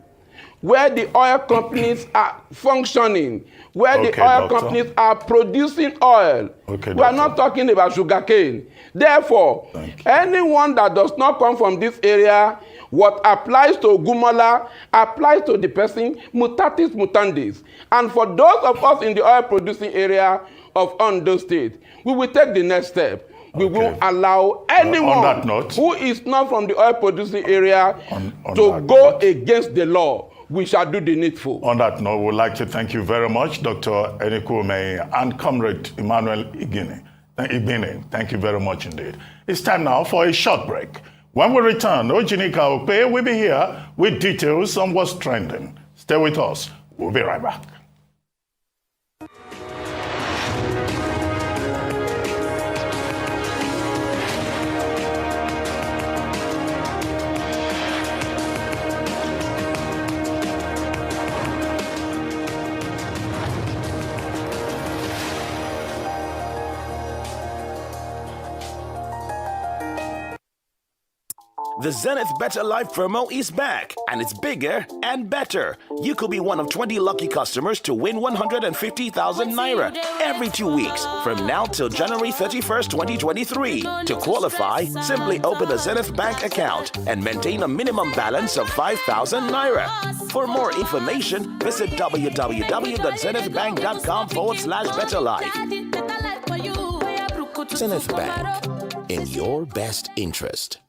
where the oil companies are functioning, where the oil companies are producing oil. We are not talking about sugarcane. Therefore, anyone that does not come from this area, what applies to Ogumola applies to the person mutatis mutandis. And for those of us in the oil-producing area of Ondo State, we will take the next step. We won't allow anyone that note, who is not from the oil producing area on to that go note, against the law. We shall do the needful. On that note, we'd like to thank you very much, Dr. Enikume and Comrade Emmanuel Igbine. Thank you very much indeed. It's time now for a short break. When we return, Ojinika Ope will be here with details on what's trending. Stay with us. We'll be right back. The Zenith Better Life promo is back, and it's bigger and better. You could be one of 20 lucky customers to win 150,000 Naira every 2 weeks from now till January 31st, 2023. To qualify, simply open a Zenith Bank account and maintain a minimum balance of 5,000 Naira. For more information, visit www.zenithbank.com/betterlife. Zenith Bank, in your best interest.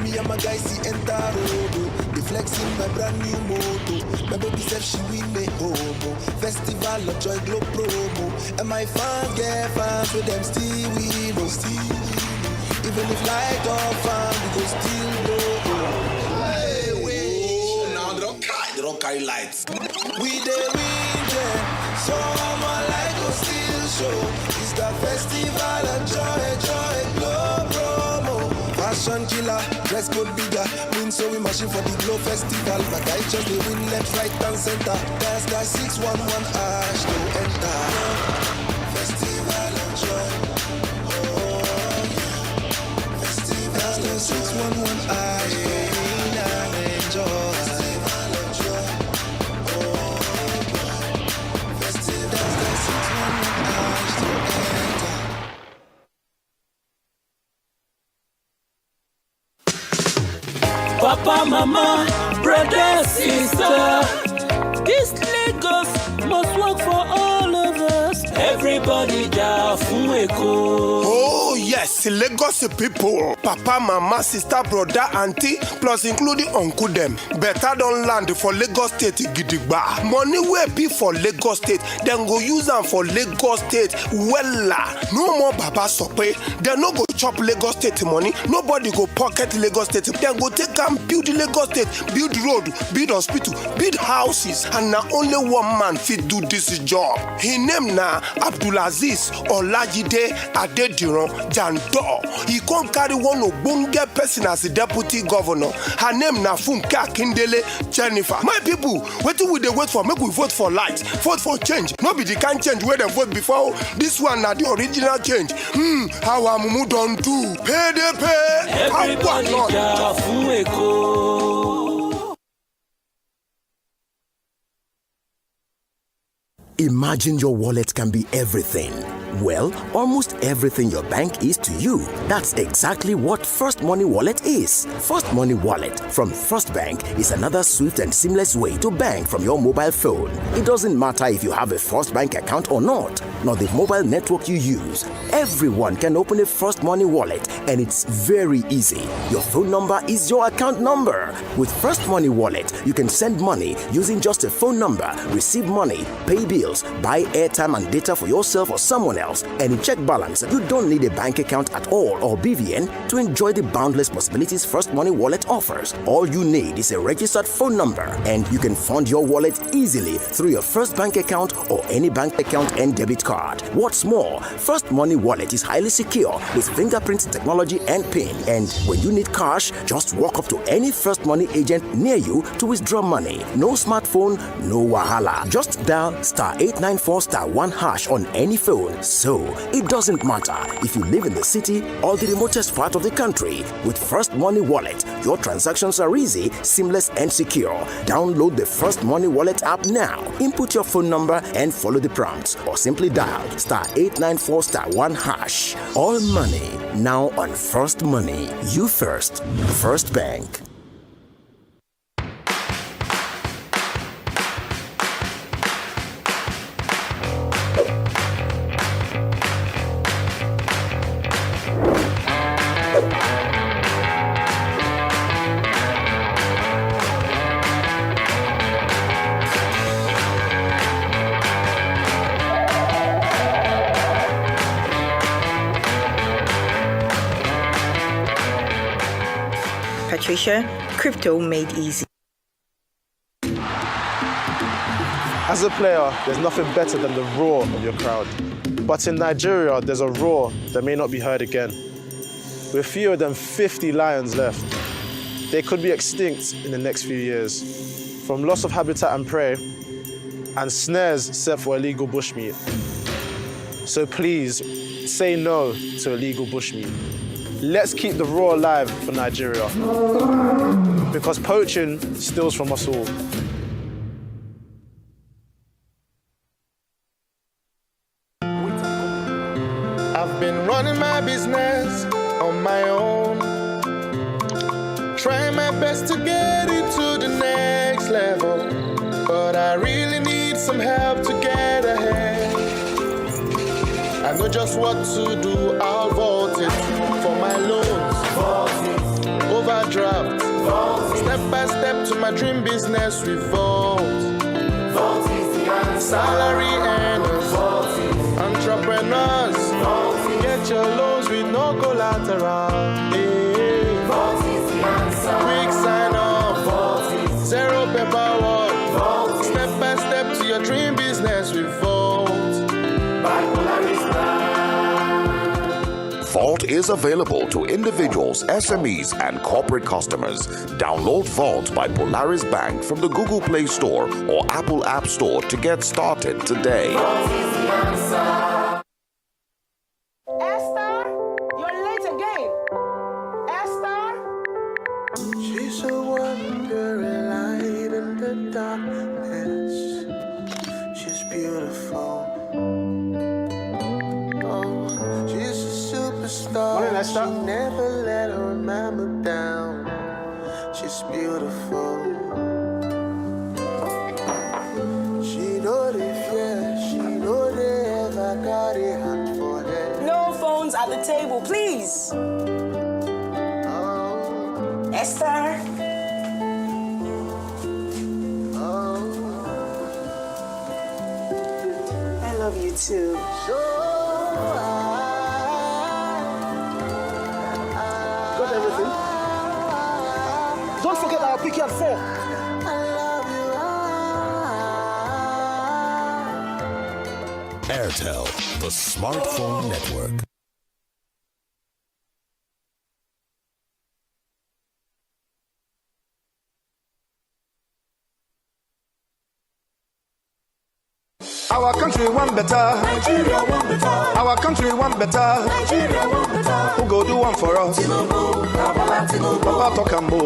Me and my guys see enter road, they flexing my brand new moto. My baby said she win me homo. Festival of Joy Globe promo. And my fans get fans with them still win, oh still. Even if light off fan, we go still go. Hey, wait, now they don't carry lights. We dey win, yeah. Someone like go still show. It's the festival of Joy Globe promo. Fashion killer, dress code bigger. Win so we machine for the Glow Festival. My guys just they win left, right and center. That's the 611 ash to enter. Festival of joy. Oh yeah. Festival that's the 611 ash to win and enjoy. Festival of joy. Oh yeah. Festival that's the 611 ash to enter. Papa, mama, brother, sister. This Lagos must work for all of us. Everybody down from Eko. Oh yes, Lagos people. Papa, mama, sister, brother, auntie, plus including uncle them. Better don't land for Lagos State gidigba. Money will be for Lagos State, then go use them for Lagos State. Wella, no more Baba Sope. They no go chop Lagos State money. Nobody go pocket Lagos State. Then go take and build Lagos State, build road, build hospital, build houses, and now only one man fit do this job. His name na Abdulaziz Olajide Adediran Jandor. He can't carry one obonge person as the deputy governor. Her name na Funke Akindele Jennifer. My people, what do we wait for? Make we vote for light, vote for change. No be the kind change where they vote before. This one na the original change. How Amumu don't do. Pay they pay. Everybody down from Eko. Imagine your wallet can be everything. Well, almost everything your bank is to you. That's exactly what First Money Wallet is. First Money Wallet from First Bank is another swift and seamless way to bank from your mobile phone. It doesn't matter if you have a First Bank account or not, nor the mobile network you use. Everyone can open a First Money Wallet, and it's very easy. Your phone number is your account number. With First Money Wallet, you can send money using just a phone number, receive money, pay bills, buy airtime and data for yourself or someone else, and check balance. You don't need a bank account at all or BVN to enjoy the boundless possibilities First Money Wallet offers. All you need is a registered phone number, and you can fund your wallet easily through your First Bank account or any bank account and debit card. What's more, First Money Wallet is highly secure with fingerprint technology and PIN. And when you need cash, just walk up to any First Money agent near you to withdraw money. No smartphone, no wahala. Just dial *894*1# on any phone. So, it doesn't matter if you live in the city or the remotest part of the country. With First Money Wallet, your transactions are easy, seamless, and secure. Download the First Money Wallet app now. Input your phone number and follow the prompts, or simply dial *894*1#. All money now on First Money. You first. First Bank. Patricia, crypto made easy. As a player, there's nothing better than the roar of your crowd. But in Nigeria, there's a roar that may not be heard again. With fewer than 50 lions left, they could be extinct in the next few years. From loss of habitat and prey, and snares set for illegal bushmeat. So please, say no to illegal bushmeat. Let's keep the roar alive for Nigeria. Because poaching steals from us all. I've been running my business on my own, trying my best to get it to the next level, but I really need some help to get ahead. I know just what to do, I'll vault it for my loans, overdraft, step by step to my dream business, revolt. Salary earners, entrepreneurs, get your loans with no collateral. Quick sign up, zero paperwork, step by step to your dream business, revolt. Vault is available to individuals, SMEs, and corporate customers. Download Vault by Polaris Bank from the Google Play Store or Apple App Store to get started today. Esther, you're late again. Esther? She's a wandering light in the darkness. She's beautiful. Morning, Esther. She never let her mama down. She's beautiful. She know the fear. She know they ever got a hand for her. No phones at the table, please. Oh. Esther? Oh. I love you too. Got everything? Don't forget I'll pick you at 4. Airtel, the smartphone network. Our country one better. Nigeria one better. Our country one better. Nigeria one better. Who go do one for us? Papa Tokambo,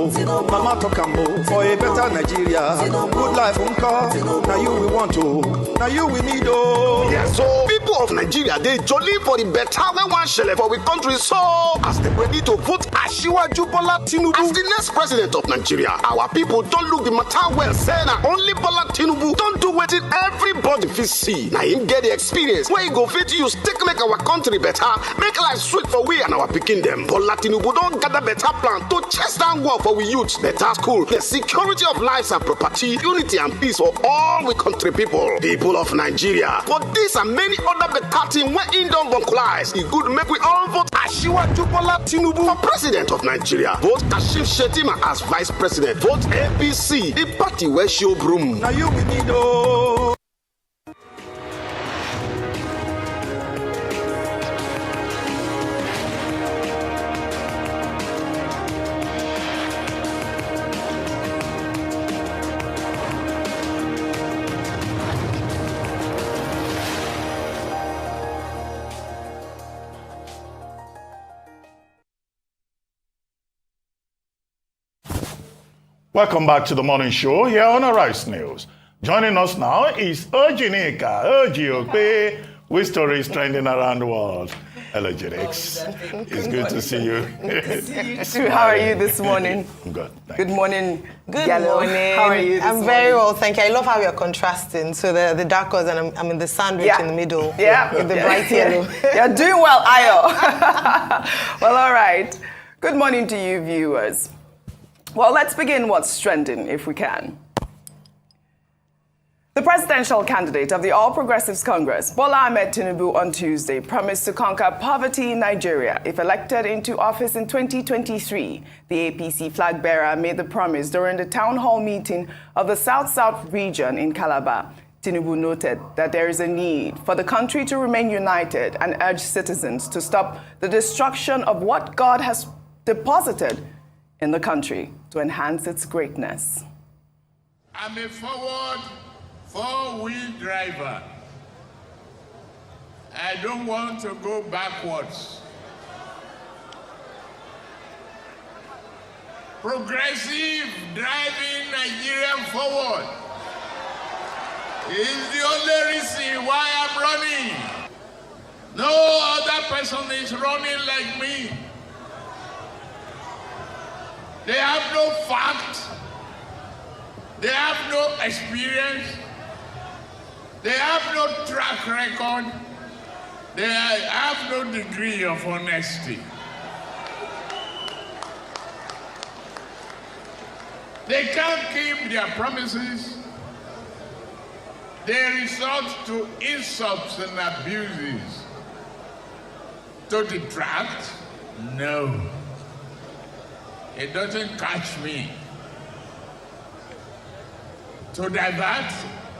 Mama Tokambo, for a better Nigeria. Good life unko. Now you we want to. Now you we need oh. Yes, so people of Nigeria, they jolly for the better we want shele for we country. So as they ready to vote Asiwaju Bola Tinubu as the next president of Nigeria, our people don't look the matter well. Say na only Bola Tinubu don't do what everybody fit see. Now him get the experience where he go fit use take make our country better, make life sweet for we and our pikin them. Bola Tinubu don't gather better plan to chase down war for we youth, better school, the security of lives and property, unity and peace for all we country people. People of Nigeria, for this and many other better things when in don't vocalize, it good make we all vote Asiwaju Bola Tinubu for president of Nigeria. Vote Kashim Shettima as vice president. Vote APC, the party where show broom. Now you we need oh. Welcome back to the morning show here on Arise News. Joining us now is Ojinika Ojiope, with stories trending around the world. Hello, Jinix. It's good to see you. Sue, how are you this morning? I'm good. Good morning. Good Yellow. morning. How are you this I'm very well, thank you. I love how you're contrasting. So the dark colors and I'm in the sandwich in the middle. Yeah. With the bright yellow. You're doing well, Ayo. Well, all right. Good morning to you, viewers. Well, let's begin what's trending, if we can. The presidential candidate of the All Progressives Congress, Bola Ahmed Tinubu, on Tuesday promised to conquer poverty in Nigeria if elected into office in 2023. The APC flag bearer made the promise during the town hall meeting of the South-South region in Calabar. Tinubu noted that there is a need for the country to remain united and urged citizens to stop the destruction of what God has deposited in the country to enhance its greatness. I'm a forward four-wheel driver. I don't want to go backwards. Progressive driving Nigeria forward is the only reason why I'm running. No other person is running like me. They have no fact. They have no experience. They have no track record. They have no degree of honesty. They can't keep their promises. They resort to insults and abuses. To detract? No. It doesn't catch me. To divert?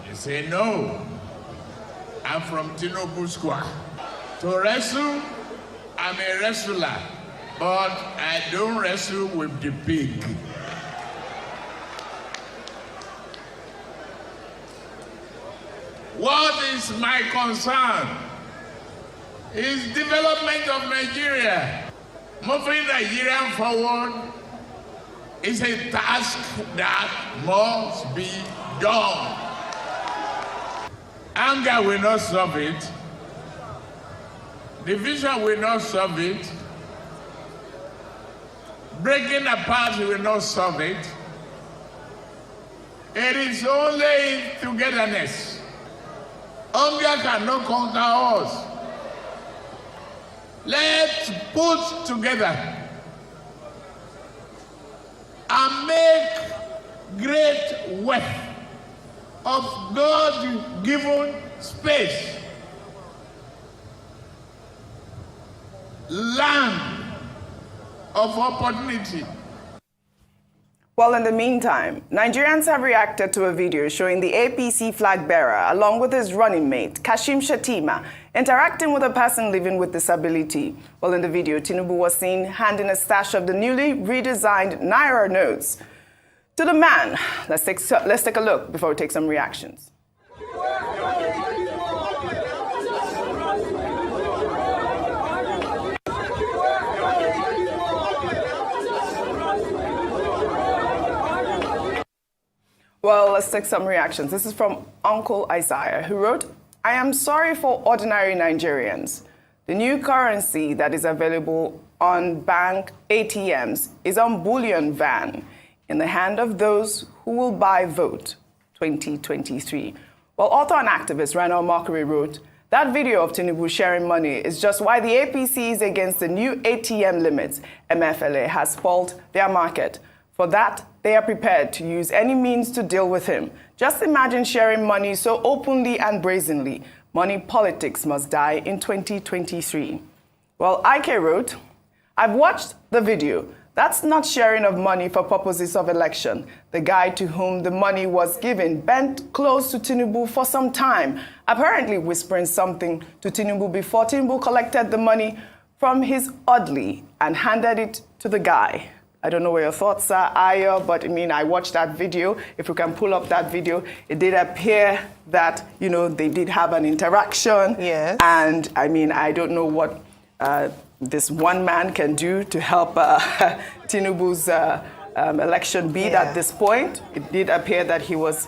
You say no. I'm from Tinubu Square. To wrestle? I'm a wrestler, but I don't wrestle with the pig. What is my concern is development of Nigeria. Moving Nigeria forward is a task that must be done. Anger will not solve it. Division will not solve it. Breaking apart will not solve it. It is only togetherness. Hunger cannot conquer us. Let's put together and make great wealth of God-given space, land of opportunity. Well, in the meantime, Nigerians have reacted to a video showing the APC flag bearer, along with his running mate, Kashim Shettima, interacting with a person living with disability. Well, in the video, Tinubu was seen handing a stash of the newly redesigned Naira notes to the man. Let's take a look before we take some reactions. Well, let's take some reactions. This is from Uncle Isaiah, who wrote, "I am sorry for ordinary Nigerians. The new currency that is available on bank ATMs is on bullion van in the hand of those who will buy vote 2023. Well, author and activist Rana Mockery wrote, "That video of Tinubu sharing money is just why the APC is against the new ATM limits. MFLA has spoiled their market. For that, they are prepared to use any means to deal with him. Just imagine sharing money so openly and brazenly. Money politics must die in 2023. Well, IK wrote, "I've watched the video. That's not sharing of money for purposes of election. The guy to whom the money was given bent close to Tinubu for some time, apparently whispering something to Tinubu before Tinubu collected the money from his oddly and handed it to the guy." I don't know where your thoughts are, Ayo, but I mean, I watched that video. If we can pull up that video, it did appear that, you know, they did have an interaction. Yes. And I mean, I don't know what this one man can do to help Tinubu's election bid at this point. It did appear that he was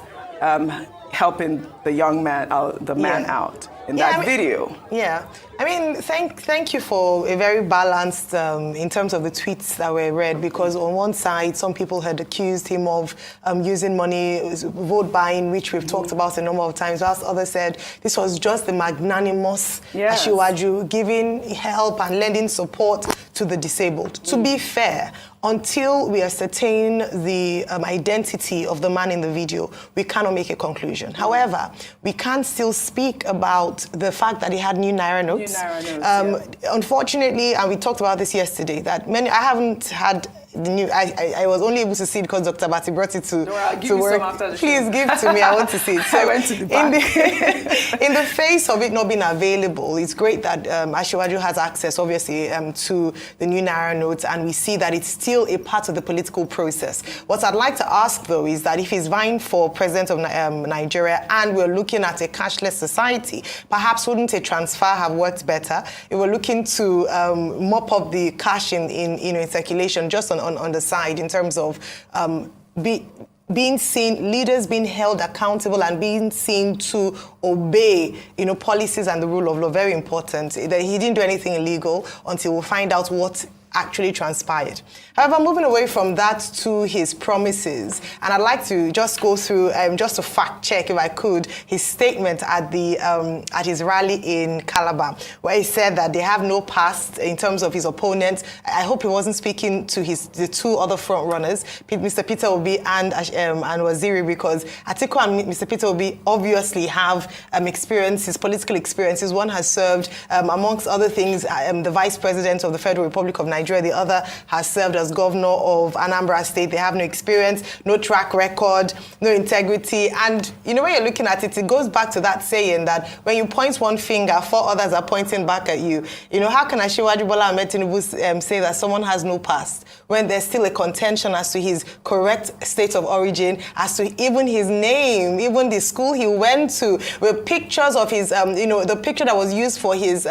helping the young man, the man out in that video. Yeah, I mean, thank you for a very balanced in terms of the tweets that were read, because on one side, some people had accused him of using money, vote buying, which we've talked about a number of times, whilst others said this was just the magnanimous Asiwaju giving help and lending support to the disabled. To be fair, until we ascertain the identity of the man in the video, we cannot make a conclusion. However, we can still speak about the fact that he had new Naira notes. Unfortunately, and we talked about this yesterday, that I haven't had the new. I was only able to see it because Dr. Bati brought it to work. Please give it to me. I want to see it. So I went to the back. In the face of it not being available, it's great that Asiwaju has access, obviously, to the new Naira notes, and we see that it's still a part of the political process. What I'd like to ask, though, is that if he's vying for president of Nigeria and we're looking at a cashless society, perhaps wouldn't a transfer have worked better? If we're looking to mop up the cash in circulation just on the side in terms of being seen, leaders being held accountable and being seen to obey, policies and the rule of law. Very important. That he didn't do anything illegal until we find out what actually transpired. However, moving away from that to his promises, and I'd like to just go through, just to fact check, if I could, his statement at his rally in Calabar, where he said that they have no past in terms of his opponents. I hope he wasn't speaking to the two other front runners, Mr. Peter Obi and Waziri, because Atiku and Mr. Peter Obi obviously have political experiences. One has served, amongst other things, the Vice President of the Federal Republic of Nigeria. The other has served as governor of Anambra State. They have no experience, no track record, no integrity. And, when you're looking at it, it goes back to that saying that when you point one finger, 4 others are pointing back at you. How can Asiwaju Bola Ahmed Tinubu say that someone has no past when there's still a contention as to his correct state of origin, as to even his name, even the school he went to, with pictures of his, the picture that was used for his,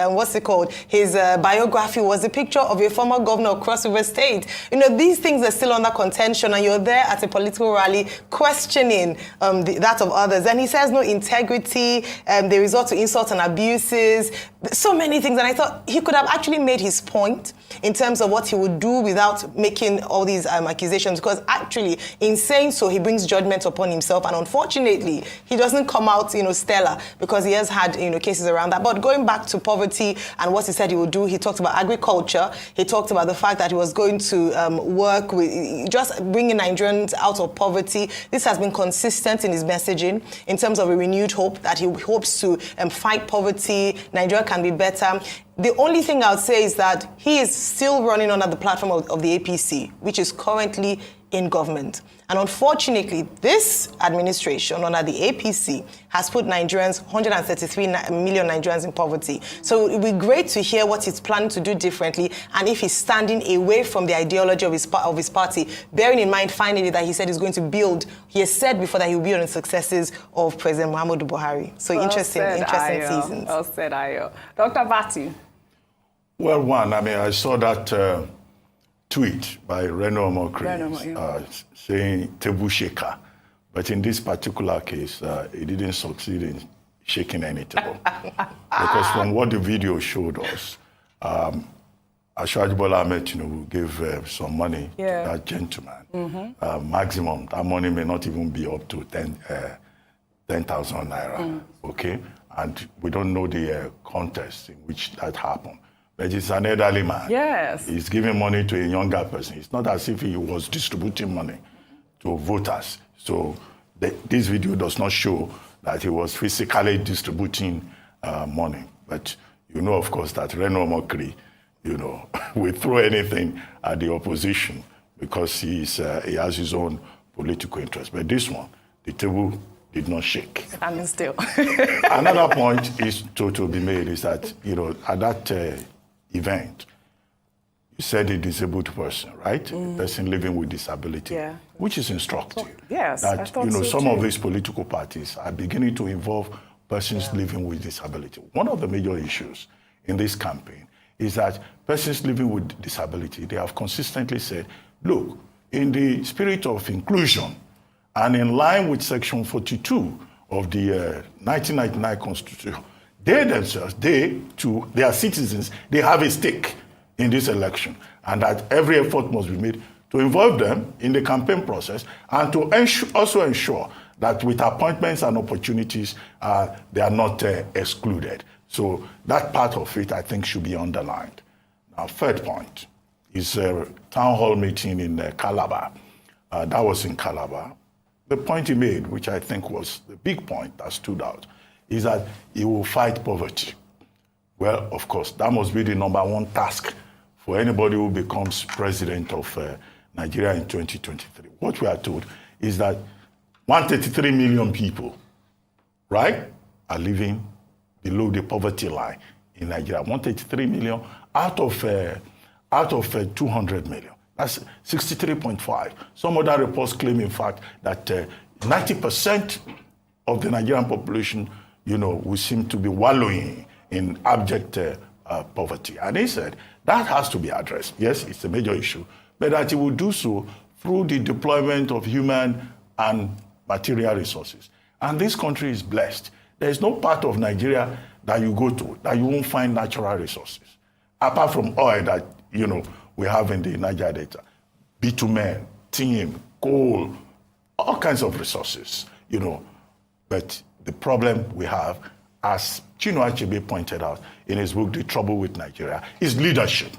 his biography was the picture of a former governor of Cross River State. These things are still under contention, and you're there at a political rally questioning that of others. And he says no integrity, they resort to insults and abuses, so many things. And I thought he could have actually made his point in terms of what he would do without making all these accusations, because actually, in saying so, he brings judgment upon himself. And unfortunately, he doesn't come out, stellar, because he has had, cases around that. But going back to poverty and what he said he would do, he talked about agriculture. He talked about the fact that he was going to work with just bringing Nigerians out of poverty. This has been consistent in his messaging in terms of a renewed hope that he hopes to fight poverty. Nigeria can be better. The only thing I would say is that he is still running under the platform of the APC, which is currently in government. And unfortunately, this administration under the APC has put Nigerians, 133 million Nigerians in poverty. So it would be great to hear what he's planning to do differently, and if he's standing away from the ideology of his party, bearing in mind finally that he said he's going to build, he has said before that he will build on the successes of President Muhammadu Buhari. So interesting seasons. Well said, Ayo. Dr. Bati. Well, I saw that tweet by Reno Omokri saying table shaker. But in this particular case, he didn't succeed in shaking any table. Because from what the video showed us, Asiwaju Bola Ahmed Tinubu gave some money to that gentleman. Maximum, that money may not even be up to 10,000 naira. Okay? And we don't know the context in which that happened. But it's an elderly man. Yes. He's giving money to a younger person. It's not as if he was distributing money to voters. So this video does not show that he was physically distributing money. But of course, that Reno Omokri, will throw anything at the opposition because he has his own political interest. But this one, the table did not shake. Standing still. Another point is to be made is that, at that event, you said a disabled person, right? A person living with disability, which is instructive. Yes, that, I thought so some too. of these political parties are beginning to involve persons living with disability. One of the major issues in this campaign is that persons living with disability, they have consistently said, look, in the spirit of inclusion and in line with Section 42 of the 1999 Constitution, they themselves, they are citizens, they have a stake in this election, and that every effort must be made to involve them in the campaign process and to also ensure that with appointments and opportunities, they are not excluded. So that part of it, I think, should be underlined. Now, third point, his town hall meeting in Calabar. That was in Calabar. The point he made, which I think was the big point that stood out, is that he will fight poverty. Well, of course, that must be the number one task for anybody who becomes president of Nigeria in 2023. What we are told is that 133 million people, right, are living below the poverty line in Nigeria. 133 million out of 200 million. That's 63.5. Some other reports claim, in fact, that 90% of the Nigerian population, we seem to be wallowing in abject poverty. And he said that has to be addressed. Yes, it's a major issue, but that he will do so through the deployment of human and material resources. And this country is blessed. There is no part of Nigeria that you go to that you won't find natural resources, apart from oil that, we have in the Niger Delta, bitumen, tin, coal, all kinds of resources, But the problem we have, as Chinua Achebe pointed out in his book, The Trouble with Nigeria, is leadership.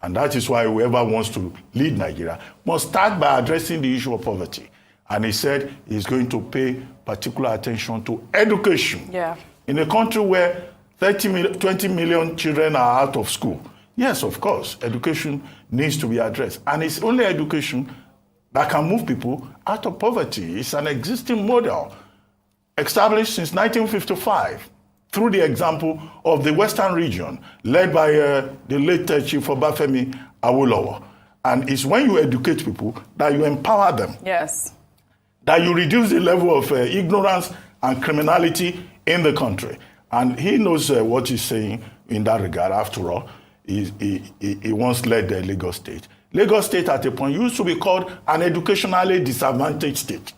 And that is why whoever wants to lead Nigeria must start by addressing the issue of poverty. And he said he's going to pay particular attention to education. Yeah. In a country where 20 million children are out of school, yes, of course, education needs to be addressed. And it's only education that can move people out of poverty. It's an existing model established since 1955 through the example of the Western region led by the late Chief Obafemi Awolowo. And it's when you educate people that you empower them. Yes. That you reduce the level of ignorance and criminality in the country. And he knows what he's saying in that regard. After all, he once led the Lagos State. Lagos State at a point used to be called an educationally disadvantaged state.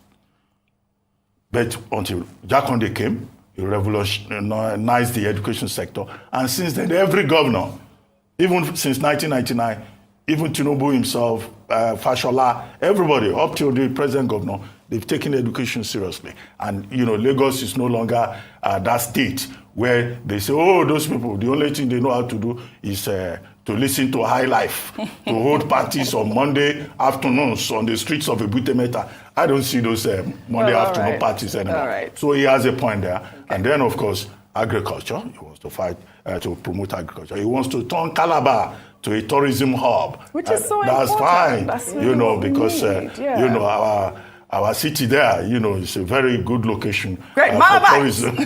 But until Jakonde came, he revolutionized the education sector. And since then, every governor, even since 1999, even Tinubu himself, Fashola, everybody, up till the present governor, they've taken education seriously. And, Lagos is no longer that state where they say, oh, those people, the only thing they know how to do is to listen to high life, to hold parties on Monday afternoons on the streets of Ebutemeta. I don't see those Monday afternoon parties anymore. Right. So he has a point there. Okay. And then, of course, agriculture. He wants to fight to promote agriculture. He wants to turn Calabar to a tourism hub. Which is so that's important. Fine, that's really because our city there, is a very good location for tourism.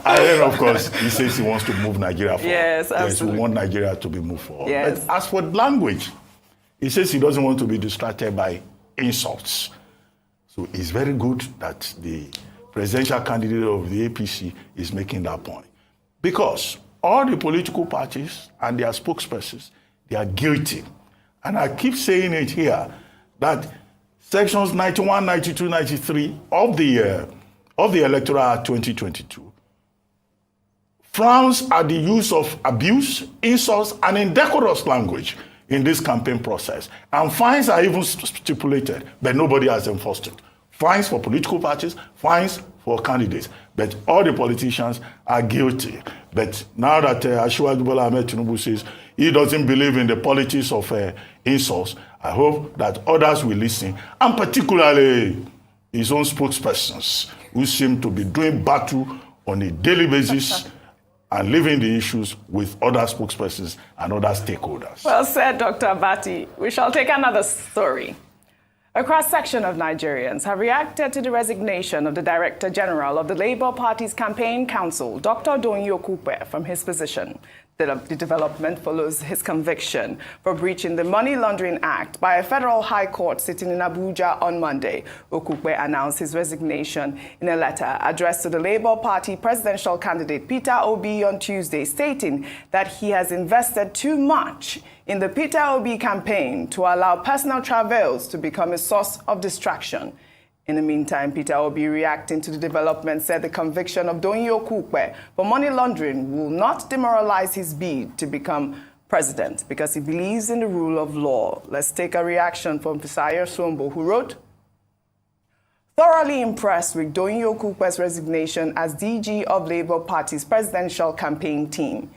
And then, of course, he says he wants to move Nigeria forward. Yes, absolutely. Yes, we want Nigeria to be moved forward. Yes. But as for language, he says he doesn't want to be distracted by insults. So it's very good that the presidential candidate of the APC is making that point. Because all the political parties and their spokespersons, they are guilty. And I keep saying it here, that sections 91, 92, 93 of the Electoral Act 2022 frowns at the use of abuse, insults, and indecorous language in this campaign process. And fines are even stipulated, but nobody has enforced it. Fines for political parties, fines for candidates. But all the politicians are guilty. But now that Asiwaju Bola Ahmed Tinubu says he doesn't believe in the politics of insults, I hope that others will listen, and particularly his own spokespersons, who seem to be doing battle on a daily basis and leaving the issues with other spokespersons and other stakeholders. Well said, Dr. Abati. We shall take another story. A cross-section of Nigerians have reacted to the resignation of the Director General of the Labour Party's Campaign Council, Dr. Donyo Kupe, from his position. The development follows his conviction for breaching the Money Laundering Act by a federal high court sitting in Abuja on Monday. Okupe announced his resignation in a letter addressed to the Labour Party presidential candidate Peter Obi on Tuesday, stating that he has invested too much in the Peter Obi campaign to allow personal travails to become a source of distraction. In the meantime, Peter Obi, reacting to the development, said the conviction of Donyo Kupe for money laundering will not demoralize his bid to become president because he believes in the rule of law. Let's take a reaction from Fisayo Sombo, who wrote, thoroughly impressed with Donyo Kupe's resignation as DG of Labour Party's presidential campaign team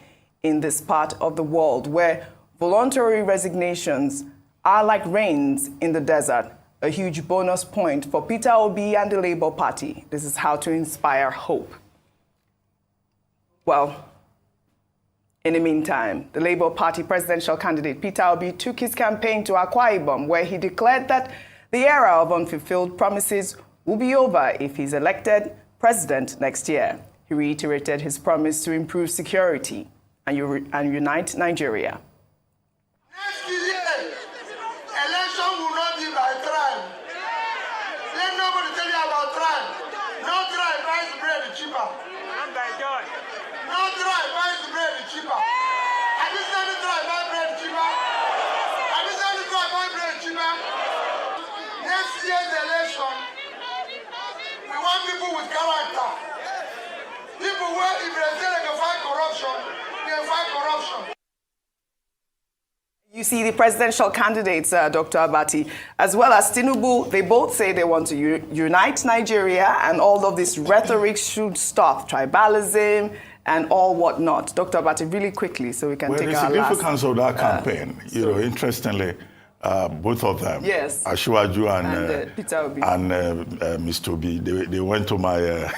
in this part of the world where Voluntary resignations are like rains in the desert, a huge bonus point for Peter Obi and the Labour Party. This is how to inspire hope. Well, in the meantime, the Labour Party presidential candidate Peter Obi took his campaign to Akwa Ibom, where he declared that the era of unfulfilled promises will be over if he's elected president next year. He reiterated his promise to improve security and unite Nigeria. Next year, election will not be by tribe. Let nobody tell you about tribe. No tribe buys bread cheaper. No tribe buys bread cheaper. Have you seen the tribe buy bread cheaper? Have you seen the tribe buy bread cheaper? Next year's election, we want people with character. People where if they say they can fight corruption, they can fight corruption. You see, the presidential candidates, Dr. Abati, as well as Tinubu, they both say they want to unite Nigeria, and all of this rhetoric should stop, tribalism and all whatnot. Dr. Abati, really quickly, so we can take our last... The significance of that campaign, interestingly, both of them, yes, Ashwaju and Peter Obi and Mr. Obi, they went to my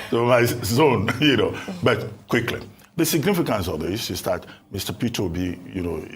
to my zone, but quickly. The significance of this is that Mr. Peter Obi,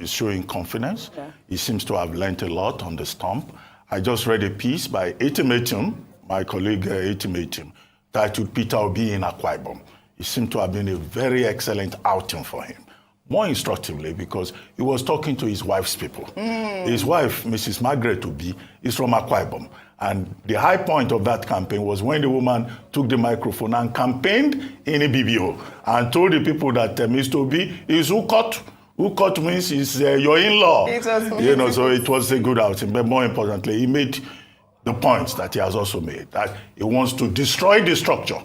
is showing confidence. Yeah. He seems to have learned a lot on the stump. I just read a piece by Etimetum, my colleague Etimetum, titled Peter Obi in Akwa Ibom. It seemed to have been a very excellent outing for him. More instructively, because he was talking to his wife's people. His wife, Mrs. Margaret Obi, is from Akwa Ibom. And the high point of that campaign was when the woman took the microphone and campaigned in a BBO and told the people that Mr. Obi is Ukot. Ukot means he's your in-law. So it was a good outing. But more importantly, he made the points that he has also made, that he wants to destroy the structure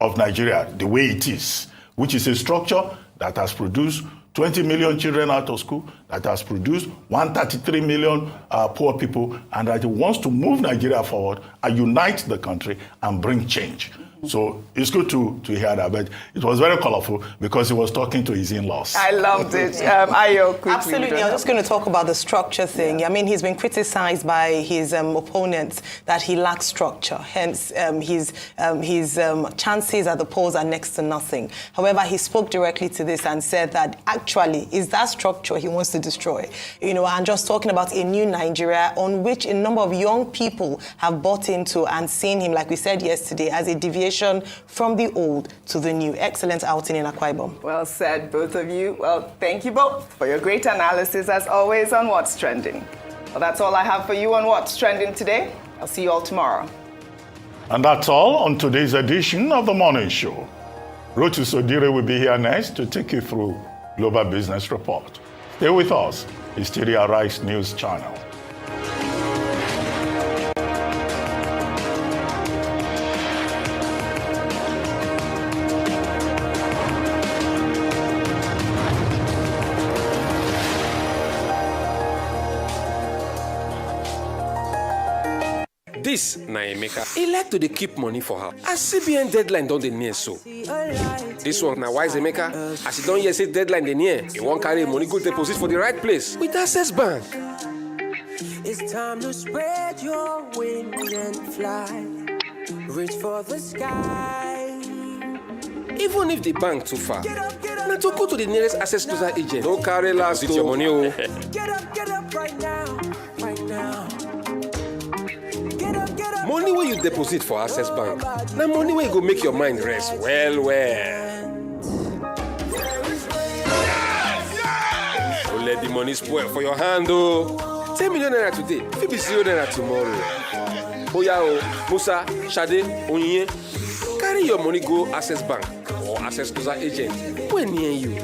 of Nigeria the way it is, which is a structure that has produced 20 million children out of school, that has produced 133 million poor people, and that he wants to move Nigeria forward and unite the country and bring change. So it's good to hear that, but it was very colorful because he was talking to his in-laws. I loved it. Ayo, quickly. Absolutely. I'm just going to talk about the structure thing. Yeah. I mean, he's been criticized by his opponents that he lacks structure. Hence, his chances at the polls are next to nothing. However, he spoke directly to this and said that actually, is that structure he wants to destroy. And just talking about a new Nigeria on which a number of young people have bought into and seen him, like we said yesterday, as a deviation from the old to the new. Excellent outing in Akwa Ibom. Well said, both of you. Well, thank you both for your great analysis, as always, on What's Trending. Well, that's all I have for you on What's Trending today. I'll see you all tomorrow. And that's all on today's edition of The Morning Show. Rochus Odire will be here next to take you through Global Business Report. Stay with us. It's TDR Rice News Channel. Dis na Emeka. He like to dey keep money for her. As CBN deadline don dey near so. This one na wise Emeka. As he don hear say deadline dey near, he wan carry money go deposit for the right place with Access Bank. It's time to spread your wings and fly. Reach for the sky. Even if the bank too far, na to go to the nearest Access Closer agent. No carry last with your money. Get up right now, right now. Money wey you deposit for Access Bank, na money wey go make your mind rest well. Don't let the money spoil for your hand, oh. 10 million naira today, fit be 0 naira tomorrow. Oya o, Musa, Shade, Onyinye, carry your money go Access Bank or Access Closer agent wey near you.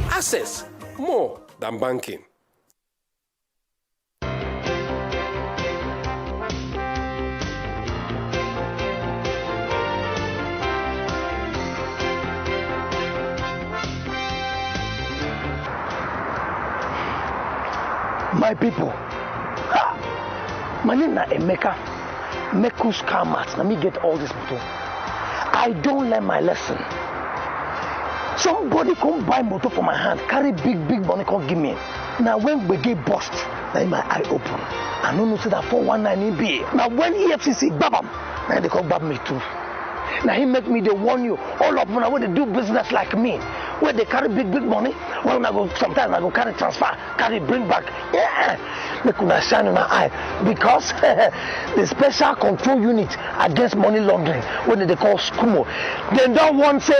Access, more than banking. My people, my name is Emeka. Mekus Car Mart. Let me get all this motor. I don't learn my lesson. Somebody come buy motor for my hand, carry big money, come give me. Now when we get bust, now my eye open. I don't know say that 419 be. Now when EFCC babam, now they come bab me too. Now he make me they warn you all of them when they do business like me, where they carry big money. When I go sometimes I go carry transfer, carry bring back. Yeah, they could shine in my eye because the special control unit against money laundering, when they call SCUMO, they don't want say